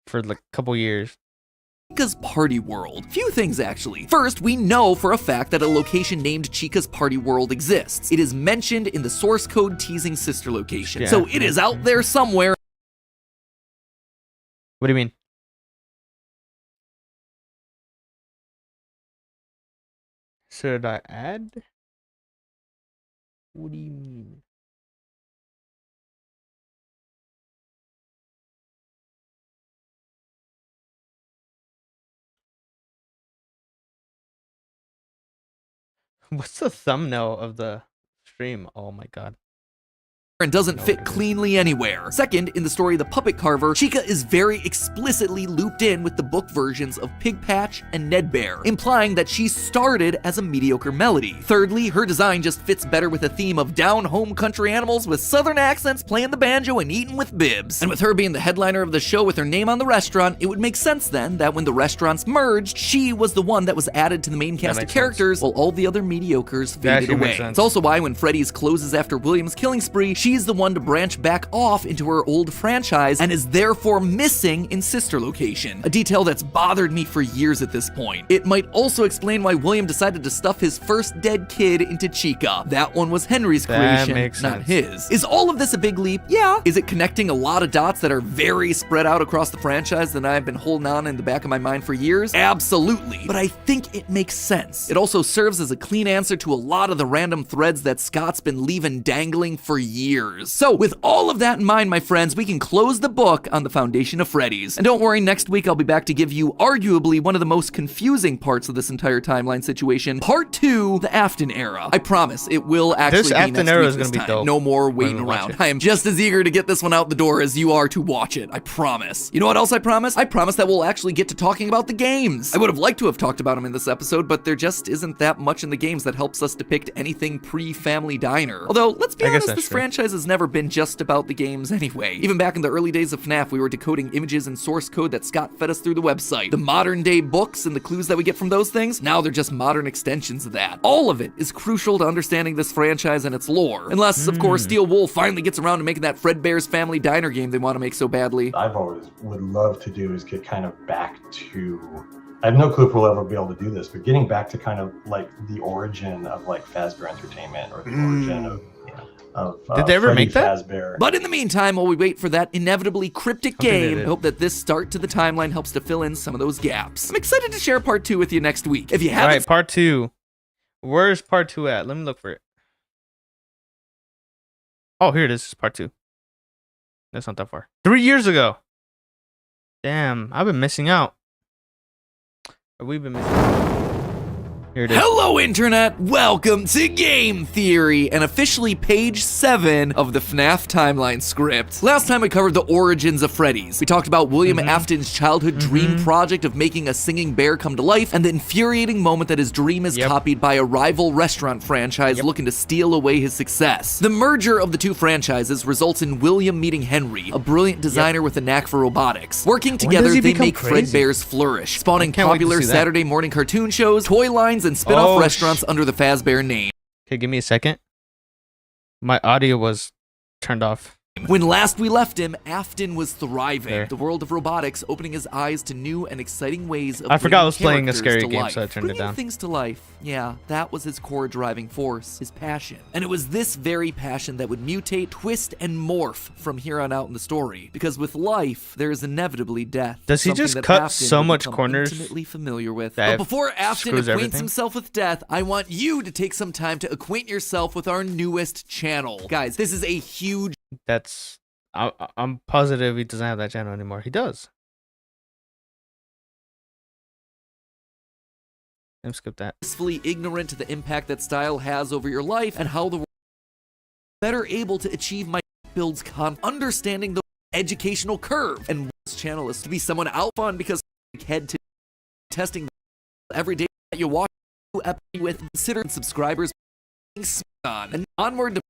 for like a couple years. Chica's Party World. Few things actually. First, we know for a fact that a location named Chica's Party World exists. It is mentioned in the source code teasing sister location. Yeah. So it is out there somewhere. What do you mean? Should I add? What do you mean? What's the thumbnail of the stream? Oh my God. And doesn't fit cleanly anywhere. Second, in the story The Puppet Carver, Chica is very explicitly looped in with the book versions of Pig Patch and Ned Bear, implying that she started as a mediocre melody. Thirdly, her design just fits better with a theme of down-home country animals with southern accents playing the banjo and eating with bibs. And with her being the headliner of the show with her name on the restaurant, it would make sense then that when the restaurants merged, she was the one that was added to the main cast of makes characters, while all the other mediocres That faded actually away. makes sense. It's also why when Freddy's closes after William's killing spree, she's the one to branch back off into her old franchise and is therefore missing in sister location, a detail that's bothered me for years at this point. It might also explain why William decided to stuff his first dead kid into Chica. That one was Henry's That creation, makes not sense. his. Is all of this a big leap? Yeah. Is it connecting a lot of dots that are very spread out across the franchise that I've been holding on in the back of my mind for years? Absolutely. But I think it makes sense. It also serves as a clean answer to a lot of the random threads that Scott's been leaving dangling for years. years. So with all of that in mind, my friends, we can close the book on the foundation of Freddy's. And don't worry, next week I'll be back to give you arguably one of the most confusing parts of this entire timeline situation, part 2, the Afton era. I promise it will actually This be Afton next era week is gonna this be time. dope No more waiting when we watch around. it. I am just as eager to get this one out the door as you are to watch it. I promise. You know what else I promise? I promise that we'll actually get to talking about the games. I would have liked to have talked about them in this episode, but there just isn't that much in the games that helps us depict anything pre-Family Diner. Although, let's be honest, this franchise has never been just about the games anyway. Even back in the early days of FNAF, we were decoding images and source code that Scott fed us through the website. The modern day books and the clues that we get from those things, now they're just modern extensions of that. All of it is crucial to understanding this franchise and its lore. Unless, of course, Steel Wool finally gets around to making that Fredbear's Family Diner game they want to make so badly. I've always would love to do is get kind of back to, I have no clue if we'll ever be able to do this, but getting back to kind of like the origin of like Fazbear Entertainment, or the origin of Did they ever Freddy make that? Fazbear. But in the meantime, while we wait for that inevitably cryptic game, I hope that this start to the timeline helps to fill in some of those gaps. I'm excited to share part 2 with you next week. If you haven't... Alright, part 2. Where's part 2 at? Let me look for it. Oh, here it is. Part 2. That's not that far. 3 years ago. Damn, I've been missing out. Or we've been missing out. Here it is. Hello, Internet! Welcome to Game Theory, and officially page 7 of the FNAF timeline script. Last time we covered the origins of Freddy's. We talked about William Afton's childhood dream project of making a singing bear come to life, and the infuriating moment that his dream is copied by a rival restaurant franchise looking to steal away his success. The merger of the two franchises results in William meeting Henry, a brilliant designer with a knack for robotics. Working together, they make Fredbear's flourish, spawning popular Saturday morning cartoon shows, toy lines, and spin-off restaurants under the Fazbear name. Okay, give me a second. My audio was turned off. When last we left him, Afton was thriving. The world of robotics opening his eyes to new and exciting ways of I forgot I was playing a characters scary to game, life. so I turned it Bringing down. things to life. Yeah, that was his core driving force, his passion. And it was this very passion that would mutate, twist, and morph from here on out in the story. Because with life, there is inevitably death. Does he something just that cut Afton so would much become corners intimately familiar with. that But before Afton screws acquaints everything? himself with death, I want you to take some time to acquaint yourself with our newest channel. Guys, this is a huge... That's... I'm positive he doesn't have that channel anymore. He does. Let me skip that. Blissfully ignorant to the impact that style has over your life and how the world better able to achieve my builds understanding the educational curve. And this channel is to be someone out fun because head to testing every day that you watch with considered subscribers on and onward to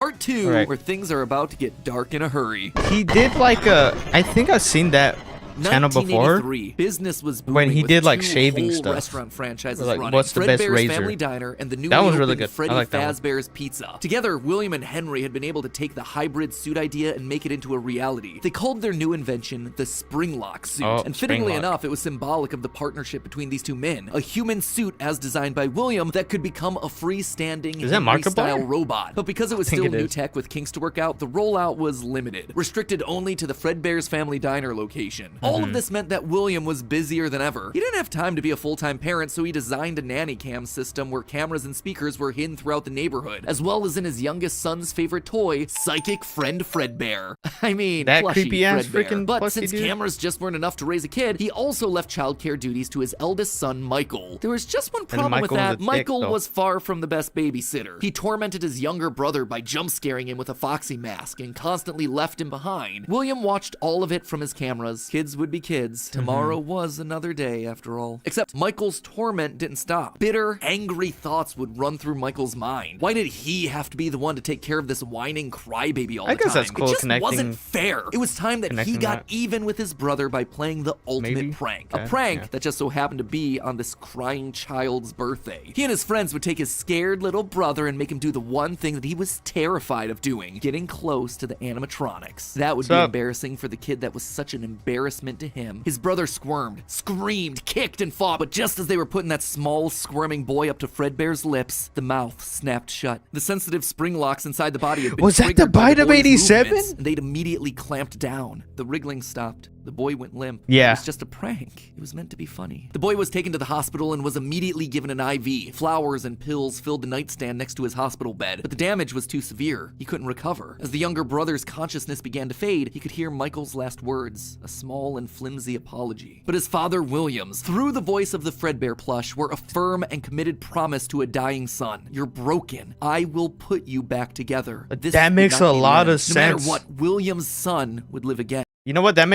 part 2 where things are about to get dark in a hurry. He did like a... I think I've seen that channel before. Business was booming when he with did like two shaving whole stuff. Restaurant franchises like, running. what's the best Fredbear's razor? Family Diner and the newly That was really opened good. Freddy I like that one. Fazbear's Pizza. Together, William and Henry had been able to take the hybrid suit idea and make it into a reality. They called their new invention the Springlock suit. And fittingly Springlock. enough, it was symbolic of the partnership between these two men. A human suit as designed by William that could become a freestanding Is that Henry-style Markiplier? robot. But because it was I think still it new is. tech with kinks to work out, the rollout was limited, restricted only to the Fredbear's Family Diner location. All of this meant that William was busier than ever. He didn't have time to be a full-time parent, so he designed a nanny cam system where cameras and speakers were hidden throughout the neighborhood, as well as in his youngest son's favorite toy, Psychic Friend Fredbear. I mean, That plushy creepy-ass Fredbear. freaking But plushie since dude. cameras just weren't enough to raise a kid, he also left childcare duties to his eldest son, Michael. There was just one problem with Michael was that. a dick, Michael though. was far from the best babysitter. He tormented his younger brother by jump scaring him with a foxy mask and constantly left him behind. William watched all of it from his cameras. Kids would be kids. Tomorrow was another day, after all. Except Michael's torment didn't stop. Bitter, angry thoughts would run through Michael's mind. Why did he have to be the one to take care of this whining crybaby all the time? I guess that's cool, It just connecting- wasn't fair. It was time that he connecting got that. even with his brother by playing the ultimate Maybe. prank. Okay, A prank yeah. that just so happened to be on this crying child's birthday. He and his friends would take his scared little brother and make him do the one thing that he was terrified of doing, getting close to the animatronics. That would be embarrassing for the kid that was such an embarrassment to him. His brother squirmed, screamed, kicked, and fought, but just as they were putting that small, squirming boy up to Fredbear's lips, the mouth snapped shut. The sensitive spring locks inside the body had been Was that the triggered by bite of boy's 87? movements, and they'd immediately clamped down. The wriggling stopped. The boy went limp. Yeah. It was just a prank. It was meant to be funny. The boy was taken to the hospital and was immediately given an IV. Flowers and pills filled the nightstand next to his hospital bed, but the damage was too severe. He couldn't recover. As the younger brother's consciousness began to fade, he could hear Michael's last words, a small and flimsy apology. But his father, Williams, through the voice of the Fredbear plush, were a firm and committed promise to a dying son. You're broken. I will put you back together. But that makes a lot of sense. No matter what, Williams' son would live again. You know what? That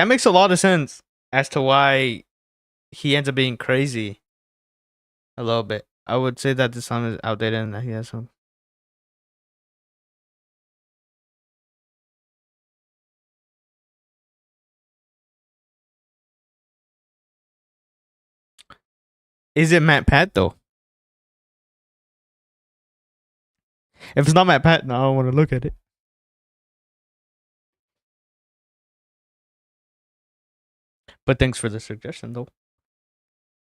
makes a lot of sense as to why he ends up being crazy. A little bit. I would say that the song is outdated and that he has some. Is it Matt Pat though? If it's not Matt Pat, no, I don't want to look at it. But thanks for the suggestion though.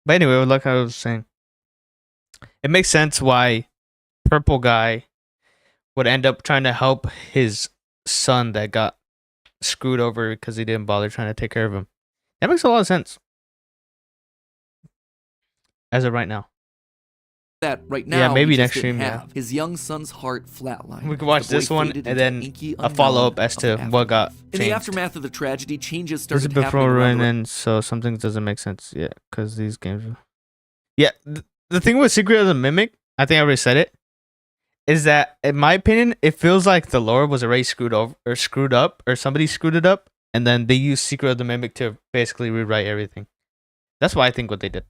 But anyway, like I was saying, it makes sense why Purple Guy would end up trying to help his son that got screwed over because he didn't bother trying to take care of him. That makes a lot of sense. As of right now. That right now, yeah, maybe he next just didn't stream. have. Yeah, his young son's heart flatlined. we could watch The boy this one faded and into then inky a follow up unknown as to of what got aftermath. changed. In the aftermath of the tragedy, changes This is started happening before around the running, so something doesn't make sense yet because these games. Yeah, the thing with Secret of the Mimic, I think I already said it, is that in my opinion, it feels like the lore was already screwed up, or somebody screwed it up, and then they used Secret of the Mimic to basically rewrite everything. That's why I think what they did.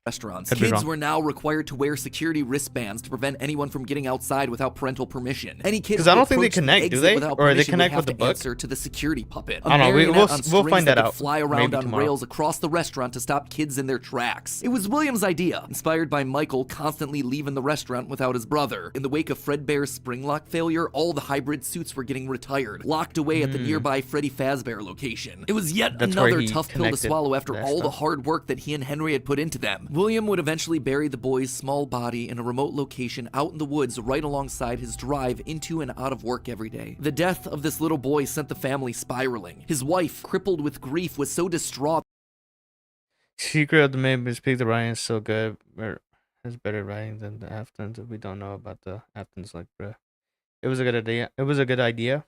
Restaurants. Could be Kids wrong. were now required to wear security wristbands to prevent anyone from getting outside without parental permission. Any kid 'Cause I who don't think they approached the connect, do exit they? without Or they permission would connect have with the to book? answer to the security puppet. A I don't know, marionette on we'll strings find that could out. fly around Maybe on tomorrow. rails across the restaurant to stop kids in their tracks. It was William's idea, inspired by Michael constantly leaving the restaurant without his brother. In the wake of Fredbear's spring lock failure, all the hybrid suits were getting retired, locked away at the nearby Freddy Fazbear location. It was yet That's where another he tough pill to connected swallow after that all the stuff. hard work that he and Henry had put into them. William would eventually bury the boy's small body in a remote location out in the woods right alongside his drive into and out of work every day. The death of this little boy sent the family spiraling. His wife, crippled with grief, was so distraught. Secret of the Mimic Speak the writing is so good, or has better writing than the Aftons. We don't know about the Aftons, like, bruh. It was a good idea. It was a good idea.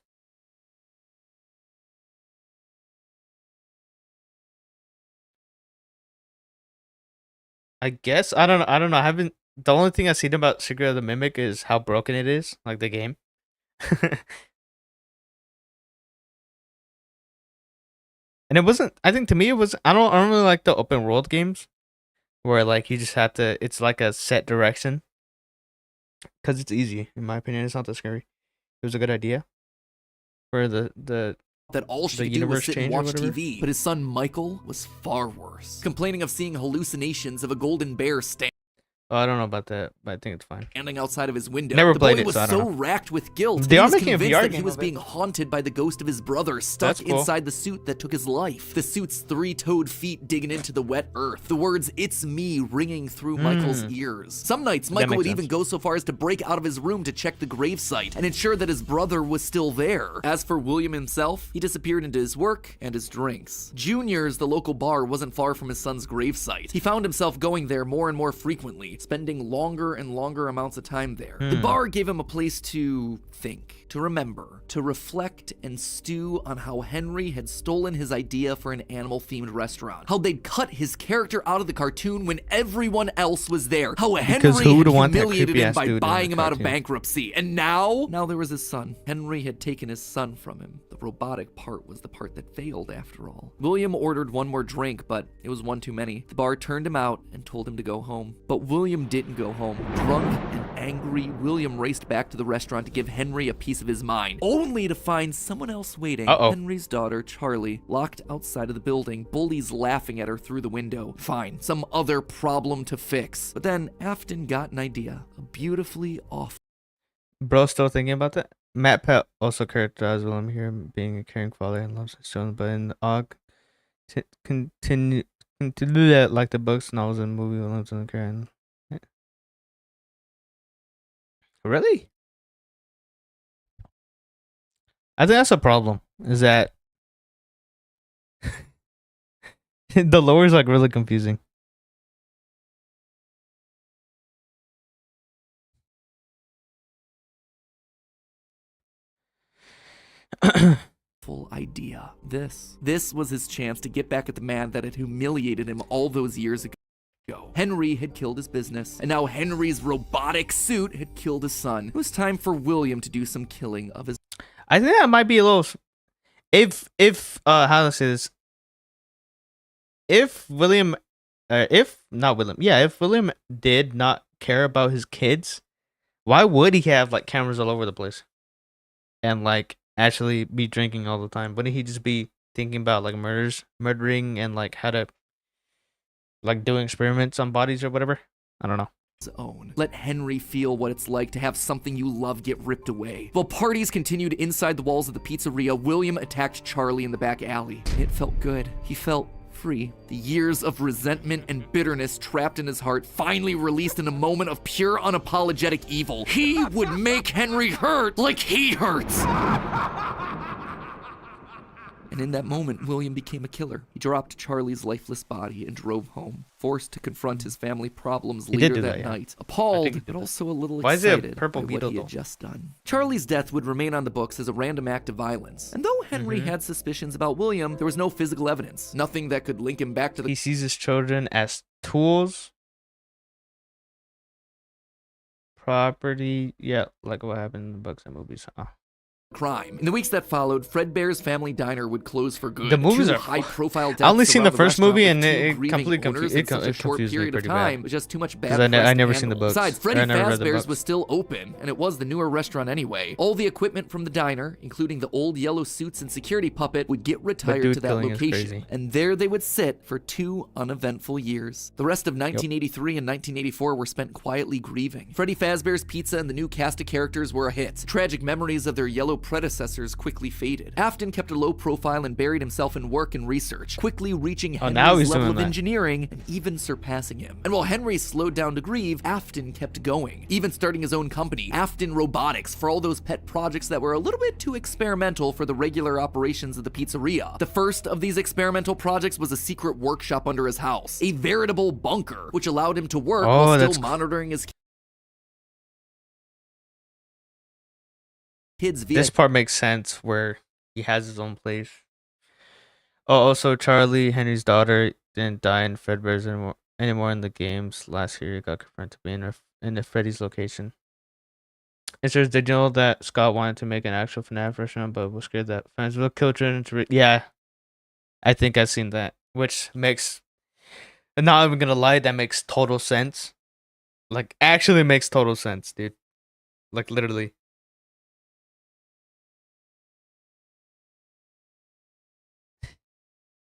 I guess I don't know. I haven't. The only thing I've seen about Secret of the Mimic is how broken it is, like the game. And it wasn't. I think to me it was. I don't really like the open world games, where like you just have to. It's like a set direction. Because it's easy, in my opinion. It's not that scary. It was a good idea. For the that all she the could do was universe sit and change or watch whatever? TV. But his son Michael was far worse, complaining of seeing hallucinations of a golden bear Oh, I don't know about that, but I think it's fine. standing outside of his window. Never the played boy it, was so I don't so know. racked with guilt They that are he was making a convinced VR that he game was of it. being haunted by the ghost of his brother stuck That's cool. inside the suit that took his life. The suit's three-toed feet digging into the wet earth. The words "It's me" ringing through Michael's ears. Some nights, Michael makes would sense. even go so far as to break out of his room to check the gravesite and ensure that his brother was still there. As for William himself, he disappeared into his work and his drinks. Junior's, the local bar, wasn't far from his son's gravesite. He found himself going there more and more frequently, spending longer and longer amounts of time there. The bar gave him a place to think, to remember, to reflect and stew on how Henry had stolen his idea for an animal-themed restaurant. How they'd cut his character out of the cartoon when everyone else was there. How Henry who would had want that humiliated him creepy-ass by dude in buying the him out of cartoon? bankruptcy. And now there was his son. Henry had taken his son from him. The robotic part was the part that failed after all. William ordered one more drink, but it was one too many. The bar turned him out and told him to go home. But William didn't go home. Drunk and angry, William raced back to the restaurant to give Henry a piece of his mind, only to find someone else waiting. Henry's daughter, Charlie, locked outside of the building, bullies laughing at her through the window. Fine, some other problem to fix. But then Afton got an idea. A beautifully awful. Bro, still thinking about that? Matt Pett also characterized Willem here being a caring father and loves his children, but in the Og, continue to do that like the books, novels, and movie Williams and Karen. Really? I think that's a problem. Is that The lower is like really confusing. Full idea. This was his chance to get back at the man that had humiliated him all those years ago. Henry had killed his business, and now Henry's robotic suit had killed his son. It was time for William to do some killing of his. I think that might be a little. If how to say this? If William, if not William, yeah, if William did not care about his kids, why would he have like cameras all over the place, and like actually be drinking all the time? Wouldn't he just be thinking about like murdering, and like how to like doing experiments on bodies or whatever? I don't know. Own. Let Henry feel what it's like to have something you love get ripped away. While parties continued inside the walls of the pizzeria, William attacked Charlie in the back alley. It felt good. He felt free. The years of resentment and bitterness trapped in his heart finally released in a moment of pure unapologetic evil. He would make Henry hurt like he hurts. And in that moment, William became a killer. He dropped Charlie's lifeless body and drove home, forced to confront his family problems later that night. Appalled, but also a little excited by what he had just done. Charlie's death would remain on the books as a random act of violence. And though Henry had suspicions about William, there was no physical evidence. Nothing that could link him back to the... He sees his children as tools. Property. Yeah, like what happened in the books and movies. crime. In the weeks that followed, Fredbear's Family Diner would close for good. The movies are high-profile deaths. I only seen the first movie and it completely confused me pretty bad. Just too much bad. I never seen the books. Besides, Freddy Fazbear's was still open, and it was the newer restaurant anyway. All the equipment from the diner, including the old yellow suits and security puppet, would get retired to that location, and there they would sit for 2 uneventful years. The rest of 1983 and 1984 were spent quietly grieving. Freddy Fazbear's Pizza and the new cast of characters were a hit. Tragic memories of their yellow predecessors quickly faded. Afton kept a low profile and buried himself in work and research, quickly reaching Henry's level of engineering and even surpassing him. And while Henry slowed down to grieve, Afton kept going, even starting his own company, Afton Robotics, for all those pet projects that were a little bit too experimental for the regular operations of the pizzeria. The first of these experimental projects was a secret workshop under his house, a veritable bunker, which allowed him to work while still monitoring his kids via... This part makes sense where he has his own place. Oh, also Charlie, Henry's daughter, didn't die in Fredbear's anymore in the games. Last year, he got confirmed to be in the Freddy's location. It says, did you know that Scott wanted to make an actual FNAF restaurant, but was scared that fans will kill children to yeah, I think I've seen that, which makes, not even gonna lie, that makes total sense. Like, actually makes total sense, dude. Like, literally.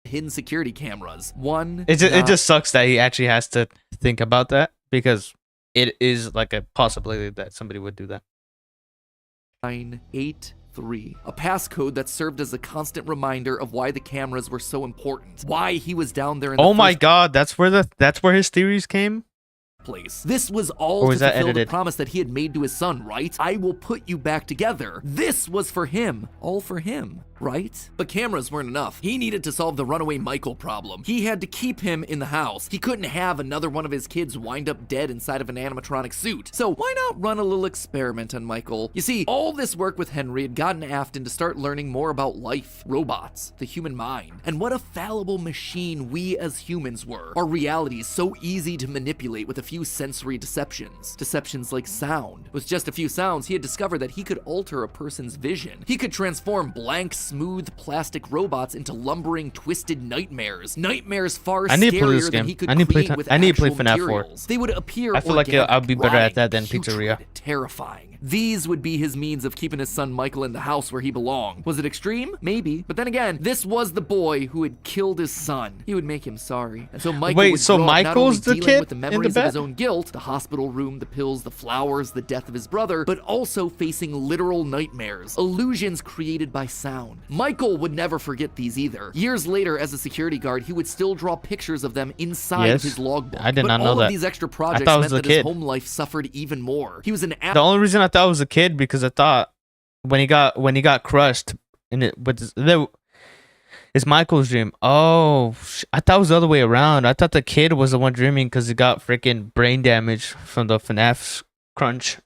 hidden security cameras. It just sucks that he actually has to think about that, because it is like a possibility that somebody would do that. 983, a passcode that served as a constant reminder of why the cameras were so important, why he was down there in the oh my god, that's where his theories came. Place. This was all to fulfill the promise that he had made to his son, right? I will put you back together. This was for him. All for him, right? But cameras weren't enough. He needed to solve the runaway Michael problem. He had to keep him in the house. He couldn't have another one of his kids wind up dead inside of an animatronic suit. So why not run a little experiment on Michael? You see, all this work with Henry had gotten Afton to start learning more about life, robots, the human mind, and what a fallible machine we as humans were. Our reality is so easy to manipulate with a few sensory deceptions. Deceptions like sound. With just a few sounds, he had discovered that he could alter a person's vision. He could transform blank, smooth plastic robots into lumbering, twisted nightmares. Nightmares far scarier than he could create with actual materials. They would appear I feel like I'll be better at that than Pizzeria. Terrifying. These would be his means of keeping his son Michael in the house where he belonged. Was it extreme? Maybe. But then again, this was the boy who had killed his son. He would make him sorry. And so Michael would grow up Michael's not only the dealing kid with the memories of his own guilt, the hospital room, the pills, the flowers, the death of his brother, but also facing literal nightmares, illusions created by sound. Michael would never forget these either. Years later, as a security guard, he would still draw pictures of them inside of his logbook. I did not know that. All of these extra projects meant that his home life suffered even more. He was an the only reason I thought it was a kid because I thought when he got crushed in it, but It's Michael's dream. Oh, I thought it was the other way around. I thought the kid was the one dreaming because he got freaking brain damage from the FNAF crunch.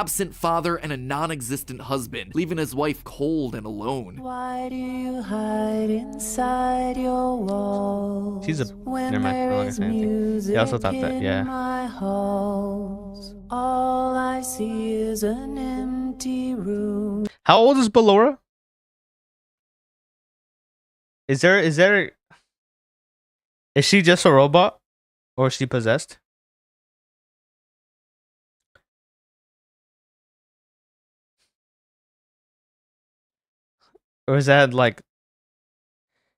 Absent father and a non-existent husband, leaving his wife cold and alone. Why do you hide inside your walls? She's a. When Never mind. I'm not there gonna is say anything. music He also thought that. in Yeah. my halls. All I see is an empty room. How old is Ballora? Is she just a robot, or is she possessed? Or is that like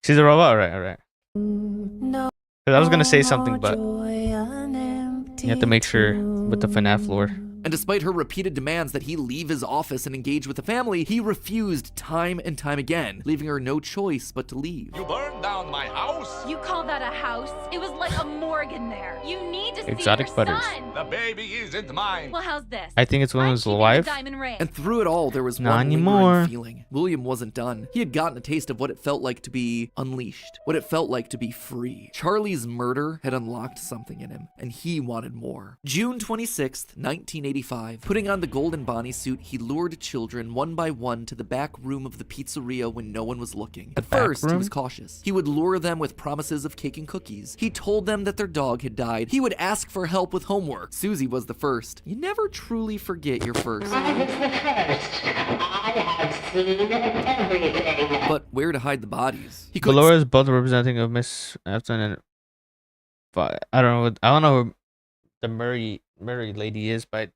she's a robot? All right. No. Because I was gonna say something, but you have to make sure with the FNAF lore. And despite her repeated demands that he leave his office and engage with the family, he refused time and time again, leaving her no choice but to leave. You burned down my house? You call that a house? It was like a morgue in there. You need to Exotic see your butters. son. The baby isn't mine. Well, how's this? I think it's William's wife. And through it all, there was Not one anymore. lingering feeling. William wasn't done. He had gotten a taste of what it felt like to be unleashed, what it felt like to be free. Charlie's murder had unlocked something in him, and he wanted more. June 26th, 1985. Putting on the golden Bonnie suit, he lured children one by one to the back room of the pizzeria when no one was looking. At first, he was cautious. He would lure them with promises of cake and cookies. He told them that their dog had died. He would ask for help with homework. Susie was the first. You never truly forget your first. I was the first. I have seen everything. But where to hide the bodies? He could Ballora is both representing of Miss Afton and. But I don't know who the Murray lady is, but.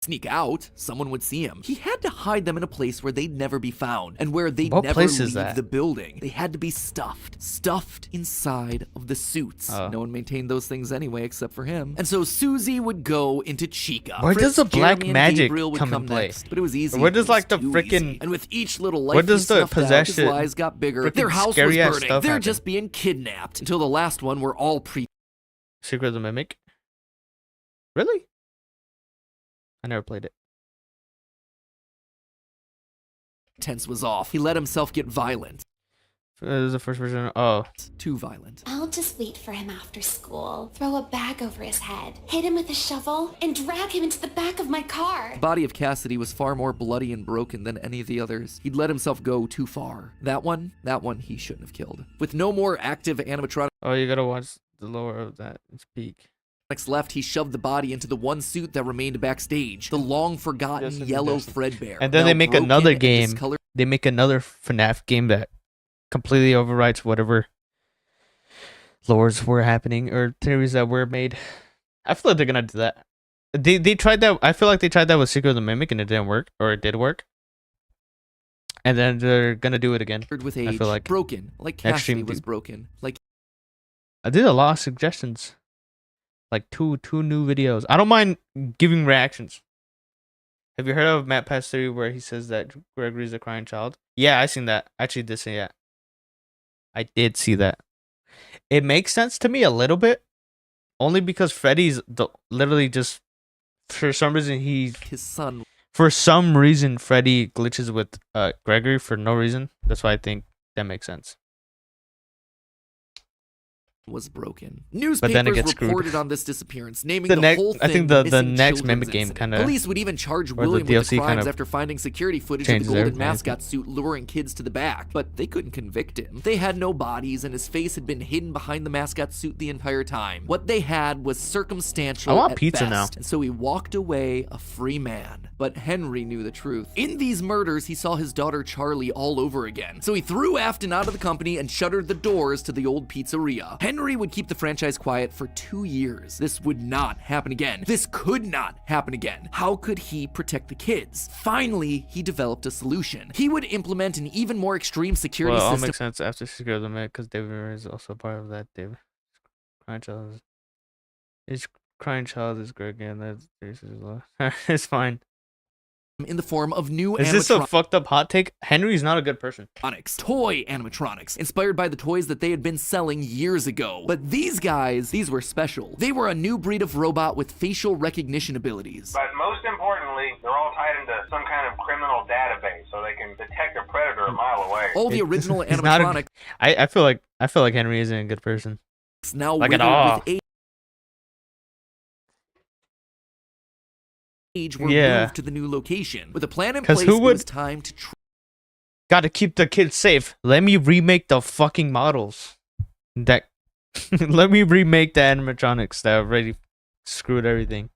sneak out, someone would see him. He had to hide them in a place where they'd never be found and where they'd What never place leave is that? the building. They had to be stuffed inside of the suits. Oh. No one maintained those things anyway except for him. And so Susie would go into Chica. Where does the black Jeremy, and magic Gabriel would come in play? next, but it was easy. Where does It was like the too freaking? easy. And with each little life Where does he the snuffed out, possession? his lies got bigger. freaking Their house was scary ass burning. stuff They're happen? just being kidnapped until the last one were all Secret of the Mimic. Really? I never played it. pretense was off. He let himself get violent. This is the first version. Oh. Too violent. I'll just wait for him after school, throw a bag over his head, hit him with a shovel, and drag him into the back of my car. The body of Cassidy was far more bloody and broken than any of the others. He'd let himself go too far. That one he shouldn't have killed. With no more active animatronics Oh, you gotta watch the lower of that. It's peak. left, he shoved the body into the one suit that remained backstage. The long-forgotten yellow Fredbear. And then now they make broken another and game. discolored. They make another FNAF game that completely overwrites whatever lores were happening or theories that were made. I feel like they're gonna do that. They tried that. I feel like they tried that with Secret of the Mimic and it didn't work, or it did work. And then they're gonna do it again. With I age, feel like broken, like Cassidy was broken, like I did a lot of suggestions, like two new videos. I don't mind giving reactions. Have you heard of Matt Pat's theory where he says that Gregory's a crying child? Yeah, I seen that. I actually did see that. I did see that. It makes sense to me a little bit, only because Freddy's literally just for some reason his son. For some reason, Freddy glitches with Gregory for no reason. That's why I think that makes sense. Was broken. But then it Newspapers gets screwed. reported on this disappearance, naming the whole thing I think the missing next children's Mimic game incident. kind of. Police would even charge William with the crimes after finding security footage of the golden everything. mascot suit luring kids to the back, but they couldn't convict him. They had no bodies, and his face had been hidden behind the mascot suit the entire time. What they had was circumstantial I want at pizza best, now. and so he walked away a free man. But Henry knew the truth. In these murders, he saw his daughter Charlie all over again. So he threw Afton out of the company and shuttered the doors to the old pizzeria. Henry would keep the franchise quiet for 2 years. This would not happen again. This could not happen again. How could he protect the kids? Finally, he developed a solution. He would implement an even more extreme security Well, it all system. makes sense after Secret of the Mimic because David Murray is also part of that. David crying child is his crying child is Greg, and that's it's fine. in the form of new Is this a fucked up hot take? Henry's not a good person. Toy animatronics, inspired by the toys that they had been selling years ago. But these guys, these were special. They were a new breed of robot with facial recognition abilities. But most importantly, they're all tied into some kind of criminal database, so they can detect a predator a mile away. All the original animatronics. I feel like Henry isn't a good person. Now like withered at all. with age were moved to the new location. With a plan in place, it was time to gotta keep the kids safe. Let me remake the fucking models. Let me remake the animatronics that already screwed everything.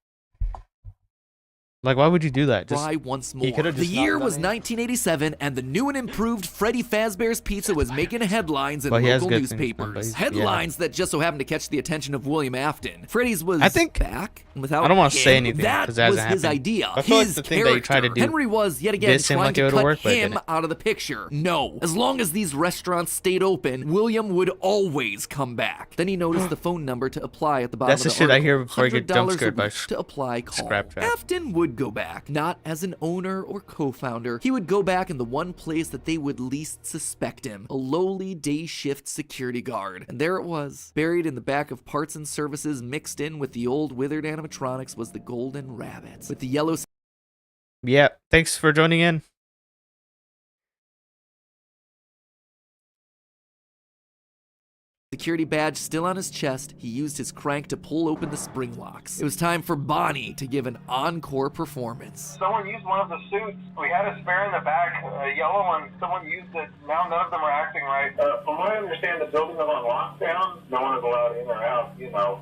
Like, why would you do that? Try once more. The year was 1987, and the new and improved Freddy Fazbear's Pizza was making headlines in local newspapers. Headlines that just so happened to catch the attention of William Afton. Freddy's was back, and without I don't want to him, say anything. That was his idea. I feel his like the thing that you try to do Henry was, yet again, trying like to cut him out of the picture. No. As long as these restaurants stayed open, William would always come back. Then he noticed the phone number to apply at the bottom That's of the the shit I article. hear before I get jump scared by to apply call. Scrap trap. Afton would go back, not as an owner or co-founder. He would go back in the one place that they would least suspect him, a lowly day shift security guard. And there it was, buried in the back of parts and services, mixed in with the old withered animatronics, was the golden rabbits with the yellow. Yeah, thanks for joining in. Security badge still on his chest, he used his crank to pull open the spring locks. It was time for Bonnie to give an encore performance. Someone used one of the suits. We had a spare in the back, a yellow one. Someone used it. Now none of them are acting right. From what I understand, the building is on lockdown. No one is allowed in or out,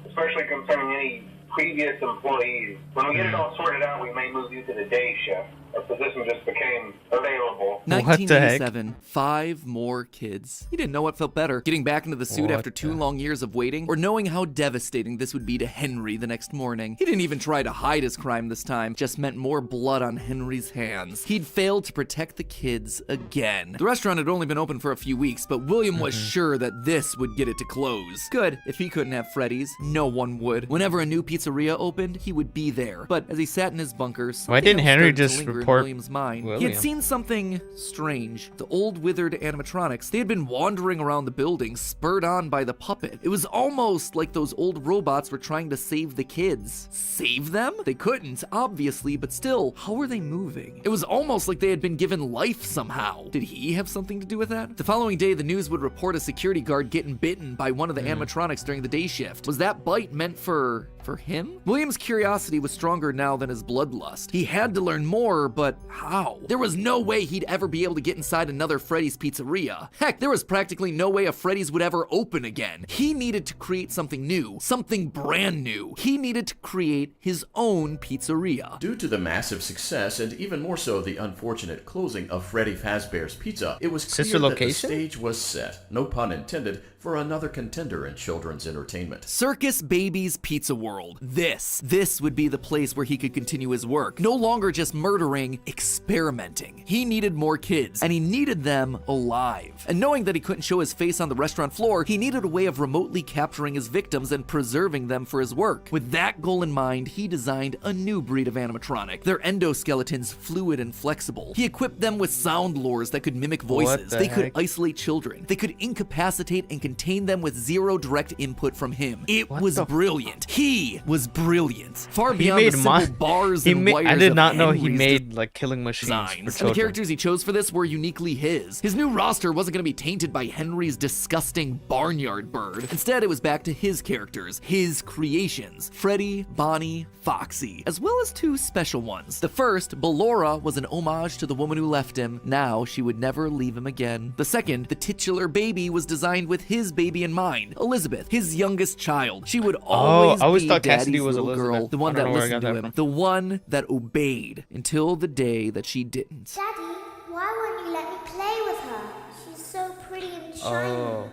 especially concerning any previous employees. When we get it all sorted out, we may move you to the day shift. A position just became available. 1987, 5 more kids. He didn't know what felt better, getting back into the suit after 2 long years of waiting, or knowing how devastating this would be to Henry the next morning. He didn't even try to hide his crime this time, just meant more blood on Henry's hands. He'd failed to protect the kids again. The restaurant had only been open for a few weeks, but William was sure that this would get it to close. Good, if he couldn't have Freddy's, no one would. Whenever a new pizzeria opened, he would be there. But as he sat in his bunkers, why didn't Henry just report William's mind? He had seen something strange. The old withered animatronics, they had been wandering around the building, spurred on by the puppet. It was almost like those old robots were trying to save the kids. Save them? They couldn't, obviously, but still, how were they moving? It was almost like they had been given life somehow. Did he have something to do with that? The following day, the news would report a security guard getting bitten by one of the animatronics during the day shift. Was that bite meant for him? William's curiosity was stronger now than his bloodlust. He had to learn more, but how? There was no way he'd ever be able to get inside another Freddy's Pizzeria. Heck, there was practically no way a Freddy's would ever open again. He needed to create something new, something brand new. He needed to create his own pizzeria. Due to the massive success, and even more so the unfortunate closing of Freddy Fazbear's Pizza, it was clear that the stage was set, no pun intended, for another contender in children's entertainment. Circus Baby's Pizza World. This would be the place where he could continue his work. No longer just murdering, experimenting. He needed more kids, and he needed them alive. And knowing that he couldn't show his face on the restaurant floor, he needed a way of remotely capturing his victims and preserving them for his work. With that goal in mind, he designed a new breed of animatronic. Their endoskeletons fluid and flexible. He equipped them with sound lures that could mimic voices. They could isolate children. They could incapacitate and contain them with zero direct input from him. It was brilliant. He was brilliant. Far beyond the simple bars and wires. I did not know Henry's he made like killing machines designs. for And the characters he chose for this were uniquely his. His new roster wasn't going to be tainted by Henry's disgusting barnyard bird. Instead, it was back to his characters, his creations, Freddy, Bonnie, Foxy, as well as 2 special ones. The first, Ballora, was an homage to the woman who left him. Now she would never leave him again. The second, the titular baby, was designed with his baby in mind, Elizabeth, his youngest child. She would always I always be thought Daddy's Cassidy was little Elizabeth. girl, the one I don't that know where I got listened to that him, from. the one that obeyed until the day that she didn't. Daddy, why won't you let me play with her? She's so pretty and shiny.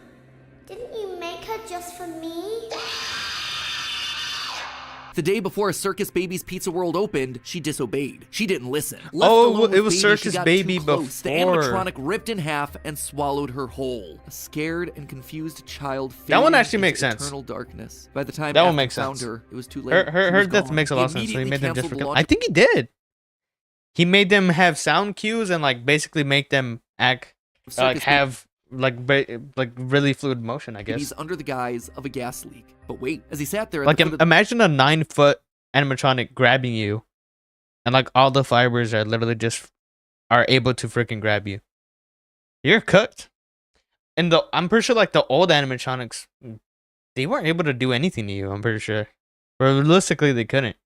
Didn't you make her just for me? The day before Circus Baby's Pizza World opened, she disobeyed. She didn't listen. Left alone it with was Baby, Circus she got Baby too close. The before. animatronic ripped in half and swallowed her whole. A scared and confused child That one faded actually makes into sense. eternal darkness. By the time That one Afton makes found sense. her, it was too late. Her She was death gone. makes a He lot of sense. So he immediately made them canceled just the forget. launch I think he did. he made them have sound cues and like basically make them act like have like really fluid motion, I guess. He's under the guise of a gas leak. But wait, as he sat there, at Like the foot of imagine a 9-foot animatronic grabbing you, and like all the fibers are literally just are able to freaking grab you. You're cooked. And I'm pretty sure like the old animatronics, they weren't able to do anything to you. I'm pretty sure. Realistically, they couldn't.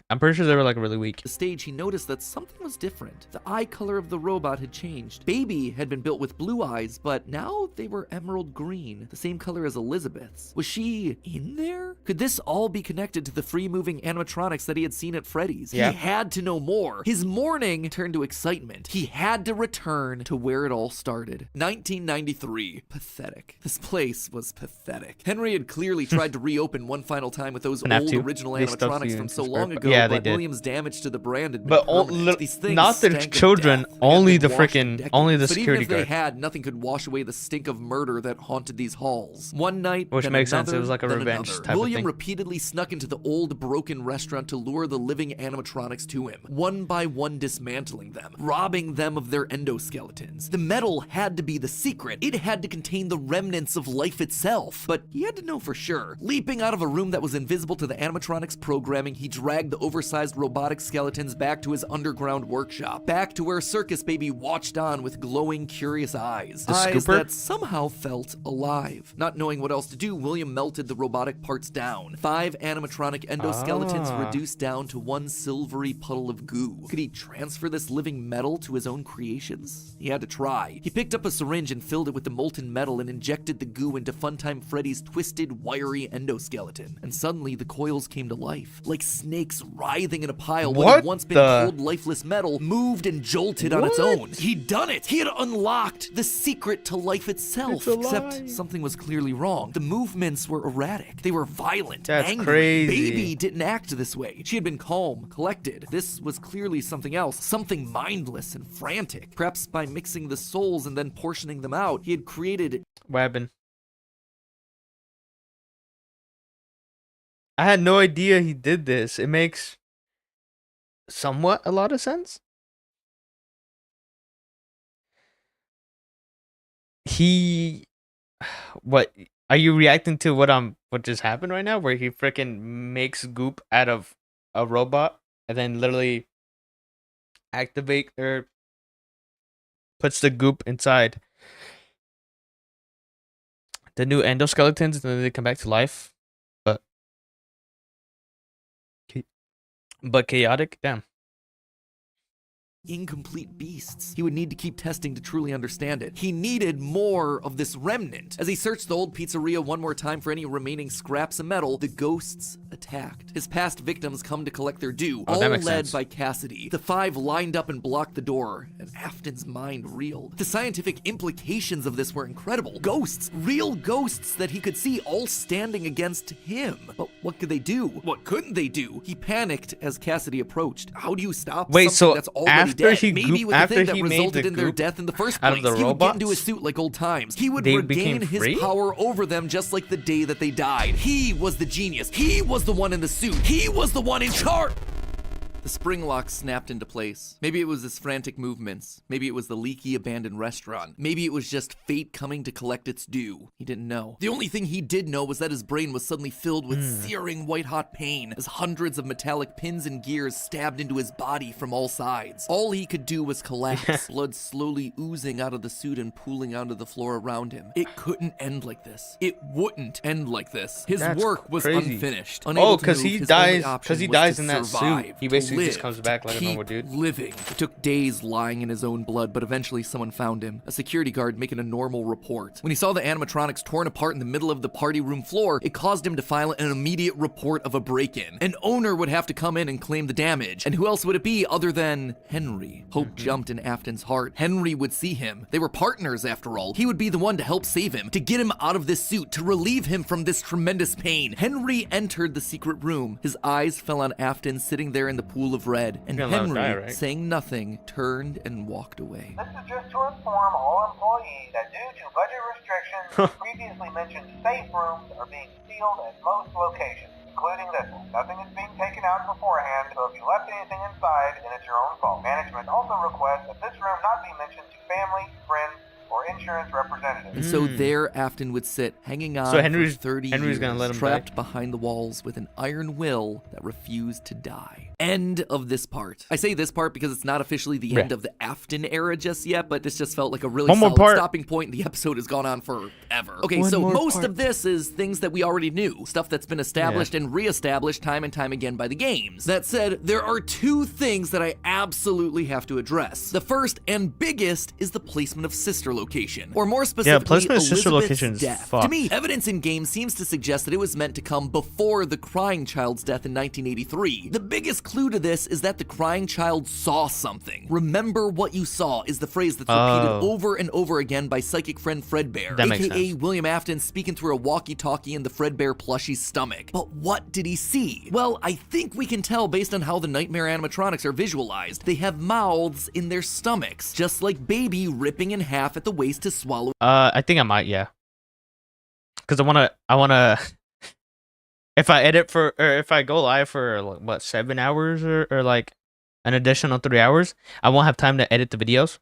I'm pretty sure they were like really weak. The stage, he noticed that something was different. The eye color of the robot had changed. Baby had been built with blue eyes, but now they were emerald green, the same color as Elizabeth's. Was she in there? Could this all be connected to the free-moving animatronics that he had seen at Freddy's? Yeah. He had to know more. His mourning turned to excitement. He had to return to where it all started. 1993. Pathetic. This place was pathetic. Henry had clearly tried to reopen one final time with those FNAF old 2. original They stuck animatronics you from in so the long script. ago, Yeah, they but did. Williams' damage to the brand had been But permanent. These things not the stank of children, death. They had only been the washed in freaking, decades. only the But security even if guard. they had, nothing could wash away the stink of murder that haunted these halls. One night, Which then makes sense. It another, was like a then revenge another. type of William thing. repeatedly snuck into the old, broken restaurant to lure the living animatronics to him, one by one dismantling them, robbing them of their endoskeletons. The metal had to be the secret. It had to contain the remnants of life itself. But he had to know for sure. Leaping out of a room that was invisible to the animatronics programming, he dragged the oversized robotic skeletons back to his underground workshop, back to where Circus Baby watched on with glowing, curious eyes. The Eyes scooper? that somehow felt alive. Not knowing what else to do, William melted the robotic parts down. 5 animatronic endoskeletons reduced down to one silvery puddle of goo. Could he transfer this living metal to his own creations? He had to try. He picked up a syringe and filled it with the molten metal and injected the goo into Funtime Freddy's twisted, wiry endoskeleton. And suddenly the coils came to life, like snakes writhing in a pile. What had once been cold, lifeless metal moved and jolted on its own. He'd done it! He had unlocked the secret to life itself. Except something was clearly wrong. The movements were erratic. They were violent, angry. Crazy. Baby didn't act this way. She had been calm, collected. This was clearly something else, something mindless and frantic. Perhaps by mixing the souls and then portioning them out, he had created... Weapon. I had no idea he did this. It makes somewhat a lot of sense. What are you reacting to? What just happened right now? Where he freaking makes goop out of a robot and then literally activate or puts the goop inside the new endoskeletons, and then they come back to life. But chaotic? Damn. Incomplete beasts. He would need to keep testing to truly understand it. He needed more of this remnant. As he searched the old pizzeria one more time for any remaining scraps of metal, the ghosts attacked. His past victims come to collect their due, all led by Cassidy. The 5 lined up and blocked the door, and Afton's mind reeled. The scientific implications of this were incredible. Ghosts, real ghosts that he could see, all standing against him. But what could they do? What couldn't they do? He panicked as Cassidy approached. How do you stop something that's already dead? Maybe with the thing that resulted in their death in the first place. He would get into his suit like old times. He would regain his power over them just like the day that they died. He was the genius. He was the one in the suit. He was the one in charge. The spring lock snapped into place. Maybe it was his frantic movements. Maybe it was the leaky abandoned restaurant. Maybe it was just fate coming to collect its due. He didn't know. The only thing he did know was that his brain was suddenly filled with searing white-hot pain as hundreds of metallic pins and gears stabbed into his body from all sides. All he could do was collapse, blood slowly oozing out of the suit and pooling onto the floor around him. It couldn't end like this. It wouldn't end like this. His work was unfinished. Oh, because he dies in that suit. He basically just comes back like a normal dude. Living. It took days lying in his own blood, but eventually someone found him. A security guard making a normal report. When he saw the animatronics torn apart in the middle of the party room floor, it caused him to file an immediate report of a break-in. An owner would have to come in and claim the damage. And who else would it be other than Henry? Hope jumped in Afton's heart. Henry would see him. They were partners after all. He would be the one to help save him, to get him out of this suit, to relieve him from this tremendous pain. Henry entered the secret room. His eyes fell on Afton sitting there in the pool of red, and Henry, saying nothing, turned and walked away. This is just to inform all employees that due to budget restrictions, previously mentioned safe rooms are being sealed at most locations. including this one. Nothing is being taken out beforehand, so if you left anything inside, then it's your own fault. Management also requests that this room not be mentioned to family, friends, or insurance representatives. And so there Afton would sit, hanging on So for 30 years, gonna let him trapped behind the walls with an iron will that refused to die. End of this part. I say this part because it's not officially the end of the Afton era just yet, but this just felt like a really solid stopping point. The episode has gone on forever. Okay, so most of this is things that we already knew, stuff that's been established and reestablished time and time again by the games. That said, there are two things that I absolutely have to address. The first and biggest is the placement of sister location, or more specifically, placement of sister Elizabeth's location is death. fucked. To me, evidence in game seems to suggest that it was meant to come before the crying child's death in 1983. The biggest clue to this is that the crying child saw something. Remember what you saw is the phrase that's repeated over and over again by psychic friend Fredbear, aka William Afton speaking through a walkie-talkie in the Fredbear plushie's stomach. But what did he see? Well, I think we can tell based on how the nightmare animatronics are visualized. They have mouths in their stomachs, just like Baby ripping in half at the waist to swallow. I think I might, yeah. Because I wanna if I edit for, or if I go live for like, what, 7 hours or like an additional 3 hours, I won't have time to edit the videos.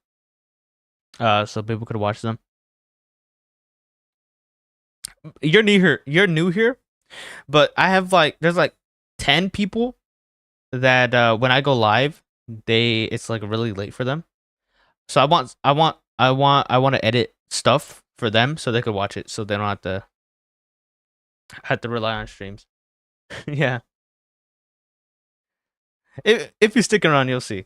So people could watch them. You're new here, but I have there's like 10 people that when I go live, it's like really late for them. So I want to edit stuff for them so they could watch it, so they don't have to rely on streams. Yeah. If you stick around, you'll see.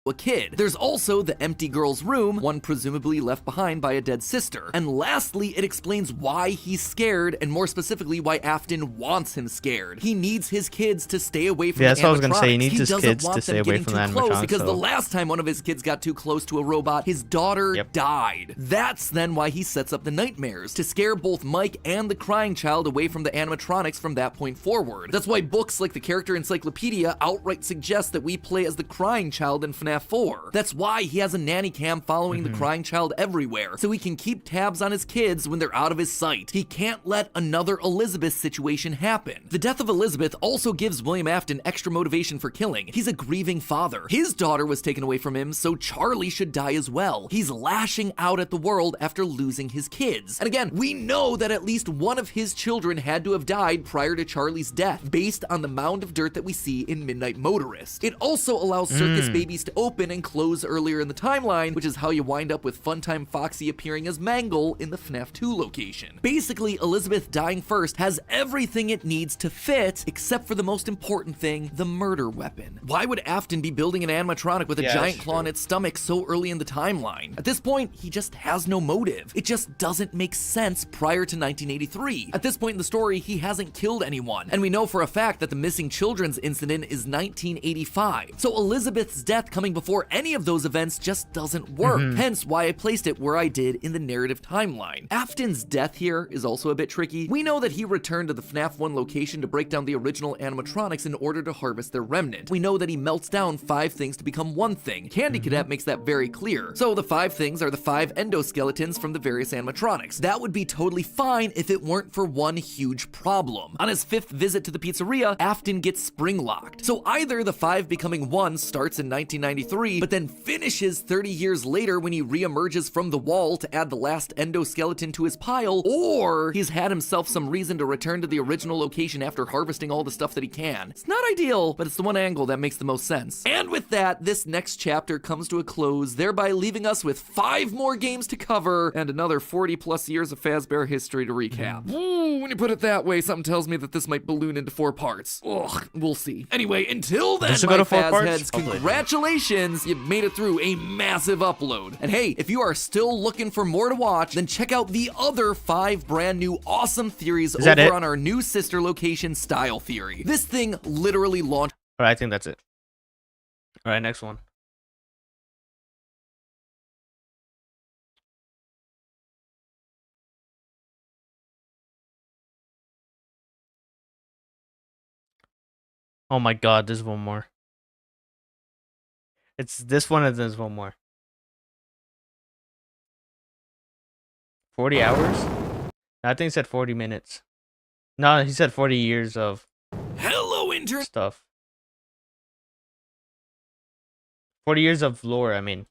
A kid. There's also the empty girl's room, one presumably left behind by a dead sister. And lastly, it explains why he's scared, and more specifically, why Afton wants him scared. He needs his kids to stay away from the animatronics. That's what I was gonna say. He needs his kids to stay away from the animatronics. Because the last time one of his kids got too close to a robot, his daughter died. That's then why he sets up the nightmares, to scare both Mike and the crying child away from the animatronics from that point forward. That's why books like the Character Encyclopedia outright suggest that we play as the crying child in FNAF 4. That's why he has a nanny cam following the crying child everywhere, so he can keep tabs on his kids when they're out of his sight. He can't let another Elizabeth situation happen. The death of Elizabeth also gives William Afton extra motivation for killing. He's a grieving father. His daughter was taken away from him, so Charlie should die as well. He's lashing out at the world after losing his kids. And again, we know that at least one of his children had to have died prior to Charlie's death, based on the mound of dirt that we see in Midnight Motorist. It also allows circus babies to open and close earlier in the timeline, which is how you wind up with Funtime Foxy appearing as Mangle in the FNAF 2 location. Basically, Elizabeth dying first has everything it needs to fit, except for the most important thing, the murder weapon. Why would Afton be building an animatronic with a giant claw in its stomach so early in the timeline? At this point, he just has no motive. It just doesn't make sense prior to 1983. At this point in the story, he hasn't killed anyone, and we know for a fact that the missing children's incident is 1985. So Elizabeth's death coming before any of those events just doesn't work, hence why I placed it where I did in the narrative timeline. Afton's death here is also a bit tricky. We know that he returned to the FNAF 1 location to break down the original animatronics in order to harvest their remnant. We know that he melts down 5 things to become one thing. Candy Cadet makes that very clear. So the 5 things are the 5 endoskeletons from the various animatronics. That would be totally fine if it weren't for one huge problem. On his 5th visit to the pizzeria, Afton gets spring-locked. So either the 5 becoming 1 starts in 1993, but then finishes 30 years later when he re-emerges from the wall to add the last endoskeleton to his pile, or he's had himself some reason to return to the original location after harvesting all the stuff that he can. It's not ideal, but it's the one angle that makes the most sense. And with that, this next chapter comes to a close, thereby leaving us with 5 more games to cover and another 40 plus years of Fazbear history to recap. Ooh, when you put it that way, something tells me that this might balloon into 4 parts. Ugh, we'll see. Anyway, until then, my Fazheads, congratulations, you made it through a massive upload. And hey, if you are still looking for more to watch, then check out the other 5 brand new awesome theories over on our new sister location, Style Theory. This thing literally launched. Alright, I think that's it. Alright, next one. Oh my god, there's one more. It's this one and there's one more. 40 hours? I think it said 40 minutes. No, he said 40 years of Hello, intern. stuff. 40 years of lore, I mean.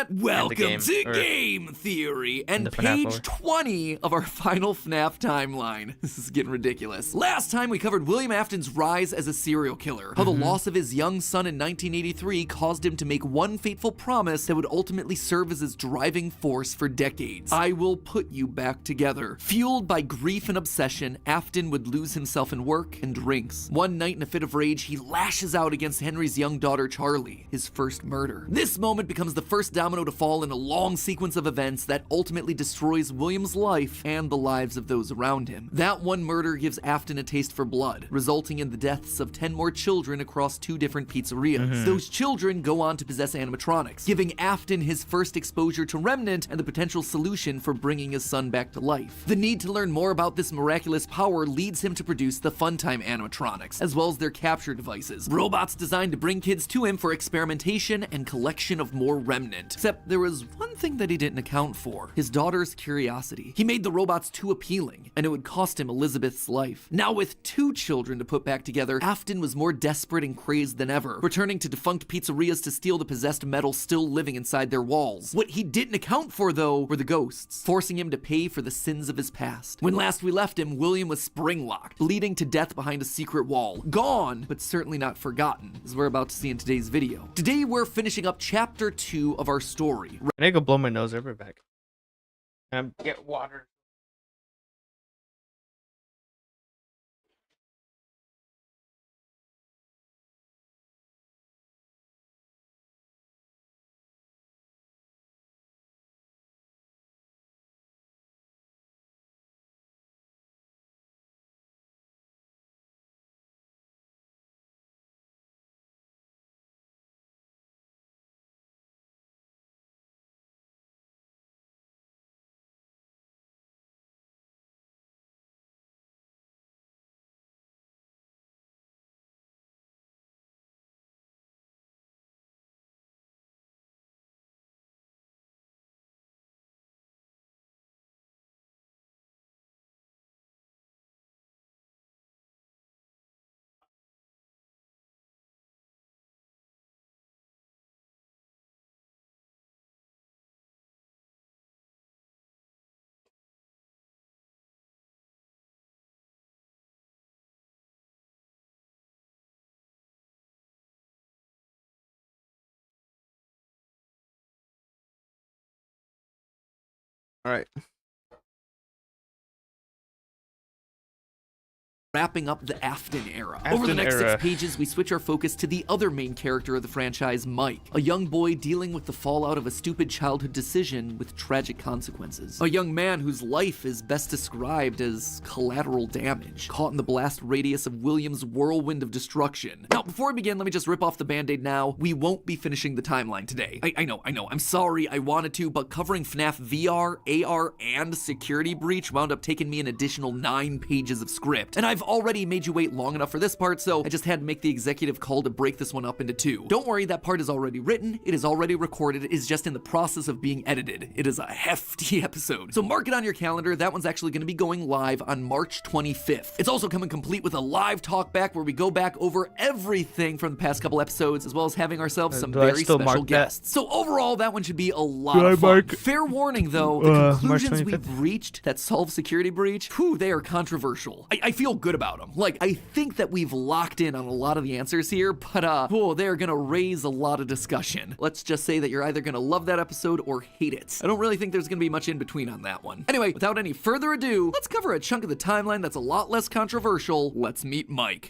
Welcome to or Game Theory and the FNAF lore. page 20 of our final FNAF timeline. This is getting ridiculous. Last time we covered William Afton's rise as a serial killer, how the loss of his young son in 1983 caused him to make one fateful promise that would ultimately serve as his driving force for decades. I will put you back together. Fueled by grief and obsession, Afton would lose himself in work and drinks. One night in a fit of rage, he lashes out against Henry's young daughter Charlie, his first murder. This moment becomes the first domino to fall in a long sequence of events that ultimately destroys William's life and the lives of those around him. That one murder gives Afton a taste for blood, resulting in the deaths of 10 more children across 2 different pizzerias. Those children go on to possess animatronics, giving Afton his first exposure to Remnant and the potential solution for bringing his son back to life. The need to learn more about this miraculous power leads him to produce the Funtime animatronics, as well as their capture devices, robots designed to bring kids to him for experimentation and collection of more Remnant. Except there was one thing that he didn't account for: his daughter's curiosity. He made the robots too appealing, and it would cost him Elizabeth's life. Now with 2 children to put back together, Afton was more desperate and crazed than ever, returning to defunct pizzerias to steal the possessed metal still living inside their walls. What he didn't account for, though, were the ghosts, forcing him to pay for the sins of his past. When last we left him, William was spring-locked, bleeding to death behind a secret wall. Gone, but certainly not forgotten, as we're about to see in today's video. Today we're finishing up chapter 2 of our story. I need to go blow my nose over back. Get water. All right. Wrapping up the Afton era. Over the next 6 pages, we switch our focus to the other main character of the franchise, Mike, a young boy dealing with the fallout of a stupid childhood decision with tragic consequences. A young man whose life is best described as collateral damage, caught in the blast radius of William's whirlwind of destruction. Now, before we begin, let me just rip off the band-aid now. We won't be finishing the timeline today. I know, I'm sorry, I wanted to, but covering FNAF VR, AR, and Security Breach wound up taking me an additional 9 pages of script. And I've already made you wait long enough for this part, so I just had to make the executive call to break this one up into 2. Don't worry, that part is already written, it is already recorded, it is just in the process of being edited. It is a hefty episode. So mark it on your calendar, that one's actually going to be going live on March 25th. It's also coming complete with a live talk back where we go back over everything from the past couple episodes, as well as having ourselves some very special guests. So overall, that one should be a lot of fun. Fair warning though, the conclusions we've reached that solve Security Breach, whew, they are controversial. I feel good about them. Like, I think that we've locked in on a lot of the answers here, but they're gonna raise a lot of discussion. Let's just say that you're either gonna love that episode or hate it. I don't really think there's gonna be much in between on that one. Anyway, without any further ado, let's cover a chunk of the timeline that's a lot less controversial. Let's meet Mike.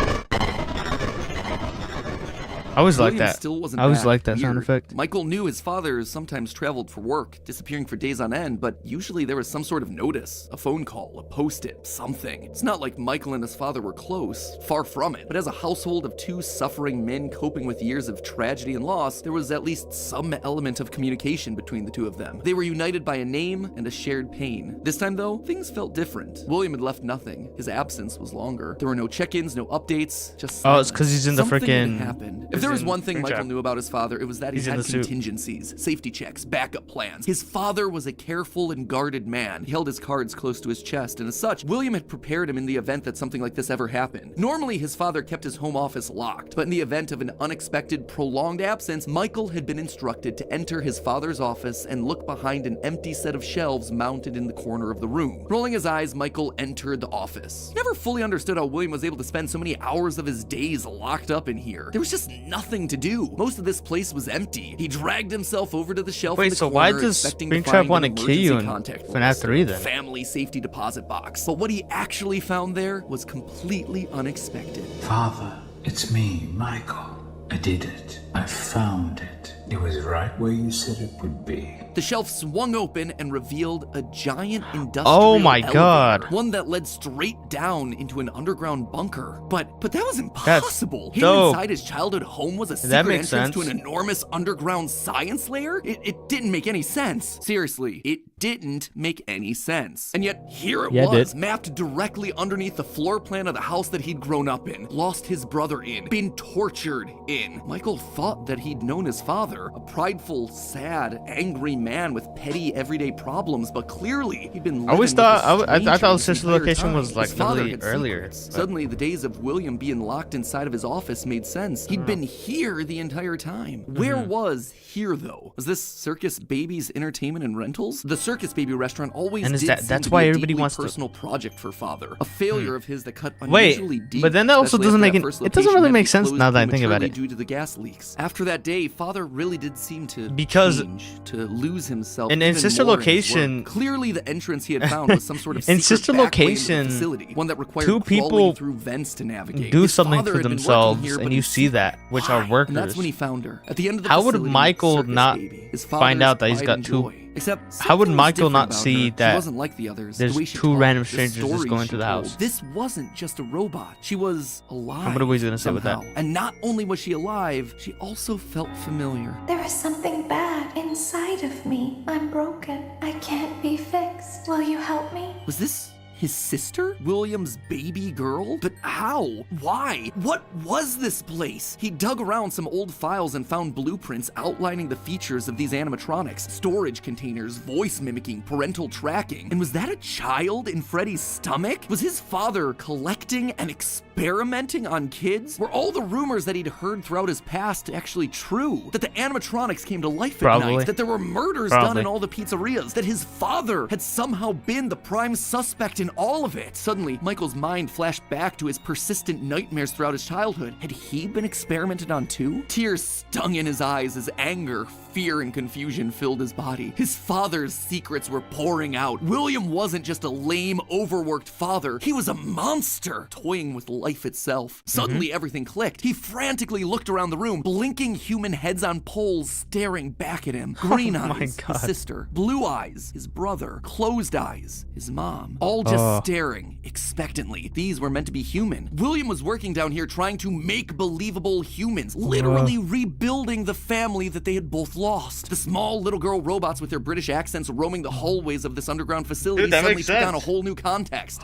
I always like that. Still wasn't I always back. like that Weird. sound effect. Michael knew his father sometimes traveled for work, disappearing for days on end, but usually there was some sort of notice, a phone call, a post-it, something. It's not like Michael and his father were close, far from it, but as a household of 2 suffering men coping with years of tragedy and loss, there was at least some element of communication between the 2 of them. They were united by a name and a shared pain. This time though, things felt different. William had left nothing. His absence was longer. There were no check-ins, no updates, just silence. Oh, it's because he's in the Something freaking happened. there was in one thing Springtrap. Michael knew about his father, it was that he He's in had the suit. contingencies, safety checks, backup plans. His father was a careful and guarded man. He held his cards close to his chest, and as such, William had prepared him in the event that something like this ever happened. Normally, his father kept his home office locked, but in the event of an unexpected, prolonged absence, Michael had been instructed to enter his father's office and look behind an empty set of shelves mounted in the corner of the room. Rolling his eyes, Michael entered the office. He never fully understood how William was able to spend so many hours of his days locked up in here. There was just nothing to do. Most of this place was empty. He dragged himself over to the shelf in Wait, the so why corner, does expecting to Springtrap find want to an kill you in emergency contact FNAF list, 3 then? family safety deposit box. But what he actually found there was completely unexpected. Father, it's me, Michael. I did it. I found it. It was right where you said it would be. The shelf swung open and revealed a giant industrial Oh my elevator, God. one that led straight down into an underground bunker. But that was impossible. Him dope. inside his childhood home was a That secret makes entrance to sense. an enormous underground science lair? It didn't make any sense. Seriously, it didn't make any sense. And yet here it was, mapped directly underneath the floor plan of the house that he'd grown up in, lost his brother in, been tortured in. Michael thought that he'd known his father, a prideful, sad, angry man with petty everyday problems, but clearly he'd been I always living with thought a I thought stranger his sister this entire location time. was like His father literally had earlier. secrets. but- Suddenly, the days of William being locked inside of his office made sense. He'd been here the entire time. Where was here, though? Was this Circus Baby's entertainment and rentals? The Circus Baby restaurant always And is did that- seem that's to why be a everybody deeply wants to- personal project for father. A failure of his that cut Wait, unusually deep. but then that also especially doesn't after make that it- first it doesn't location really had to make be sense closed now that I think about prematurely it. due to the gas leaks. After that day, father really did seem to Because change, to lose himself. in even sister more in his location- work. Clearly, the entrance he had found was some sort of in secret sister back way into the location, facility, one that required two crawling people through vents to navigate. do His something father for had been working themselves, here, but and in you see that, which are workers. And that's when he found her. At the end of the How would facility, Michael Circus not Baby, his find father's out that he's pride got and two? joy. Except How would something was Michael different not about see her. She that wasn't like the others. there's the way she two talked, random the strangers just stories going she to the told. house? This wasn't just a robot. She was alive. What are we gonna say with that? somehow. And not only was she alive, she also felt familiar. There is something bad inside of me. I'm broken. I can't be fixed. Will you help me? Was this his sister? William's baby girl? But how? Why? What was this place? He dug around some old files and found blueprints outlining the features of these animatronics. Storage containers, voice mimicking, parental tracking. And was that a child in Freddy's stomach? Was his father collecting and experimenting on kids? Were all the rumors that he'd heard throughout his past actually true? That the animatronics came to life at Probably. night? That there were murders done Probably. in all the pizzerias? That his father had somehow been the prime suspect in all of it? Suddenly, Michael's mind flashed back to his persistent nightmares throughout his childhood. Had he been experimented on too? Tears stung in his eyes as anger, fear, and confusion filled his body. His father's secrets were pouring out. William wasn't just a lame, overworked father. He was a monster, toying with life itself. Suddenly, everything clicked. He frantically looked around the room, blinking human heads on poles staring back at him. Green Oh my eyes, God. his sister. Blue eyes, his brother. Closed eyes, his mom. All just staring expectantly. These were meant to be human. William was working down here trying to make believable humans, literally rebuilding the family that they had both lost. The small little girl robots with their British accents roaming the hallways of this underground facility Dude, that suddenly makes took on a sense. whole new context.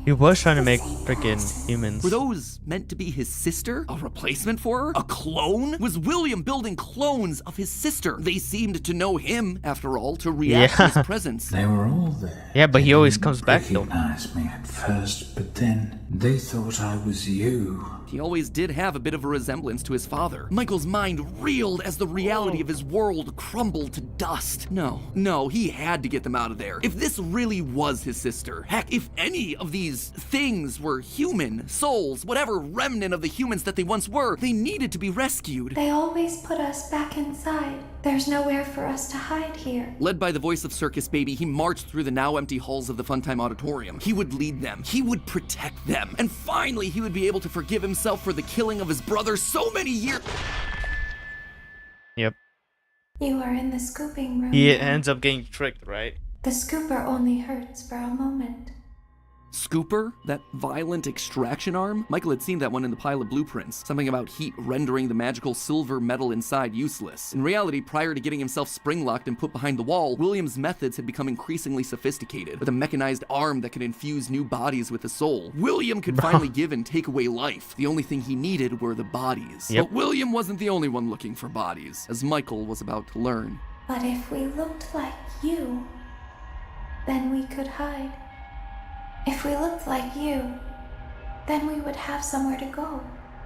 He was trying to make freaking humans. Were those meant to be his sister? A replacement for her? A clone? Was William building clones of his sister? They seemed to know him, after all, to react to Yeah. his presence. They were all there. Yeah, but he always comes back though. Recognized me at first, but then they thought I was you. He always did have a bit of a resemblance to his father. Michael's mind reeled as the reality of his world crumbled to dust. No, he had to get them out of there. If this really was his sister, heck, if any of these things were human, souls, whatever remnant of the humans that they once were, they needed to be rescued. They always put us back inside. There's nowhere for us to hide here. Led by the voice of Circus Baby, he marched through the now empty halls of the Funtime Auditorium. He would lead them. He would protect them. And finally, he would be able to forgive himself for the killing of his brother so many years. Yep. You are in the scooping room. He now. ends up getting tricked, right? The scooper only hurts for a moment. Scooper? That violent extraction arm? Michael had seen that one in the pile of blueprints. Something about heat rendering the magical silver metal inside useless. In reality, prior to getting himself spring-locked and put behind the wall, William's methods had become increasingly sophisticated, with a mechanized arm that could infuse new bodies with a soul. William could finally give and take away life. The only thing he needed were the bodies. Yep. But William wasn't the only one looking for bodies, as Michael was about to learn. But if we looked like you, then we could hide. If we looked like you, then we would have somewhere to go.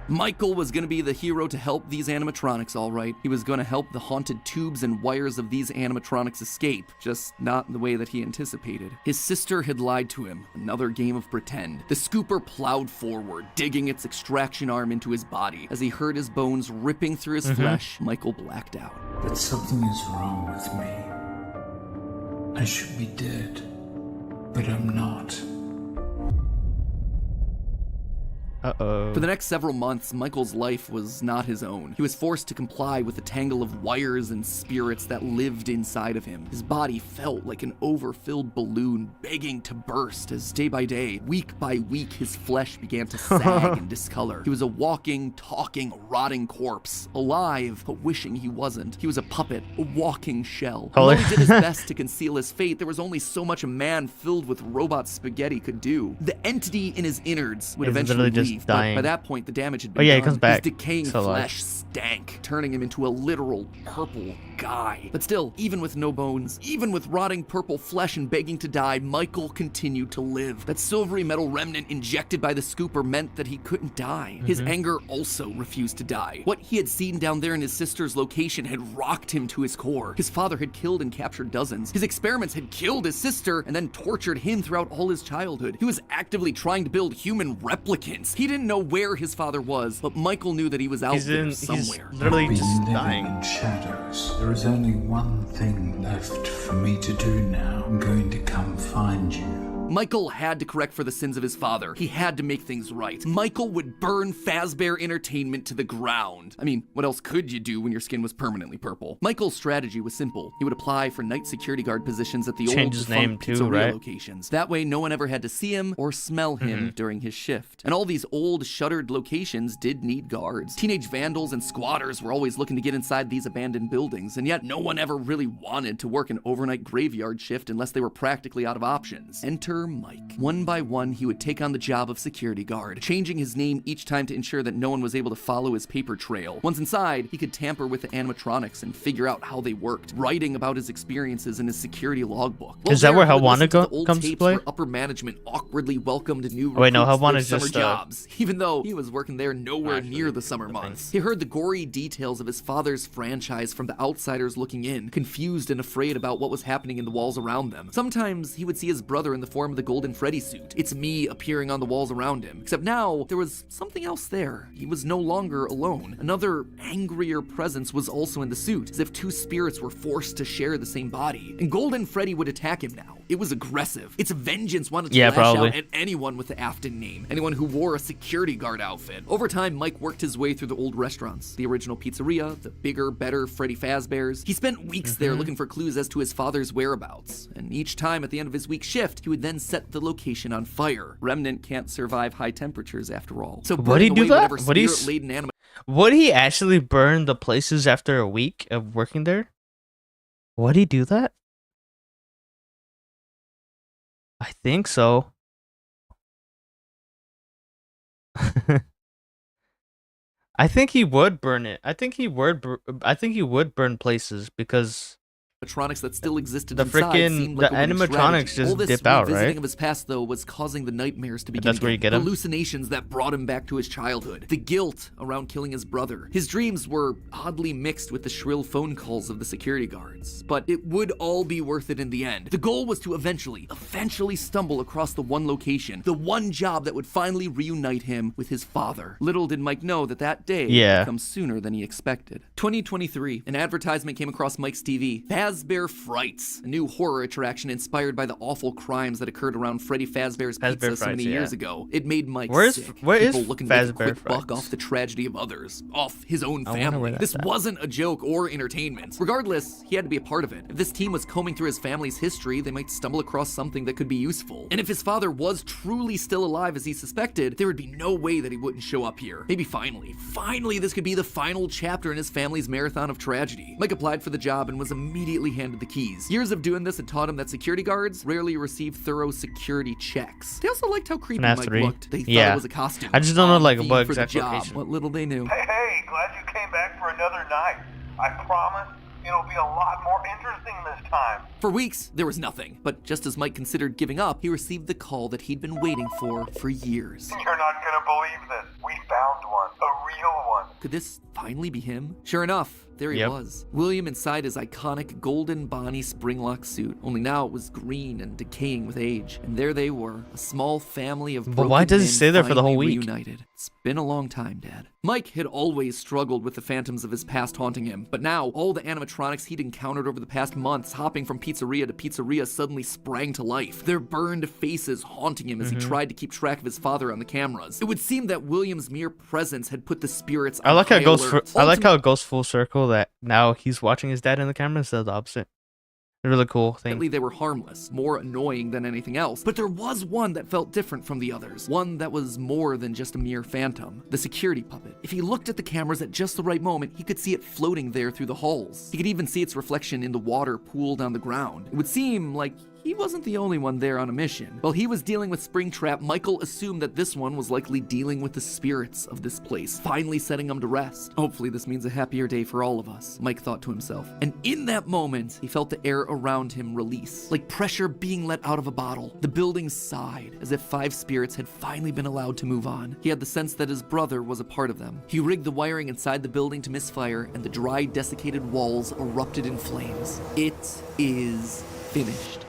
Michael was going to be the hero to help these animatronics, all right. He was going to help the haunted tubes and wires of these animatronics escape, just not in the way that he anticipated. His sister had lied to him, another game of pretend. The scooper plowed forward, digging its extraction arm into his body. As he heard his bones ripping through his flesh, Michael blacked out. But something is wrong with me. I should be dead, but I'm not. Uh-oh. For the next several months, Michael's life was not his own. He was forced to comply with the tangle of wires and spirits that lived inside of him. His body felt like an overfilled balloon begging to burst as day by day, week by week, his flesh began to sag and discolor. He was a walking, talking, rotting corpse, alive, but wishing he wasn't. He was a puppet, a walking shell. Although he did his best to conceal his fate, there was only so much a man filled with robot spaghetti could do. The entity in his innards would eventually leave. But by that point, the damage had been done. He comes back. His decaying flesh stank, turning him into a literal purple guy. But still, even with no bones, even with rotting purple flesh and begging to die, Michael continued to live. That silvery metal remnant injected by the scooper meant that he couldn't die. His anger also refused to die. What he had seen down there in his sister's location had rocked him to his core. His father had killed and captured dozens. His experiments had killed his sister and then tortured him throughout all his childhood. He was actively trying to build human replicants. He didn't know where his father was, but Michael knew that he was out there somewhere. He's literally just living dying. in shadows. There is only one thing left for me to do now. I'm going to come find you. Michael had to correct for the sins of his father. He had to make things right. Michael would burn Fazbear Entertainment to the ground. I mean, what else could you do when your skin was permanently purple? Michael's strategy was simple. He would apply for night security guard positions at the old defunct Pizzeria locations. That way, no one ever had to see him or smell him during his shift. And all these old, shuttered locations did need guards. Teenage vandals and squatters were always looking to get inside these abandoned buildings, and yet no one ever really wanted to work an overnight graveyard shift unless they were practically out of options. Enter Mike. One by one, he would take on the job of security guard, changing his name each time to ensure that no one was able to follow his paper trail. Once inside, he could tamper with the animatronics and figure out how they worked, writing about his experiences in his security logbook. Is that where Helwana comes to play? Upper management awkwardly welcomed new recruits wait, no, Helwana's summer just jobs, even though he was working there nowhere near the summer months. He heard the gory details of his father's franchise from the outsiders looking in, confused and afraid about what was happening in the walls around them. Sometimes he would see his brother in the form of the Golden Freddy suit. It's me appearing on the walls around him. Except now, there was something else there. He was no longer alone. Another angrier presence was also in the suit, as if two spirits were forced to share the same body. And Golden Freddy would attack him now. It was aggressive. Its vengeance wanted to lash out at anyone with the Afton name, anyone who wore a security guard outfit. Over time, Mike worked his way through the old restaurants, the original Pizzeria, the bigger, better Freddy Fazbear's. He spent weeks there looking for clues as to his father's whereabouts, and each time at the end of his week shift, he would then set the location on fire. Remnant can't survive high temperatures after all. So would he do that? Would would he actually burn the places after a week of working there? Would he do that? I think so. I think he would burn it. I think he would burn places because animatronics that still existed the inside seemed like the a winning animatronics strategy. just All this dip out, revisiting right? of his past, though, was causing the nightmares to begin. That's where you get him? Hallucinations that brought him back to his childhood. The guilt around killing his brother. His dreams were oddly mixed with the shrill phone calls of the security guards. But it would all be worth it in the end. The goal was to eventually stumble across the one location, the one job that would finally reunite him with his father. Little did Mike know that day would come sooner than he expected. 2023, an advertisement came across Mike's TV. Fazbear Frights, a new horror attraction inspired by the awful crimes that occurred around Freddy Fazbear's Pizza so many years ago. It made Mike sick. Where People is looking to make a Fazbear quick buck off the tragedy of others, off his own family. This wasn't a joke or entertainment. Regardless, he had to be a part of it. If this team was combing through his family's history, they might stumble across something that could be useful. And if his father was truly still alive as he suspected, there would be no way that he wouldn't show up here. Maybe finally this could be the final chapter in his family's marathon of tragedy. Mike applied for the job and was immediately handed the keys. Years of doing this had taught him that security guards rarely receive thorough security checks. They also liked how creepy FNAF Mike 3. looked. They thought it was a costume. I just don't know like what for the exact job. location. What little they knew. Hey, glad you came back for another night. I promise it'll be a lot more interesting this time. For weeks, there was nothing. But just as Mike considered giving up, he received the call that he'd been waiting for years. You're not gonna believe this. We found one. A real one. Could this finally be him? Sure enough, there he was. William inside his iconic golden Bonnie Springlock suit. Only now it was green and decaying with age. And there they were, a small family of broken But why does he men stay there for the whole finally week? reunited. It's been a long time, Dad. Mike had always struggled with the phantoms of his past haunting him. But now, all the animatronics he'd encountered over the past months, hopping from pizzeria to pizzeria, suddenly sprang to life. Their burned faces haunting him as he tried to keep track of his father on the cameras. It would seem that William's mere presence had put the spirits on I like how high it goes. alert. I like how it goes full circle. That now he's watching his dad in the camera instead of the opposite. A really cool thing. Ultimately, they were harmless, more annoying than anything else. But there was one that felt different from the others. One that was more than just a mere phantom. The security puppet. If he looked at the cameras at just the right moment, he could see it floating there through the halls. He could even see its reflection in the water pooled on the ground. It would seem like he wasn't the only one there on a mission. While he was dealing with Springtrap, Michael assumed that this one was likely dealing with the spirits of this place, finally setting them to rest. Hopefully this means a happier day for all of us, Mike thought to himself. And in that moment, he felt the air around him release, like pressure being let out of a bottle. The building sighed, as if 5 spirits had finally been allowed to move on. He had the sense that his brother was a part of them. He rigged the wiring inside the building to misfire, and the dry, desiccated walls erupted in flames. It is finished.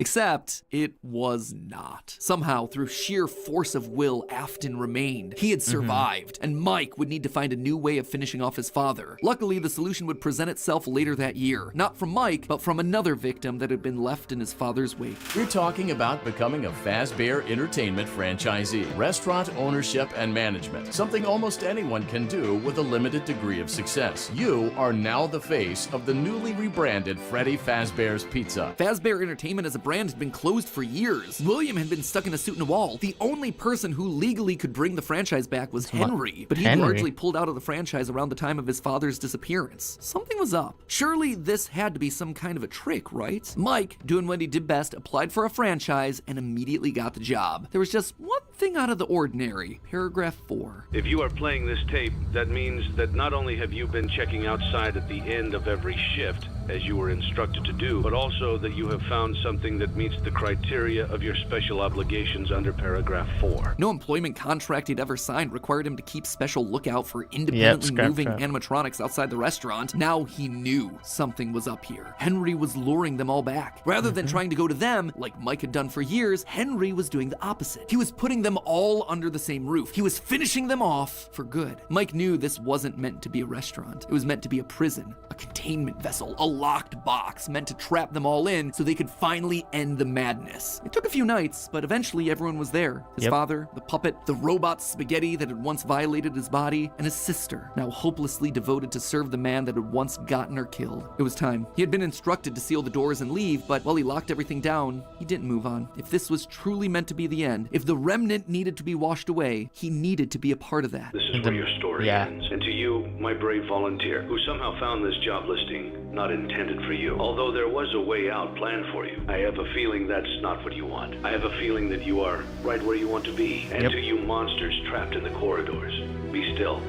Except, it was not. Somehow, through sheer force of will, Afton remained. He had survived, and Mike would need to find a new way of finishing off his father. Luckily, the solution would present itself later that year. Not from Mike, but from another victim that had been left in his father's wake. We're talking about becoming a Fazbear Entertainment franchisee. Restaurant ownership and management. Something almost anyone can do with a limited degree of success. You are now the face of the newly rebranded Freddy Fazbear's Pizza. Fazbear Entertainment as a brand had been closed for years. William had been stuck in a suit and a wall. The only person who legally could bring the franchise back was Henry, but he largely pulled out of the franchise around the time of his father's disappearance. Something was up. Surely this had to be some kind of a trick, right? Mike, doing what he did best, applied for a franchise and immediately got the job. There was just one thing out of the ordinary. Paragraph 4. If you are playing this tape, that means that not only have you been checking outside at the end of every shift, as you were instructed to do, but also that you have found something that meets the criteria of your special obligations under paragraph 4. No employment contract he'd ever signed required him to keep special lookout for independently moving animatronics outside the restaurant. Now he knew something was up here. Henry was luring them all back. Rather than trying to go to them, like Mike had done for years, Henry was doing the opposite. He was putting them all under the same roof. He was finishing them off for good. Mike knew this wasn't meant to be a restaurant. It was meant to be a prison, a containment vessel, a locked box meant to trap them all in so they could finally end the madness. It took a few nights, but eventually everyone was there. His father, the puppet, the robot Spaghetti that had once violated his body, and his sister, now hopelessly devoted to serve the man that had once gotten her killed. It was time. He had been instructed to seal the doors and leave, but while he locked everything down, he didn't move on. If this was truly meant to be the end, if the remnant needed to be washed away, he needed to be a part of that. This is where your story ends. And to you, my brave volunteer, who somehow found this job listing not intended for you. Although there was a way out planned for you, I have a feeling that's not what you want. I have a feeling that you are right where you want to be. And to you monsters trapped in the corridors, be still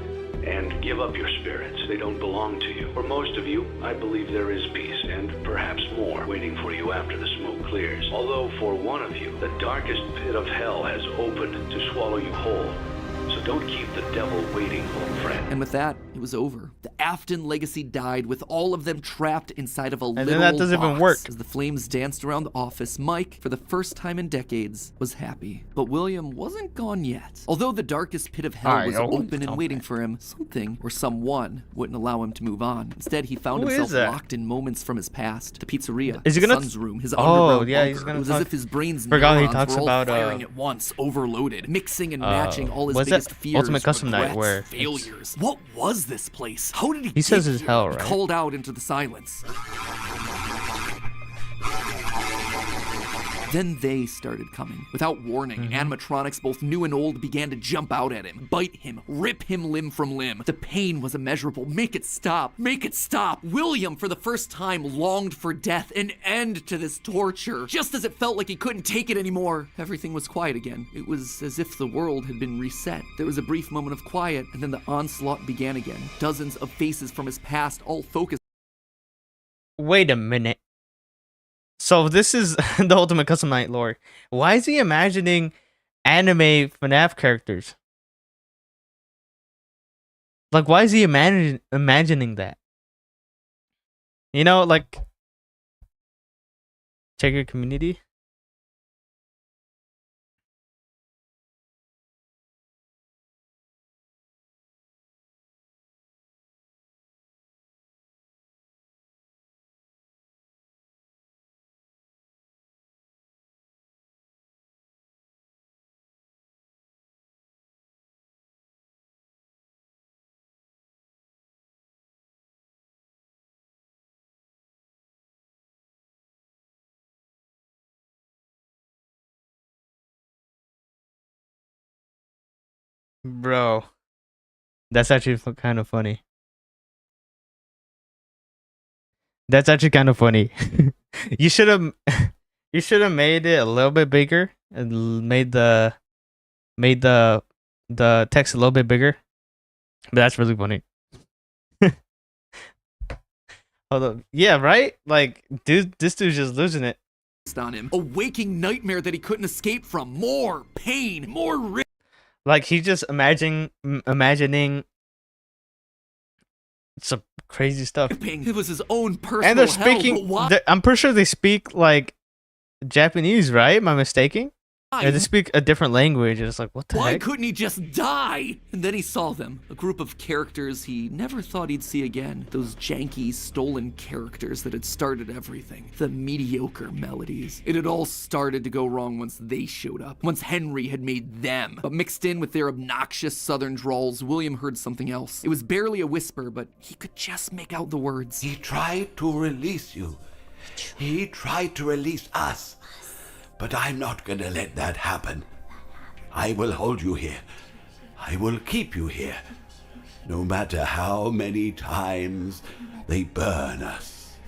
and give up your spirits. They don't belong to you. For most of you, I believe there is peace and perhaps more waiting for you after the smoke clears. Although for one of you, the darkest pit of hell has opened to swallow you whole. So so don't keep the devil waiting, old friend. And with that, it was over. The Afton legacy died with all of them trapped inside of a literal then that doesn't even box. work. As the flames danced around the office, Mike, for the first time in decades, was happy. But William wasn't gone yet. Although the darkest pit of hell was open and waiting for him, something or someone wouldn't allow him to move on. Instead, he found himself locked in moments from his past. The pizzeria, is he gonna Son's room, his underground bunker. He's gonna it was talk... as if his brain's Forgot neurons he talks were all about firing at once, overloaded, mixing and matching all his what's biggest that fears, Ultimate Custom Night regrets, where failures. What was this place? How did he says it's hell, right? He called out into the silence. Then they started coming. Without warning, animatronics, both new and old, began to jump out at him, bite him, rip him limb from limb. The pain was immeasurable. Make it stop. Make it stop. William, for the first time, longed for death, an end to this torture. Just as it felt like he couldn't take it anymore, everything was quiet again. It was as if the world had been reset. There was a brief moment of quiet, and then the onslaught began again. Dozens of faces from his past, all focused. Wait a minute. So this is the Ultimate Custom Night lore. Why is he imagining anime FNAF characters? Like, why is he imagining that? You know, like, check your community. Bro, that's actually kind of funny. That's actually kind of funny. You should have made it a little bit bigger and made the text a little bit bigger. But that's really funny. Hold up. Yeah, right? Like, dude, this dude's just losing it. On him, a waking nightmare that he couldn't escape from. More pain, more risk. Like, he's just imagining some crazy stuff. It was his own personal and they're speaking. I'm pretty sure they speak like Japanese, right? Am I mistaken? Or they speak a different language. And it's like, what the Why heck? couldn't he just die? And then he saw them, a group of characters he never thought he'd see again. Those janky, stolen characters that had started everything. The mediocre melodies. It had all started to go wrong once they showed up. Once Henry had made them. But mixed in with their obnoxious southern drawls, William heard something else. It was barely a whisper, but he could just make out the words. He tried to release you. He tried to release us. But I'm not gonna let that happen. I will hold you here. I will keep you here. No matter how many times they burn us.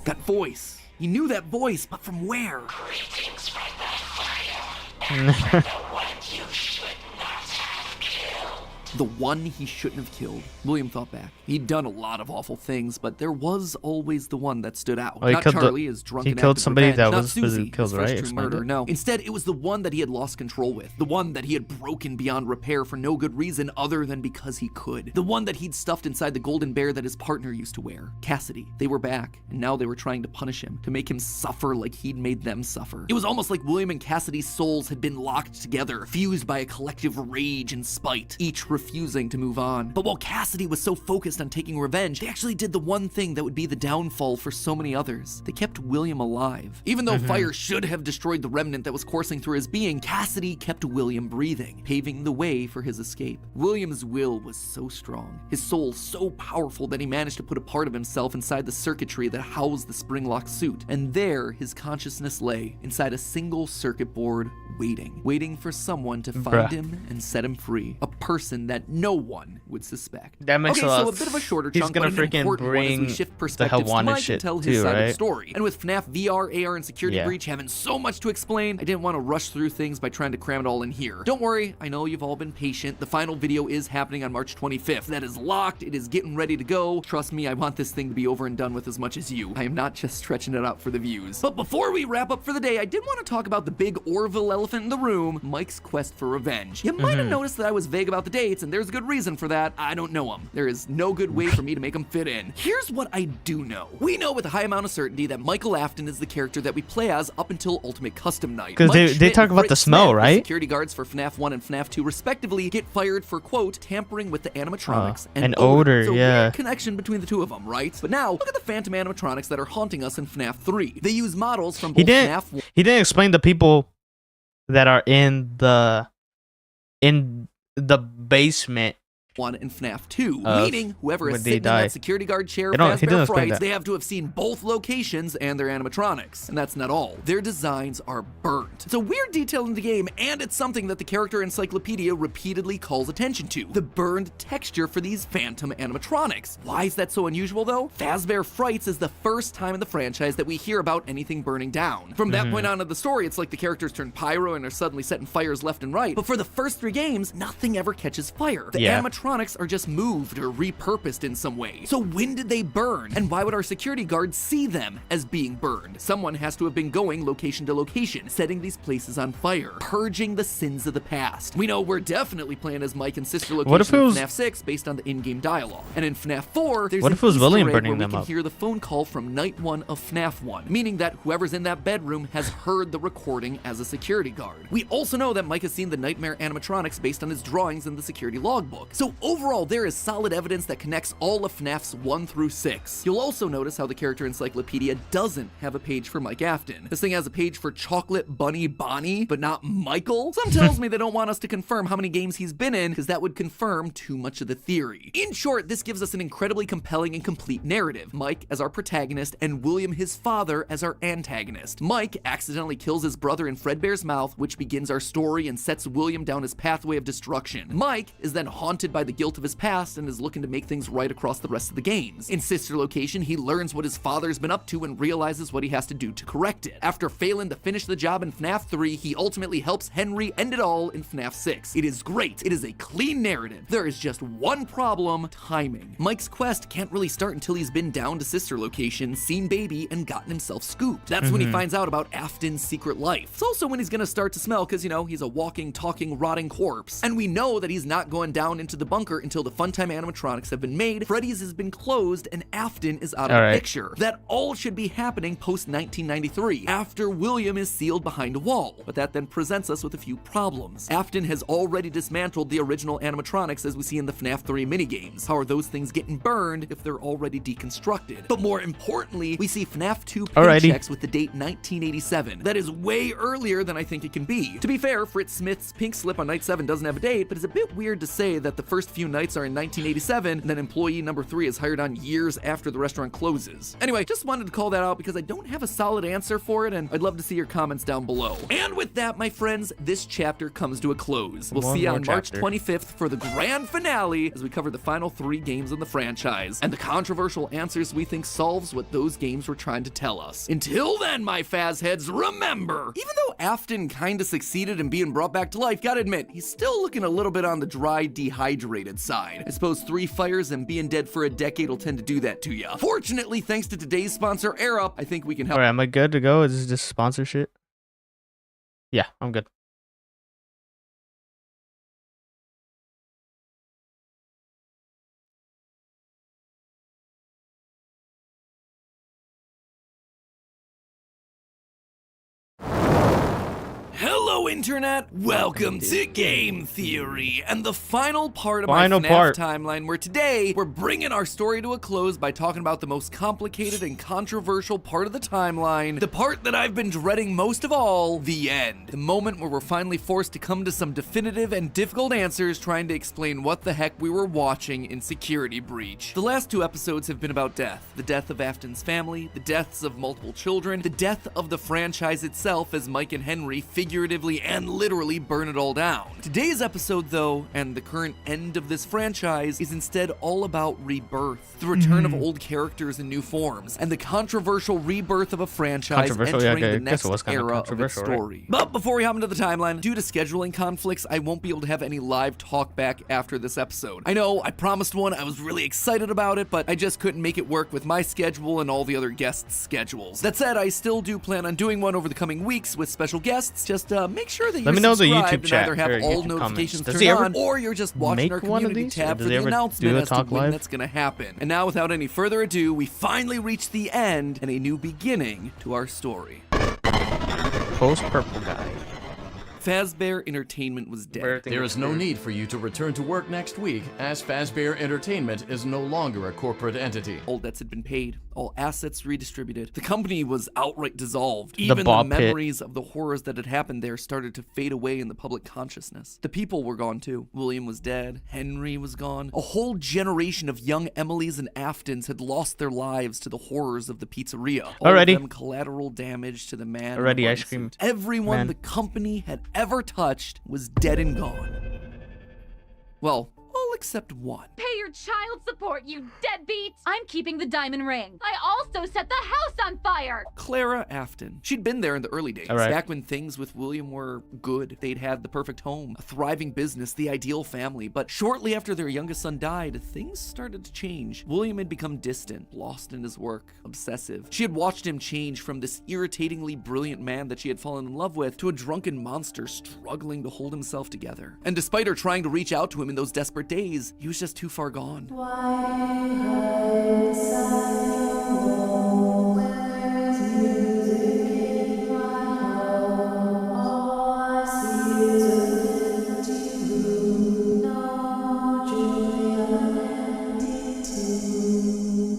That voice. He knew that voice, but from where? Greetings from the fire. The one you should not have killed. The one he shouldn't have killed. William thought back. He'd done a lot of awful things, but there was always the one that stood out. Oh, not Charlie, his drunken he killed somebody revenge, that not was supposed to Susie, be killed, his right? first true murder. No. Instead, it was the one that he had lost control with. The one that he had broken beyond repair for no good reason other than because he could. The one that he'd stuffed inside the golden bear that his partner used to wear. Cassidy. They were back, and now they were trying to punish him, to make him suffer like he'd made them suffer. It was almost like William and Cassidy's souls had been locked together, fused by a collective rage and spite, each refusing to move on. But while Cassidy was so focused on taking revenge, they actually did the one thing that would be the downfall for so many others. They kept William alive. Even though fire should have destroyed the remnant that was coursing through his being, Cassidy kept William breathing, paving the way for his escape. William's will was so strong, his soul so powerful that he managed to put a part of himself inside the circuitry that housed the spring-lock suit. And there, his consciousness lay, inside a single circuit board, waiting for someone to find him and set him free. A person that no one would suspect. That makes okay, a lot. So a bit of a shorter He's chunk, gonna but an freaking important one as we bring shift the perspectives to Hawana Mike shit and tell his too, side of the right? story. And with FNAF VR, AR, and Security Breach having so much to explain, I didn't want to rush through things by trying to cram it all in here. Don't worry, I know you've all been patient. The final video is happening on March 25th. That is locked. It is getting ready to go. Trust me, I want this thing to be over and done with as much as you. I am not just stretching it out for the views. But before we wrap up for the day, I did want to talk about the big Orville elephant in the room, Mike's quest for revenge. You might have noticed that I was vague about the dates, and there's a good reason for that. I don't know them. There is no good way for me to make them fit in. Here's what I do know. We know with a high amount of certainty that Michael Afton is the character that we play as up until Ultimate Custom Night. Because they talk about the smell, right? Security guards for FNAF 1 and FNAF 2 respectively get fired for, quote, tampering with the animatronics and odor. So weird connection between the two of them, right? But now, look at the phantom animatronics that are haunting us in FNAF 3. They use models from both FNAF 1. He didn't explain the people that are in the basement. 1 and FNAF 2, meaning whoever is sitting in that security guard chair, He Fazbear Frights, they have to have seen both locations and their animatronics. And that's not all. Their designs are burnt. It's a weird detail in the game, and it's something that the character encyclopedia repeatedly calls attention to. The burned texture for these phantom animatronics. Why is that so unusual though? Fazbear Frights is the first time in the franchise that we hear about anything burning down. From that point on in the story, it's like the characters turn pyro and are suddenly setting fires left and right. But for the first 3 games, nothing ever catches fire. The animatronics are just moved or repurposed in some way. So when did they burn? And why would our security guards see them as being burned? Someone has to have been going location to location, setting these places on fire, purging the sins of the past. We know we're definitely playing as Mike and sister location in FNAF 6 based on the in-game dialogue. And in FNAF 4, there's an Easter egg where we can hear the phone call from Night 1 of FNAF 1, meaning that whoever's in that bedroom has heard the recording as a security guard. We also know that Mike has seen the nightmare animatronics based on his drawings in the security logbook. So overall, there is solid evidence that connects all of FNAFs 1 through 6. You'll also notice how the character encyclopedia doesn't have a page for Mike Afton. This thing has a page for Chocolate Bunny Bonnie, but not Michael. Some tells me they don't want us to confirm how many games he's been in, because that would confirm too much of the theory. In short, this gives us an incredibly compelling and complete narrative. Mike as our protagonist, and William, his father, as our antagonist. Mike accidentally kills his brother in Fredbear's mouth, which begins our story and sets William down his pathway of destruction. Mike is then haunted by the guilt of his past and is looking to make things right across the rest of the games. In Sister Location, he learns what his father's been up to and realizes what he has to do to correct it. After failing to finish the job in FNAF 3, he ultimately helps Henry end it all in FNAF 6. It is great. It is a clean narrative. There is just one problem: timing. Mike's quest can't really start until he's been down to Sister Location, seen Baby, and gotten himself scooped. That's when he finds out about Afton's secret life. It's also when he's gonna start to smell, because, you know, he's a walking, talking, rotting corpse. And we know that he's not going down into the bunker until the funtime animatronics have been made, Freddy's has been closed, and Afton is out of the picture. That all should be happening post 1993, after William is sealed behind a wall. But that then presents us with a few problems. Afton has already dismantled the original animatronics as we see in the FNAF 3 minigames. How are those things getting burned if they're already deconstructed? But more importantly, we see FNAF 2 paychecks with the date 1987. That is way earlier than I think it can be. To be fair, Fritz Smith's pink slip on night 7 doesn't have a date, but it's a bit weird to say that the first few nights are in 1987, and then employee number 3 is hired on years after the restaurant closes. Anyway, just wanted to call that out because I don't have a solid answer for it, and I'd love to see your comments down below. And with that, my friends, this chapter comes to a close. We'll see you on March 25th for the grand finale as we cover the final 3 games in the franchise, and the controversial answers we think solves what those games were trying to tell us. Until then, my Fazheads, remember, even though Afton kinda succeeded in being brought back to life, gotta admit, he's still looking a little bit on the dry, dehydrated side. I suppose 3 fires and being dead for a decade will tend to do that to you. Fortunately, thanks to today's sponsor, AirUp, I think we can help. Alright, am I good to go? Is this just sponsorship? Yeah, I'm good. Hello, Internet! Welcome to Game Theory, and the final part of my FNAF timeline, where today, we're bringing our story to a close by talking about the most complicated and controversial part of the timeline, the part that I've been dreading most of all, the end. The moment where we're finally forced to come to some definitive and difficult answers trying to explain what the heck we were watching in Security Breach. The last 2 episodes have been about death. The death of Afton's family, the deaths of multiple children, the death of the franchise itself as Mike and Henry figure figuratively and literally burn it all down. Today's episode, though, and the current end of this franchise, is instead all about rebirth, the return of old characters in new forms, and the controversial rebirth of a franchise entering the next era of its story. Right? But before we hop into the timeline, due to scheduling conflicts, I won't be able to have any live talk back after this episode. I know, I promised one, I was really excited about it, but I just couldn't make it work with my schedule and all the other guests' schedules. That said, I still do plan on doing one over the coming weeks with special guests. Just make sure that you're subscribed and either have all notifications turned on, or you're just watching our community tab for the announcement as to when that's gonna happen. And now, without any further ado, we finally reach the end and a new beginning to our story. Post-purple guy. Fazbear Entertainment was dead. There is no need for you to return to work next week, as Fazbear Entertainment is no longer a corporate entity. All debts had been paid, all assets redistributed. The company was outright dissolved. Even the memories of the horrors that had happened there started to fade away in the public consciousness. The people were gone too. William was dead. Henry was gone. A whole generation of young Emilys and Aftons had lost their lives to the horrors of the pizzeria. All of them collateral damage to the man. Already ice cream. Everyone the company had ever touched was dead and gone. Well, all except one. Pay your child support, you deadbeat! I'm keeping the diamond ring. I also set the house on fire! Clara Afton. She'd been there in the early days, back when things with William were good. They'd had the perfect home, a thriving business, the ideal family. But shortly after their youngest son died, things started to change. William had become distant, lost in his work, obsessive. She had watched him change from this irritatingly brilliant man that she had fallen in love with to a drunken monster struggling to hold himself together. And despite her trying to reach out to him in those desperate days, he was just too far gone.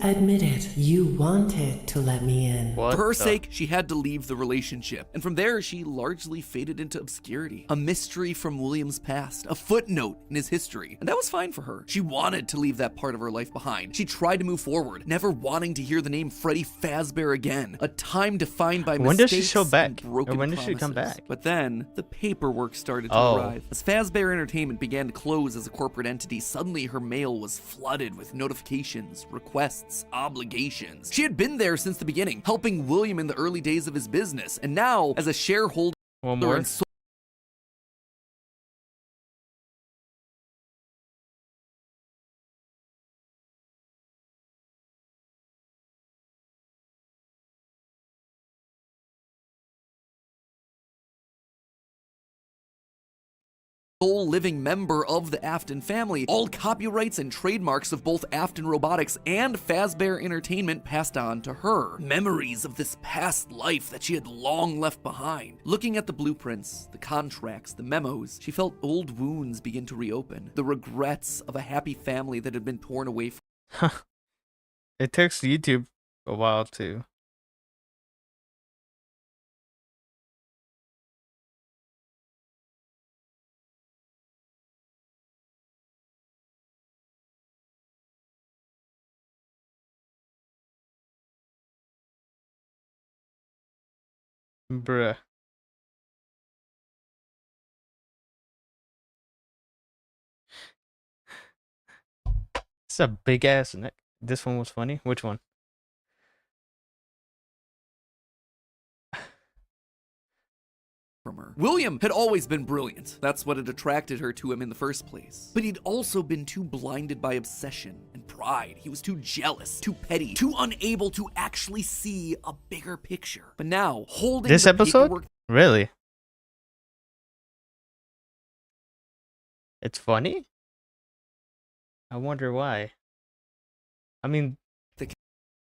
Admit it, you wanted to let me in. For her sake, she had to leave the relationship, and from there, she largely faded into obscurity. A mystery from William's past, a footnote in his history, and that was fine for her. She wanted to leave that part of her life behind. She tried to move forward, never wanting to hear the name Freddy Fazbear again. A time defined by mistakes. When does she show back? Or when does she come back? But then, the paperwork started to arrive. As Fazbear Entertainment began to close as a corporate entity, suddenly her mail was flooded with notifications, requests, obligations. She had been there since the beginning, helping William in the early days of his business, and now, as a shareholder and sole living member of the Afton family, all copyrights and trademarks of both Afton Robotics and Fazbear Entertainment passed on to her. Memories of this past life that she had long left behind. Looking at the blueprints, the contracts, the memos, she felt old wounds begin to reopen. The regrets of a happy family that had been torn away from her. It takes YouTube a while too. Bruh. It's a big ass neck. This one was funny. Which one? From her. William had always been brilliant. That's what had attracted her to him in the first place. But he'd also been too blinded by obsession and pride. He was too jealous, too petty, too unable to actually see a bigger picture. But now, holding this episode? Really? It's funny? I wonder why. I mean,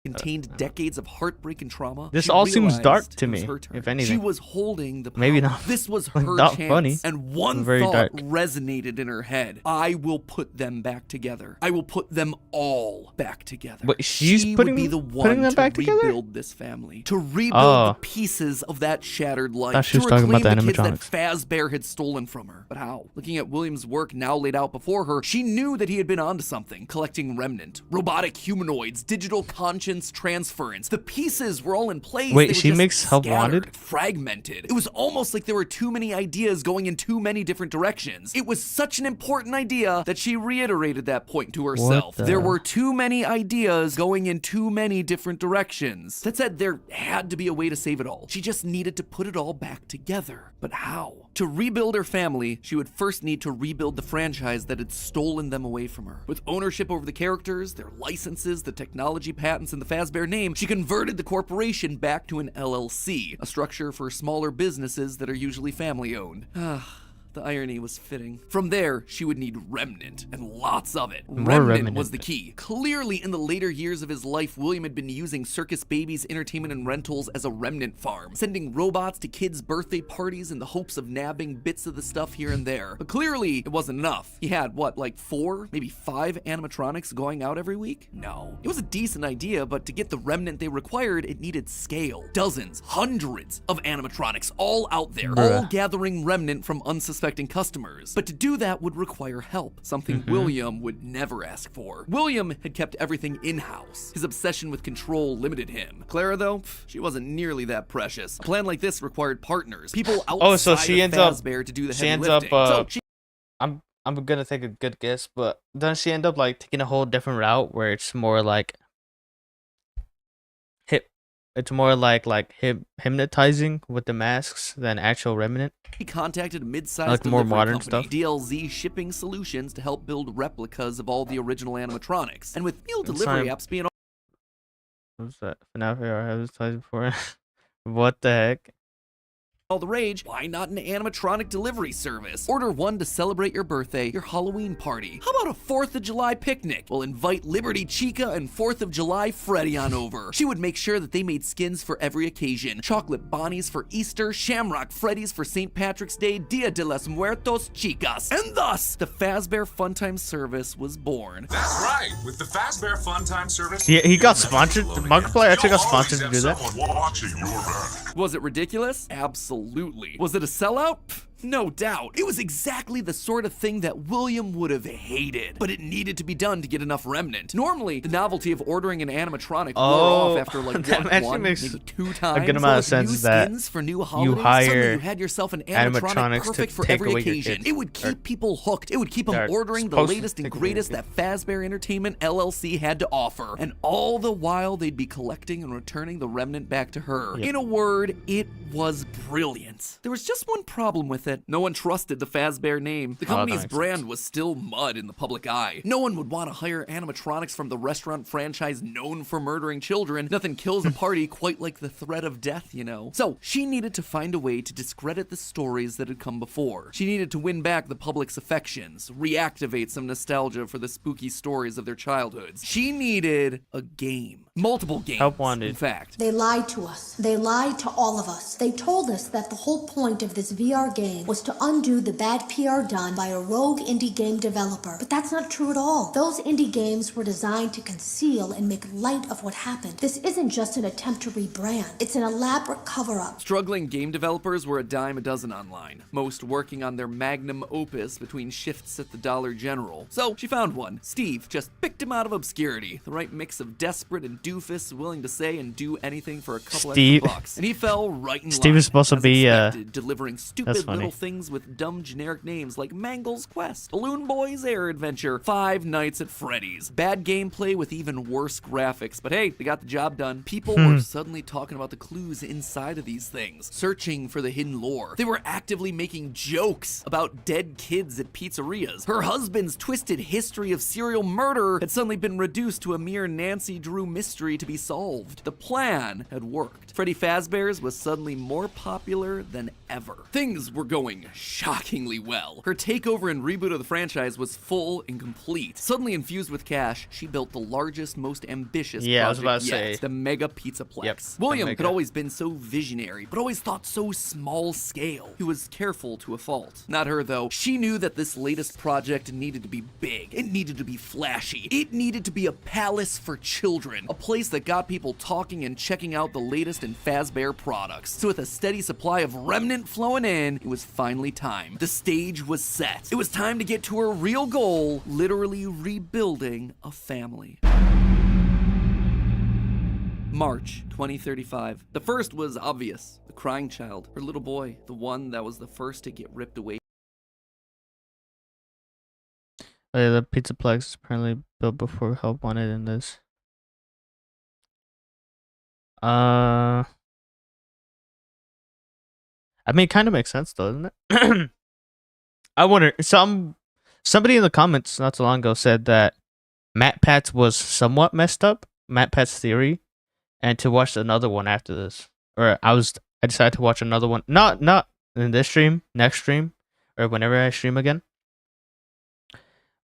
contained decades of heartbreak and trauma. This all seems dark to me, if anything. She was holding the power. Maybe not. This was her not chance. Funny. And one Very thought dark. resonated in her head. I will put them back together. I will put them all back together. But she's she putting, would be the one them to back together? rebuild this family. To rebuild the pieces of that shattered life. Thought she was to talking reclaim about the the kids animatronics. that Fazbear had stolen from her. But how? Looking at William's work now laid out before her, she knew that he had been onto something. Collecting remnant, robotic humanoids, digital conscience sequence transference. The pieces were all in place. Wait, They were she just makes Help scattered, Wanted? fragmented. It was almost like there were too many ideas going in too many different directions. It was such an important idea that she reiterated that point to herself. There were too many ideas going in too many different directions. That said, there had to be a way to save it all. She just needed to put it all back together. But how? To rebuild her family, she would first need to rebuild the franchise that had stolen them away from her. With ownership over the characters, their licenses, the technology patents, and the Fazbear name, she converted the corporation back to an LLC, a structure for smaller businesses that are usually family-owned. The irony was fitting. From there, she would need Remnant, and lots of it. Remnant was the key. Clearly, in the later years of his life, William had been using Circus Babies Entertainment and Rentals as a remnant farm, sending robots to kids' birthday parties in the hopes of nabbing bits of the stuff here and there. But clearly, it wasn't enough. He had, what, like 4, maybe 5 animatronics going out every week? No. It was a decent idea, but to get the Remnant they required, it needed scale. Dozens, hundreds of animatronics all out there, all gathering Remnant from unsuspecting customers. But to do that would require help, something William would never ask for. William had kept everything in-house. His obsession with control limited him. Clara, though, she wasn't nearly that precious. A plan like this required partners, people outside of Fazbear to do the heavy lifting. I'm gonna take a good guess, but doesn't she end up like taking a whole different route where it's more like hypnotizing with the masks than actual Remnant? He contacted mid-sized like more modern company, stuff. DLZ Shipping Solutions, to help build replicas of all the original animatronics. And with meal delivery apps being what's that? FNAF AR advertised before. What the heck? all the rage, why not an animatronic delivery service? Order one to celebrate your birthday, your Halloween party. How about a 4th of July picnic? We'll invite Liberty Chica and 4th of July Freddy on over. She would make sure that they made skins for every occasion. Chocolate Bonnies for Easter, Shamrock Freddy's for St. Patrick's Day, Dia de los Muertos Chicas. And thus, the Fazbear Funtime service was born. That's right, with the Fazbear Funtime service. He got sponsored. Markiplier actually got sponsored to do that. Watching your back. Was it ridiculous? Absolutely. Was it a sellout? Pfft, no doubt. It was exactly the sort of thing that William would have hated, but it needed to be done to get enough Remnant. Normally, the novelty of ordering an animatronic wore off after like one, maybe 2 times. A good amount of sense that for new you hire suddenly you had yourself an animatronic perfect for every occasion. It would keep people hooked. It would keep them ordering the latest and greatest that Fazbear Entertainment LLC had to offer. And all the while, they'd be collecting and returning the Remnant back to her. In a word, it was brilliant. There was just one problem with it. No one trusted the Fazbear name. The company's brand was still mud in the public eye. No one would want to hire animatronics from the restaurant franchise known for murdering children. Nothing kills a party quite like the threat of death, you know. So she needed to find a way to discredit the stories that had come before. She needed to win back the public's affections, reactivate some nostalgia for the spooky stories of their childhoods. She needed a game. Multiple games, Help Wanted. in fact. They lied to us. They lied to all of us. They told us that the whole point of this VR game was to undo the bad PR done by a rogue indie game developer. But that's not true at all. Those indie games were designed to conceal and make light of what happened. This isn't just an attempt to rebrand. It's an elaborate cover-up. Struggling game developers were a dime a dozen online, most working on their magnum opus between shifts at the Dollar General. So she found one. Steve just picked him out of obscurity. The right mix of desperate and doofus, willing to say and do anything for a couple extra bucks. And he fell right in line. Steve is supposed to be delivering stupid little things with dumb generic names like Mangle's Quest, Balloon Boy's Air Adventure, Five Nights at Freddy's. Bad gameplay with even worse graphics, but hey, they got the job done. People were suddenly talking about the clues inside of these things, searching for the hidden lore. They were actively making jokes about dead kids at pizzerias. Her husband's twisted history of serial murder had suddenly been reduced to a mere Nancy Drew mystery to be solved. The plan had worked. Freddy Fazbear's was suddenly more popular than ever. Things were going shockingly well. Her takeover and reboot of the franchise was full and complete. Suddenly infused with cash, she built the largest, most ambitious project yet, the Mega Pizzaplex. Yep, William had always been so visionary, but always thought so small scale. He was careful to a fault. Not her, though. She knew that this latest project needed to be big. It needed to be flashy. It needed to be a palace for children, a place that got people talking and checking out the latest in Fazbear products. So with a steady supply of Remnant flowing in, it was finally time. The stage was set. It was time to get to her real goal, literally rebuilding a family. March 2035. The first was obvious. The crying child, her little boy, the one that was the first to get ripped away. Oh, yeah, the Pizzaplex is apparently built before help wanted in this. I mean, it kind of makes sense though, doesn't it? I wonder. Somebody in the comments not so long ago said that Matt Pat's was somewhat messed up. Matt Pat's theory, and to watch another one after this, or I decided to watch another one. Not in this stream, next stream, or whenever I stream again,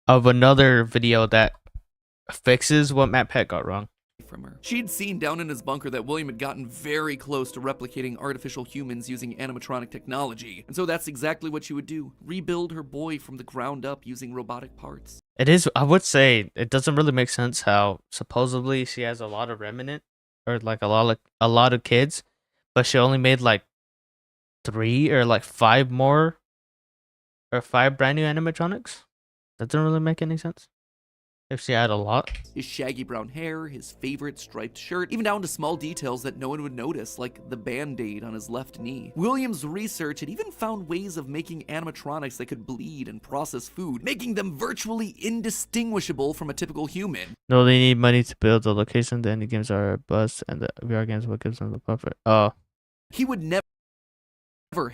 of another video that fixes what Matt Pat got wrong. From her. She'd seen down in his bunker that William had gotten very close to replicating artificial humans using animatronic technology, and so that's exactly what she would do. Rebuild her boy from the ground up using robotic parts. It is, I would say, it doesn't really make sense how supposedly she has a lot of remnant, or like a lot of kids, but she only made like 3 or like 5 more, or 5 brand new animatronics. That doesn't really make any sense. If she had a lot. His shaggy brown hair, his favorite striped shirt, even down to small details that no one would notice, like the band-aid on his left knee. William's research had even found ways of making animatronics that could bleed and process food, making them virtually indistinguishable from a typical human. No, they need money to build the location. The indie games are a bust, and the VR games what gives them the buffer. Oh. He would never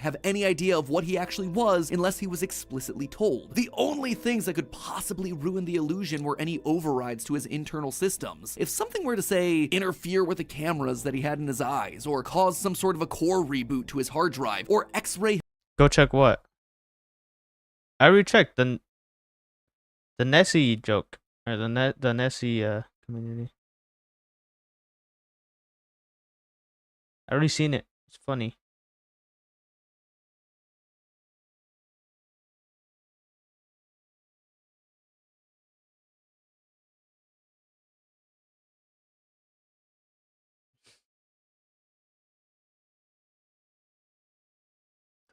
have any idea of what he actually was unless he was explicitly told. The only things that could possibly ruin the illusion were any overrides to his internal systems. If something were to, say, interfere with the cameras that he had in his eyes, or cause some sort of a core reboot to his hard drive, or x-ray... Go check what? I already checked the Nessie joke, or the Nessie community. I already seen it. It's funny.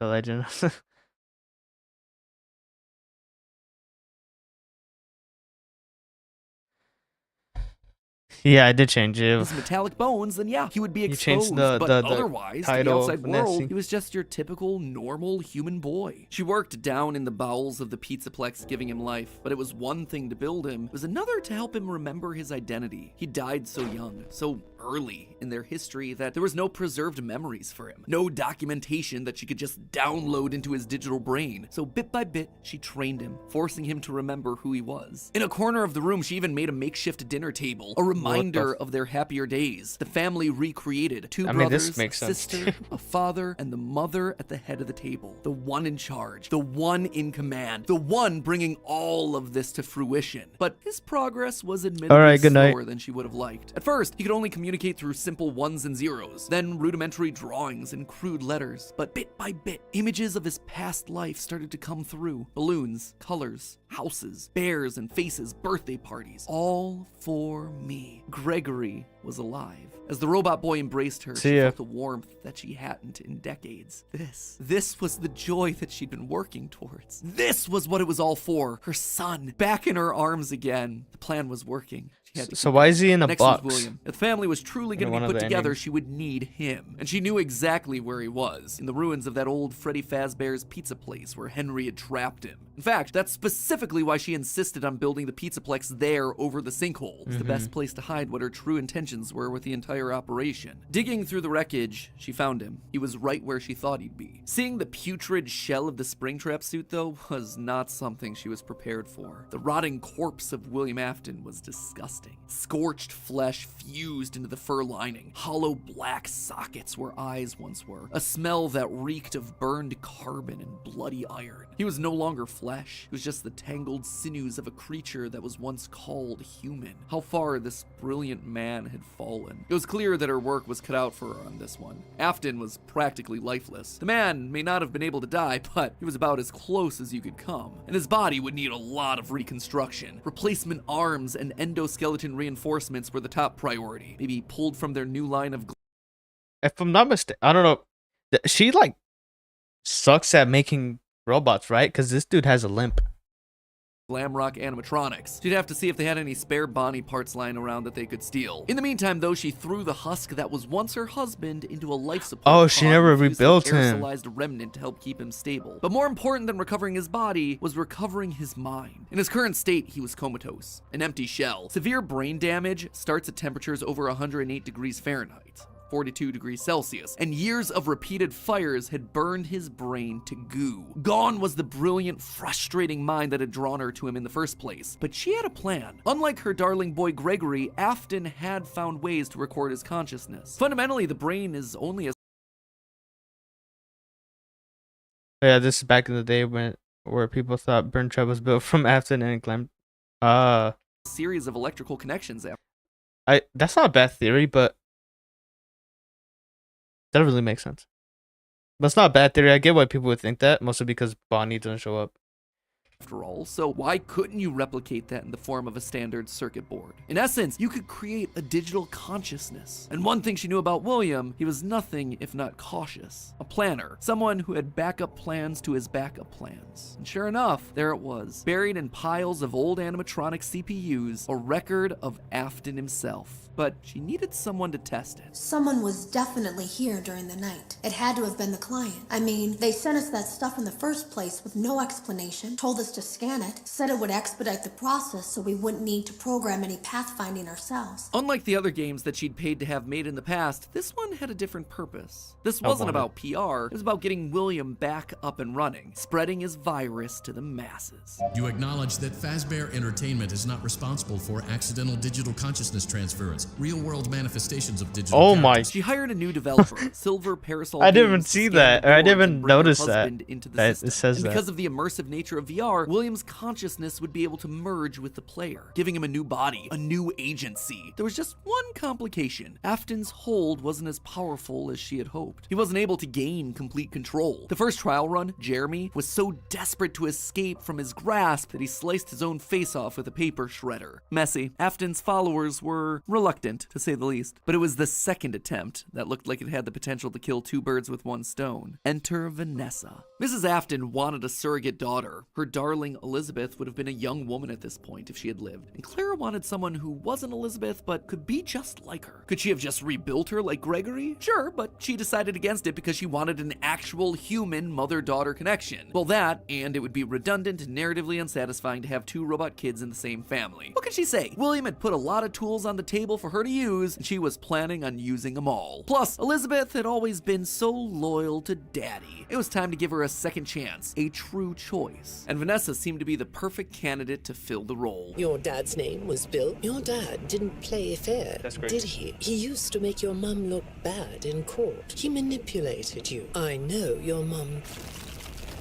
The legend. Yeah, I did change it. His metallic bones, then yeah, he would be exposed. The but otherwise, to the outside world, he was just your typical, normal human boy. She worked down in the bowels of the Pizzaplex, giving him life. But it was one thing to build him, it was another to help him remember his identity. He died so young, so early in their history that there was no preserved memories for him. No documentation that she could just download into his digital brain. So bit by bit, she trained him, forcing him to remember who he was. In a corner of the room, she even made a makeshift dinner table, a reminder of their happier days. The family recreated 2 brothers, a sister, a father, and the mother at the head of the table. The one in charge, the one in command, the one bringing all of this to fruition. But his progress was admittedly slower than she would have liked. At first, he could only communicate through simple ones and zeros, then rudimentary drawings and crude letters. But bit by bit, images of his past life started to come through. Balloons, colors, houses, bears and faces, birthday parties, all for me. Gregory was alive. As the robot boy embraced her, she felt the warmth that she hadn't in decades. This was the joy that she'd been working towards. This was what it was all for. Her son, back in her arms again. The plan was working. So why is he in a Next box? Was William. If the family was truly going to be put together, she would need him. And she knew exactly where he was, in the ruins of that old Freddy Fazbear's pizza place where Henry had trapped him. In fact, that's specifically why she insisted on building the Pizzaplex there over the sinkhole. It's the best place to hide what her true intentions were with the entire operation. Digging through the wreckage, she found him. He was right where she thought he'd be. Seeing the putrid shell of the Springtrap suit, though, was not something she was prepared for. The rotting corpse of William Afton was disgusting. Scorched flesh fused into the fur lining. Hollow black sockets where eyes once were. A smell that reeked of burned carbon and bloody iron. He was no longer flesh. It was just the tangled sinews of a creature that was once called human. How far this brilliant man had fallen. It was clear that her work was cut out for her on this one. Afton was practically lifeless. The man may not have been able to die, but he was about as close as you could come. And his body would need a lot of reconstruction. Replacement arms and endoskeleton reinforcements were the top priority. Maybe pulled from their new line of... If I'm not mistaken, I don't know. She, like, sucks at making robots, right? Because this dude has a limp. glam rock animatronics. She'd have to see if they had any spare Bonnie parts lying around that they could steal. In the meantime, though, she threw the husk that was once her husband into a life support pod she never and used rebuilt an him. aerosolized remnant to help keep him stable. But more important than recovering his body was recovering his mind. In his current state, he was comatose, an empty shell. Severe brain damage starts at temperatures over 108 degrees Fahrenheit. 42 degrees Celsius, and years of repeated fires had burned his brain to goo. Gone was the brilliant, frustrating mind that had drawn her to him in the first place. But she had a plan. Unlike her darling boy Gregory, Afton had found ways to record his consciousness. Fundamentally, the brain is only a Yeah, this is back in the day where people thought Burn Trap was built from Afton and Glam. series of electrical connections. That's not a bad theory, but that really makes sense. But it's not a bad theory. I get why people would think that, mostly because Bonnie doesn't show up. After all, so why couldn't you replicate that in the form of a standard circuit board? In essence, you could create a digital consciousness. And one thing she knew about William, he was nothing if not cautious. A planner, someone who had backup plans to his backup plans. And sure enough, there it was, buried in piles of old animatronic CPUs, a record of Afton himself. But she needed someone to test it. Someone was definitely here during the night. It had to have been the client. I mean, they sent us that stuff in the first place with no explanation, told us to scan it, said it would expedite the process so we wouldn't need to program any pathfinding ourselves. Unlike the other games that she'd paid to have made in the past, this one had a different purpose. This wasn't about PR, it was about getting William back up and running, spreading his virus to the masses. You acknowledge that Fazbear Entertainment is not responsible for accidental digital consciousness transference, real-world manifestations of digital characters. She hired a new developer, Silver Parasol. I didn't even see that, or I didn't even notice that. It says that. Because of the immersive nature of VR, William's consciousness would be able to merge with the player, giving him a new body, a new agency. There was just one complication. Afton's hold wasn't as powerful as she had hoped. He wasn't able to gain complete control. The first trial run, Jeremy, was so desperate to escape from his grasp that he sliced his own face off with a paper shredder. Messy. Afton's followers were reluctant, to say the least. But it was the second attempt that looked like it had the potential to kill two birds with one stone. Enter Vanessa. Mrs. Afton wanted a surrogate daughter. Her darling Elizabeth would have been a young woman at this point if she had lived. And Clara wanted someone who wasn't Elizabeth but could be just like her. Could she have just rebuilt her like Gregory? Sure, but she decided against it because she wanted an actual human mother-daughter connection. Well, that, and it would be redundant and narratively unsatisfying to have two robot kids in the same family. What could she say? William had put a lot of tools on the table for her to use, and she was planning on using them all. Plus, Elizabeth had always been so loyal to Daddy. It was time to give her a second chance, a true choice. And Vanessa seemed to be the perfect candidate to fill the role. Your dad's name was Bill? Your dad didn't play fair, did he? He used to make your mum look bad in court. He manipulated you. I know your mum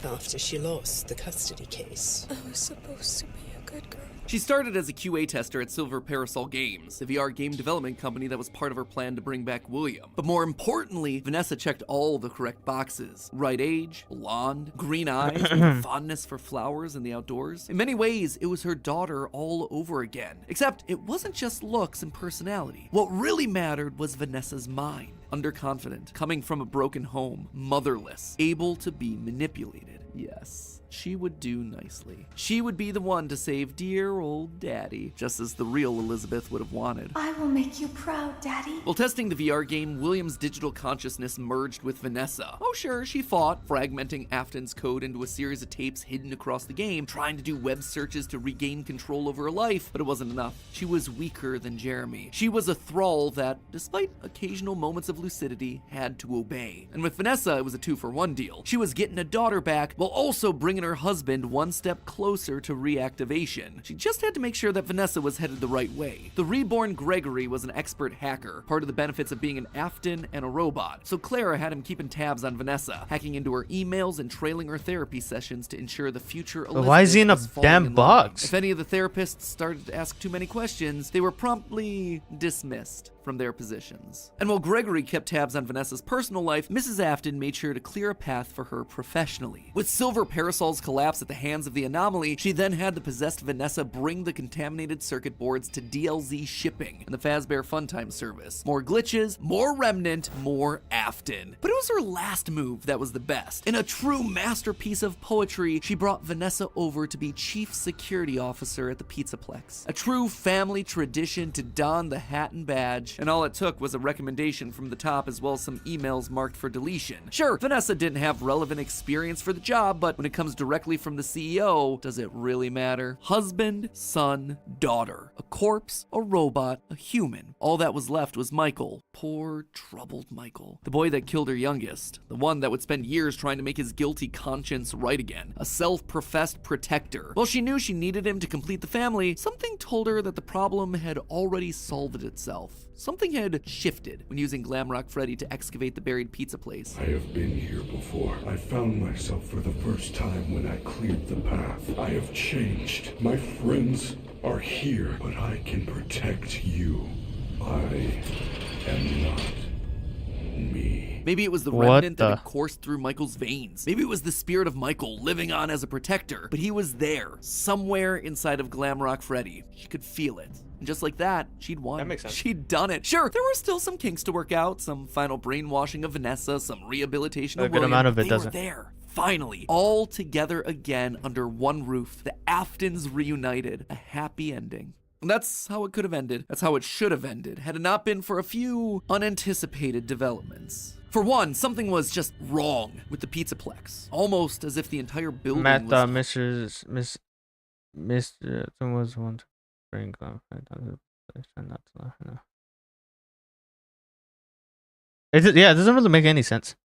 after she lost the custody case. I was supposed to be a good girl. She started as a QA tester at Silver Parasol Games, the VR game development company that was part of her plan to bring back William. But more importantly, Vanessa checked all the correct boxes. Right age, blonde, green eyes, with fondness for flowers and the outdoors. In many ways, it was her daughter all over again. Except it wasn't just looks and personality. What really mattered was Vanessa's mind. Underconfident, coming from a broken home, motherless, able to be manipulated. Yes. She would do nicely. She would be the one to save dear old Daddy, just as the real Elizabeth would have wanted. I will make you proud, Daddy. While testing the VR game, William's digital consciousness merged with Vanessa. Oh sure, she fought, fragmenting Afton's code into a series of tapes hidden across the game, trying to do web searches to regain control over her life, but it wasn't enough. She was weaker than Jeremy. She was a thrall that, despite occasional moments of lucidity, had to obey. And with Vanessa, it was a 2-for-1 deal. She was getting a daughter back, while also bringing her husband one step closer to reactivation. She just had to make sure that Vanessa was headed the right way. The reborn Gregory was an expert hacker, part of the benefits of being an Afton and a robot. So Clara had him keeping tabs on Vanessa, hacking into her emails and trailing her therapy sessions to ensure the future Elizabeth why is he in a was falling damn in box? line. If any of the therapists started to ask too many questions, they were promptly dismissed. from their positions. And while Gregory kept tabs on Vanessa's personal life, Mrs. Afton made sure to clear a path for her professionally. With Silver Parasol's collapse at the hands of the Anomaly, she then had the possessed Vanessa bring the contaminated circuit boards to DLZ Shipping and the Fazbear Funtime service. More glitches, more Remnant, more Afton. But it was her last move that was the best. In a true masterpiece of poetry, she brought Vanessa over to be chief security officer at the Pizzaplex. A true family tradition to don the hat and badge, and all it took was a recommendation from the top as well as some emails marked for deletion. Sure, Vanessa didn't have relevant experience for the job, but when it comes directly from the CEO, does it really matter? Husband, son, daughter. A corpse, a robot, a human. All that was left was Michael. Poor, troubled Michael. The boy that killed her youngest. The one that would spend years trying to make his guilty conscience right again. A self-professed protector. While she knew she needed him to complete the family, something told her that the problem had already solved itself. Something had shifted when using Glamrock Freddy to excavate the buried pizza place. I have been here before. I found myself for the first time when I cleared the path. I have changed. My friends are here, but I can protect you. I am not me. Maybe it was the remnant that had coursed through Michael's veins. Maybe it was the spirit of Michael living on as a protector. But he was there, somewhere inside of Glamrock Freddy. She could feel it. And just like that, she'd won. That makes sense. She'd done it. Sure, there were still some kinks to work out, some final brainwashing of Vanessa, some rehabilitation of William. A good amount of it they doesn't. Were there. Finally, all together again under one roof. The Aftons reunited. A happy ending. And that's how it could have ended. That's how it should have ended, had it not been for a few unanticipated developments. For one, something was just wrong with the Pizzaplex. Almost as if the entire building was... Mr. was one to bring yeah, it doesn't really make any sense.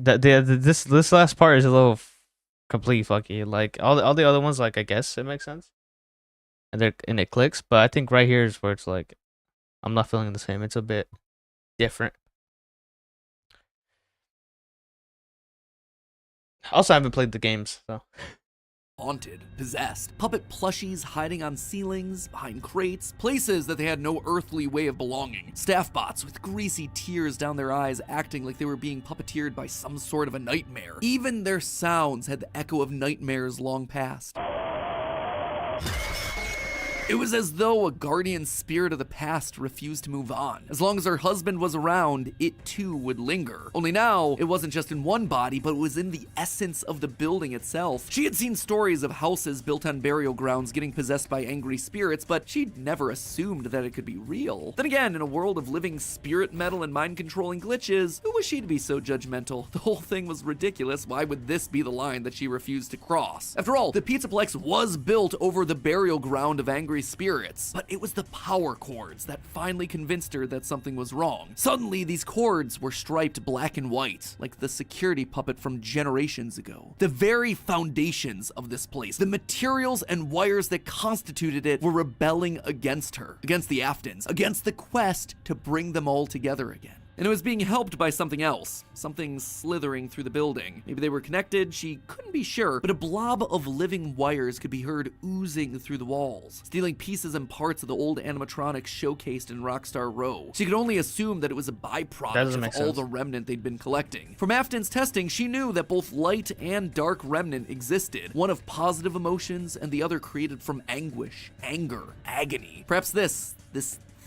This last part is a little complete fucky. Like all the other ones, like I guess it makes sense, and it clicks. But I think right here is where it's like I'm not feeling the same. It's a bit different. Also, I haven't played the games, so. Haunted, possessed, puppet plushies hiding on ceilings, behind crates, places that they had no earthly way of belonging, staff bots with greasy tears down their eyes acting like they were being puppeteered by some sort of a nightmare. Even their sounds had the echo of nightmares long past. It was as though a guardian spirit of the past refused to move on. As long as her husband was around, it too would linger. Only now, it wasn't just in one body, but it was in the essence of the building itself. She had seen stories of houses built on burial grounds getting possessed by angry spirits, but she'd never assumed that it could be real. Then again, in a world of living spirit metal and mind-controlling glitches, who was she to be so judgmental? The whole thing was ridiculous. Why would this be the line that she refused to cross? After all, the Pizzaplex was built over the burial ground of angry spirits, but it was the power cords that finally convinced her that something was wrong. Suddenly, these cords were striped black and white, like the security puppet from generations ago. The very foundations of this place, the materials and wires that constituted it, were rebelling against her, against the Aftons, against the quest to bring them all together again. And it was being helped by something else, something slithering through the building. Maybe they were connected, she couldn't be sure, but a blob of living wires could be heard oozing through the walls, stealing pieces and parts of the old animatronics showcased in Rockstar Row. She could only assume that it was a byproduct of all the remnant they'd been collecting. From Afton's testing, she knew that both light and dark remnant existed, one of positive emotions and the other created from anguish, anger, agony. Perhaps this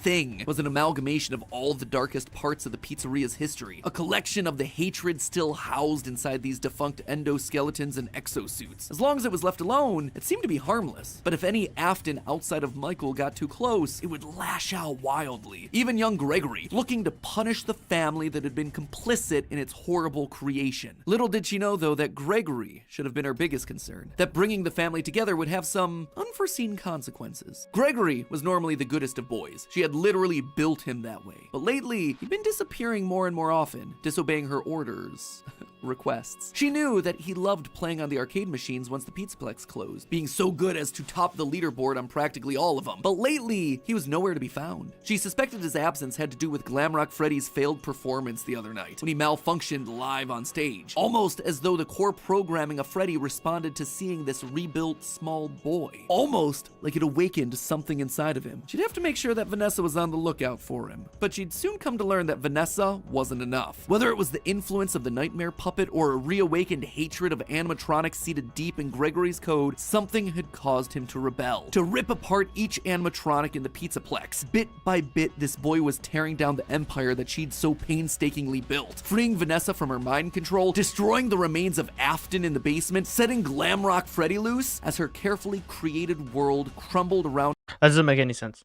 thing was an amalgamation of all the darkest parts of the pizzeria's history, a collection of the hatred still housed inside these defunct endoskeletons and exosuits. As long as it was left alone, it seemed to be harmless. But if any Afton outside of Michael got too close, it would lash out wildly. Even young Gregory, looking to punish the family that had been complicit in its horrible creation. Little did she know, though, that Gregory should have been her biggest concern, that bringing the family together would have some unforeseen consequences. Gregory was normally the goodest of boys. She had literally built him that way. But lately, he'd been disappearing more and more often, disobeying her orders. requests. She knew that he loved playing on the arcade machines once the Pizzaplex closed, being so good as to top the leaderboard on practically all of them. But lately, he was nowhere to be found. She suspected his absence had to do with Glamrock Freddy's failed performance the other night, when he malfunctioned live on stage. Almost as though the core programming of Freddy responded to seeing this rebuilt small boy. Almost like it awakened something inside of him. She'd have to make sure that Vanessa was on the lookout for him. But she'd soon come to learn that Vanessa wasn't enough. Whether it was the influence of the nightmare puppet or a reawakened hatred of animatronics seated deep in Gregory's code, something had caused him to rebel. To rip apart each animatronic in the Pizzaplex. Bit by bit, this boy was tearing down the empire that she'd so painstakingly built, freeing Vanessa from her mind control, destroying the remains of Afton in the basement, setting Glamrock Freddy loose as her carefully created world crumbled around. That doesn't make any sense.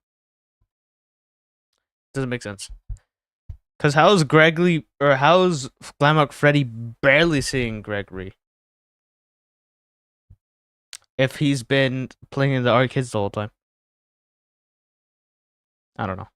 Doesn't make sense. Because how's Glamrock Freddy barely seeing Gregory if he's been playing in the arcades the whole time? I don't know.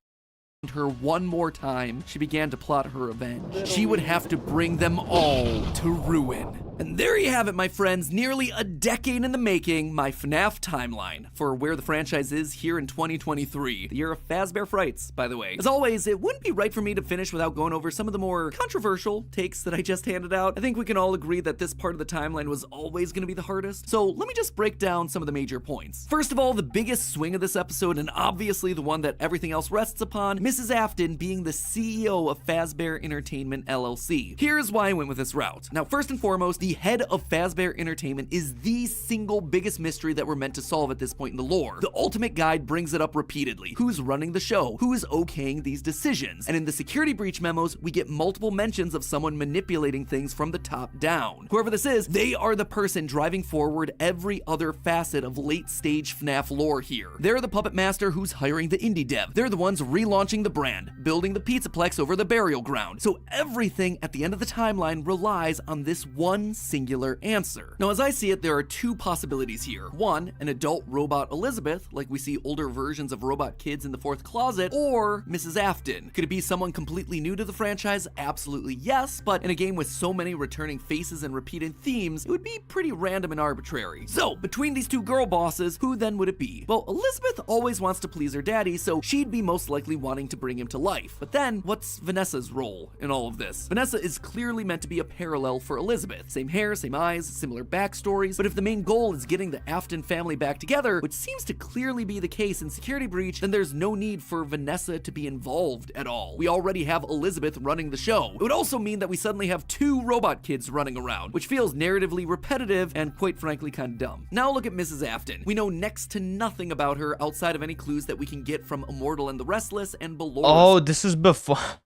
Her one more time, she began to plot her revenge. She would have to bring them all to ruin. And there you have it, my friends, nearly a decade in the making, my FNAF timeline for where the franchise is here in 2023, the year of Fazbear Frights, by the way. As always, it wouldn't be right for me to finish without going over some of the more controversial takes that I just handed out. I think we can all agree that this part of the timeline was always going to be the hardest, so let me just break down some of the major points. First of all, the biggest swing of this episode, and obviously the one that everything else rests upon, Mrs. Afton being the CEO of Fazbear Entertainment LLC. Here's why I went with this route. Now, first and foremost, the head of Fazbear Entertainment is the single biggest mystery that we're meant to solve at this point in the lore. The Ultimate Guide brings it up repeatedly. Who's running the show? Who is okaying these decisions? And in the security breach memos, we get multiple mentions of someone manipulating things from the top down. Whoever this is, they are the person driving forward every other facet of late-stage FNAF lore here. They're the puppet master who's hiring the indie dev. They're the ones relaunching the brand, building the Pizzaplex over the burial ground. So everything at the end of the timeline relies on this one singular answer. Now, as I see it, there are two possibilities here. One, an adult robot Elizabeth, like we see older versions of robot kids in the fourth closet, or Mrs. Afton. Could it be someone completely new to the franchise? Absolutely yes, but in a game with so many returning faces and repeated themes, it would be pretty random and arbitrary. So, between these two girl bosses, who then would it be? Well, Elizabeth always wants to please her daddy, so she'd be most likely wanting to bring him to life. But then, what's Vanessa's role in all of this? Vanessa is clearly meant to be a parallel for Elizabeth. Same hair, same eyes, similar backstories, but if the main goal is getting the Afton family back together, which seems to clearly be the case in Security Breach, then there's no need for Vanessa to be involved at all. We already have Elizabeth running the show. It would also mean that we suddenly have two robot kids running around, which feels narratively repetitive and quite frankly kind of dumb. Now look at Mrs. Afton. We know next to nothing about her outside of any clues that we can get from Immortal and the Restless and Below. Oh, this is before. I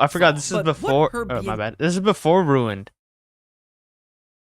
forgot. This is before. Oh, my bad. This is before Ruined,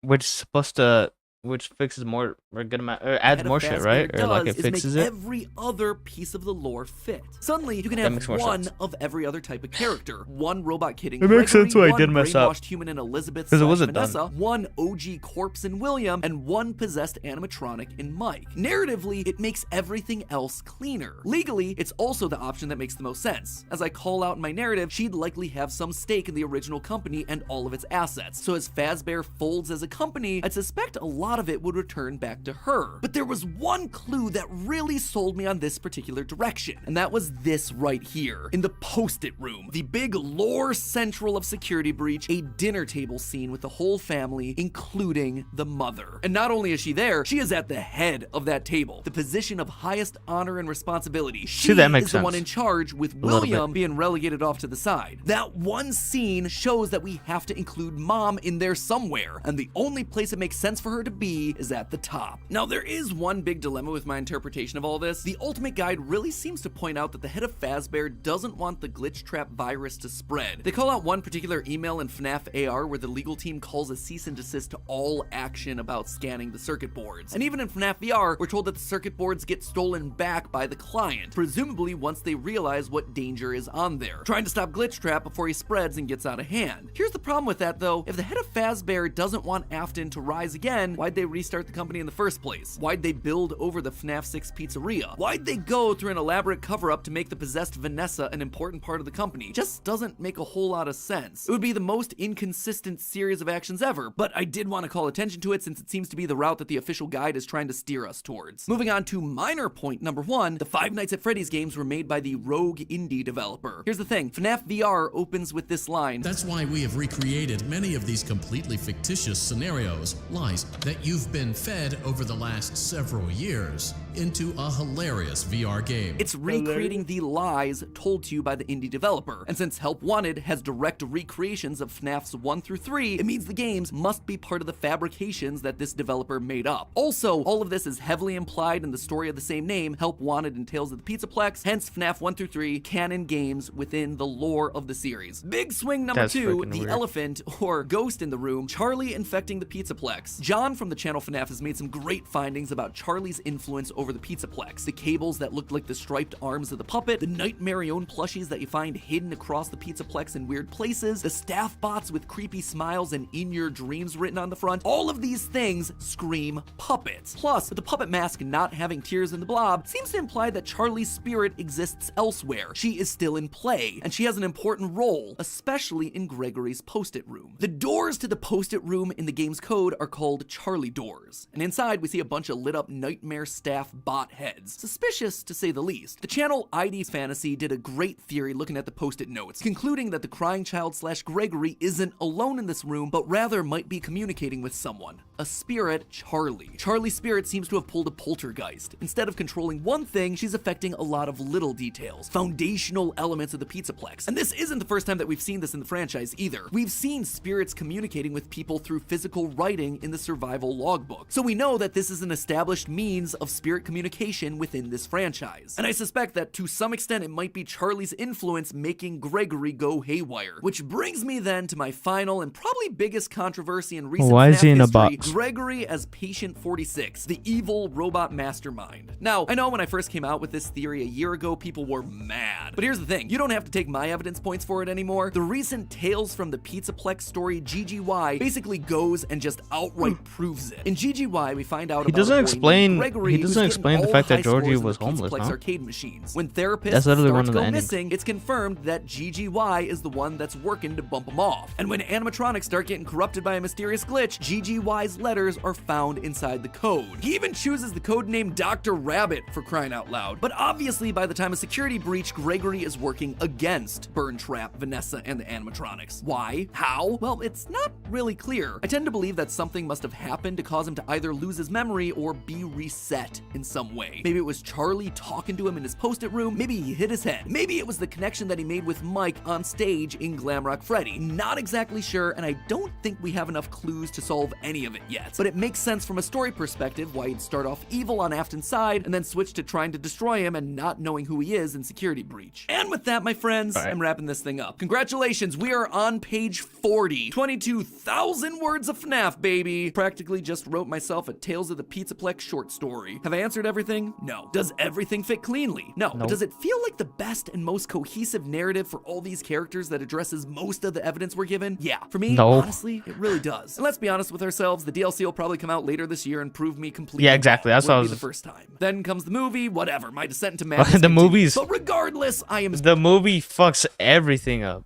which is supposed to, which fixes more, or good amount, or adds more shit, right? Or like it fixes it. Every other piece of the lore fit. Suddenly, you can have one of every other type of character. One robot kid in Gregory, makes sense why I did mess up. One brainwashed human in Elizabeth / Vanessa, one OG corpse in William, and one possessed animatronic in Mike. Narratively, it makes everything else cleaner. Legally, it's also the option that makes the most sense. As I call out in my narrative, she'd likely have some stake in the original company and all of its assets. So as Fazbear folds as a company, I'd suspect a lot of it would return back to her. But there was one clue that really sold me on this particular direction, and that was this right here, in the Post-it room, the big lore central of Security Breach, a dinner table scene with the whole family, including the mother. And not only is she there, she is at the head of that table, the position of highest honor and responsibility. She that makes is the sense. one in charge, with William being relegated off to the side. That one scene shows that we have to include Mom in there somewhere, and the only place it makes sense for her to be is at the top. Now, there is one big dilemma with my interpretation of all this. The Ultimate Guide really seems to point out that the head of Fazbear doesn't want the glitch trap virus to spread. They call out one particular email in FNAF AR where the legal team calls a cease and desist to all action about scanning the circuit boards. And even in FNAF VR, we're told that the circuit boards get stolen back by the client, presumably once they realize what danger is on there, trying to stop glitch trap before he spreads and gets out of hand. Here's the problem with that though. If the head of Fazbear doesn't want Afton to rise again, why'd they restart the company in the first place? Why'd they build over the FNAF 6 pizzeria? Why'd they go through an elaborate cover-up to make the possessed Vanessa an important part of the company? Just doesn't make a whole lot of sense. It would be the most inconsistent series of actions ever, but I did want to call attention to it since it seems to be the route that the official guide is trying to steer us towards. Moving on to minor point number 1, the Five Nights at Freddy's games were made by the Rogue indie developer. Here's the thing, FNAF VR opens with this line. That's why we have recreated many of these completely fictitious scenarios, lies, that you've been fed over the last several years into a hilarious VR game. It's recreating the lies told to you by the indie developer. And since Help Wanted has direct recreations of FNAFs 1 through 3, it means the games must be part of the fabrications that this developer made up. Also, all of this is heavily implied in the story of the same name, Help Wanted and Tales of the Pizzaplex, hence FNAF 1 through 3, canon games within the lore of the series. Big swing number 2, the elephant, or ghost in the room, Charlie infecting the Pizzaplex. John from the channel FNAF has made some great findings about Charlie's influence over the Pizzaplex. The cables that looked like the striped arms of the puppet, the Nightmarion plushies that you find hidden across the Pizzaplex in weird places, the staff bots with creepy smiles and in your dreams written on the front. All of these things scream puppets. Plus, with the puppet mask not having tears in the blob, seems to imply that Charlie's spirit exists elsewhere. She is still in play, and she has an important role, especially in Gregory's post-it room. The doors to the post-it room in the game's code are called Charlie doors, and inside we see a bunch of lit up nightmare staff bot heads. Suspicious, to say the least. The channel ID's Fantasy did a great theory looking at the post-it notes, concluding that the crying child / Gregory isn't alone in this room, but rather might be communicating with someone. A spirit, Charlie. Charlie's spirit seems to have pulled a poltergeist. Instead of controlling one thing, she's affecting a lot of little details, foundational elements of the Pizzaplex. And this isn't the first time that we've seen this in the franchise either. We've seen spirits communicating with people through physical writing in the survival logbook. So we know that this is an established means of spirit communication within this franchise. And I suspect that to some extent it might be Charlie's influence making Gregory go haywire. Which brings me then to my final and probably biggest controversy in recent Why is he in a history, box? Gregory as Patient 46, the evil robot mastermind. Now, I know when I first came out with this theory a year ago, people were mad. But here's the thing, you don't have to take my evidence points for it anymore. The recent Tales from the Pizzaplex story, GGY, basically goes and just outright proves it. In GGY, we find out He about doesn't a boy explain. named Gregory He doesn't who's explain getting the all fact that high Georgie scores in was the homeless. Pizzaplex Huh? arcade machines. When therapists That's literally start one to of go the endings. missing, it's confirmed that GGY is the one that's working to bump them off. And when animatronics start getting corrupted by a mysterious glitch, GGY's letters are found inside the code. He even chooses the code name Dr. Rabbit, for crying out loud. But obviously, by the time of security breach, Gregory is working against Burn Trap, Vanessa, and the animatronics. Why? How? Well, it's not really clear. I tend to believe that something must have happened to cause him to either lose his memory or be reset in some way. Maybe it was Charlie talking to him in his post-it room. Maybe he hit his head. Maybe it was the connection that he made with Mike on stage in Glamrock Freddy. Not exactly sure, and I don't think we have enough clues to solve any of it yet. But it makes sense from a story perspective why he'd start off evil on Afton's side and then switch to trying to destroy him and not knowing who he is in security breach. And with that, my friends, I'm wrapping this thing up. Congratulations, we are on page 40. 22,000 words of FNAF, baby. Practically just wrote myself a Tales of the Pizzaplex short story. Have I answered everything? No. Does everything fit cleanly? No. But does it feel like the best and most cohesive narrative for all these characters that addresses most of the evidence we're given? Yeah. For me, honestly, it really does. And let's be honest with ourselves, the DLC will probably come out later this year and prove me completely. Yeah, exactly. That's what I was. The first time. Then comes the movie, whatever. My descent into madness. The movies. But regardless, I am. The movie fucks everything up.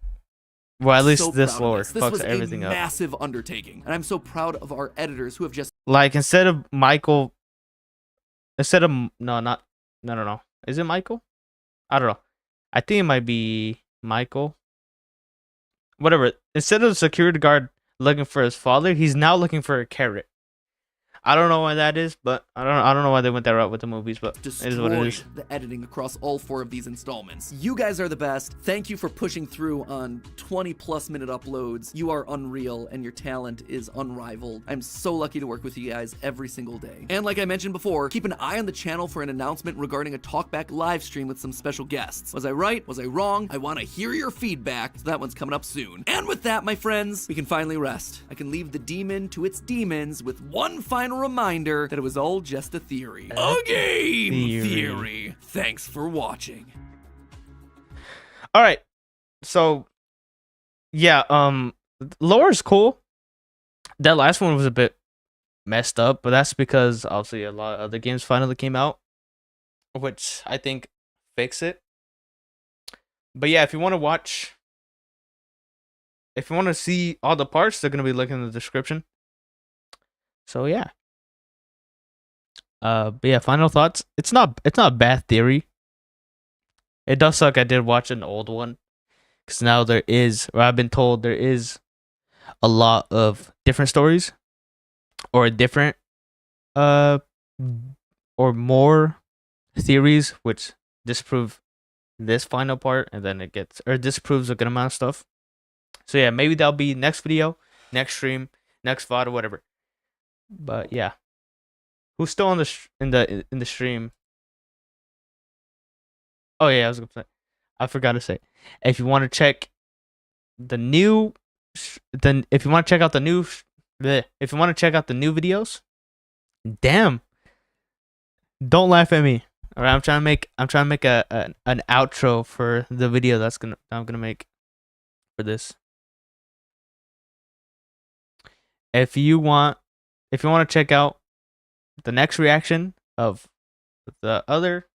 Well, at least so this lore this fucks was everything a up. massive undertaking, and I'm so proud of our editors who have just Like instead of Michael, instead of no, is it Michael? I don't know. I think it might be Michael. Whatever. Instead of the security guard looking for his father, he's now looking for a carrot. I don't know why that is, but I don't know why they went that route with the movies, but it is what it is. The editing across all 4 of these installments. You guys are the best. Thank you for pushing through on 20+ minute uploads. You are unreal, and your talent is unrivaled. I'm so lucky to work with you guys every single day. And like I mentioned before, keep an eye on the channel for an announcement regarding a talkback live stream with some special guests. Was I right? Was I wrong? I want to hear your feedback, so that one's coming up soon. And with that, my friends, we can finally rest. I can leave the demon to its demons with one final reminder that it was all just a theory. A game theory. Thanks for watching. All right. So, yeah, lore's cool. That last one was a bit messed up, but that's because obviously a lot of other games finally came out, which I think fix it. But yeah, if you want to watch, if you want to see all the parts, they're gonna be linked in the description. So yeah. But yeah, final thoughts. It's not a bad theory. It does suck I did watch an old one, because now there is, or I've been told there is a lot of different stories, or different or more theories which disprove this final part, and then it gets, or disproves a good amount of stuff. So yeah, maybe that'll be next video, next stream, next VOD, or whatever. But yeah, who's still on the in the stream? Oh yeah, I was gonna say, I forgot to say, if you want to check the new, then if you want to check out the new, if you want to check out the new videos, damn, don't laugh at me. All right, I'm trying to make an outro for the video I'm gonna make for this. If you want to check out the next reaction of the other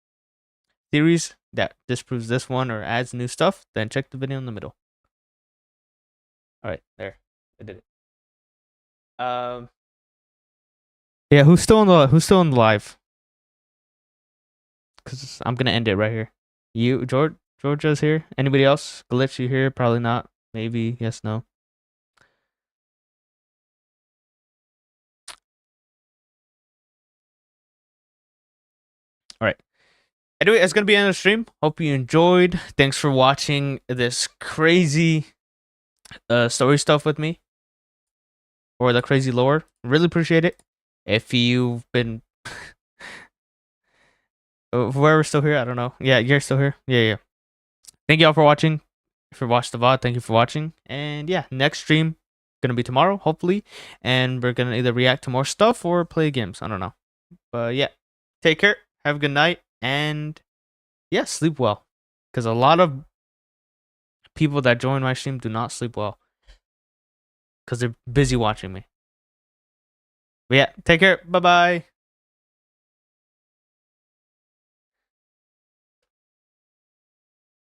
theories that disproves this one or adds new stuff, then check the video in the middle. All right, there, I did it. Yeah, who's still on the live? Because I'm gonna end it right here. You, Georgia's here. Anybody else? Glitch, you here? Probably not. Maybe. Yes. No. All right. Anyway, it's gonna be the end of the stream. Hope you enjoyed. Thanks for watching this crazy story stuff with me, or the crazy lore. Really appreciate it. If you've been whoever's still here, I don't know. Yeah, you're still here. Yeah. Thank y'all for watching. If you watched the VOD, thank you for watching. And yeah, next stream gonna be tomorrow, hopefully. And we're gonna either react to more stuff or play games. I don't know. But yeah, take care. Have a good night. And yeah, sleep well. Because a lot of people that join my stream do not sleep well, because they're busy watching me. But yeah, take care. Bye-bye.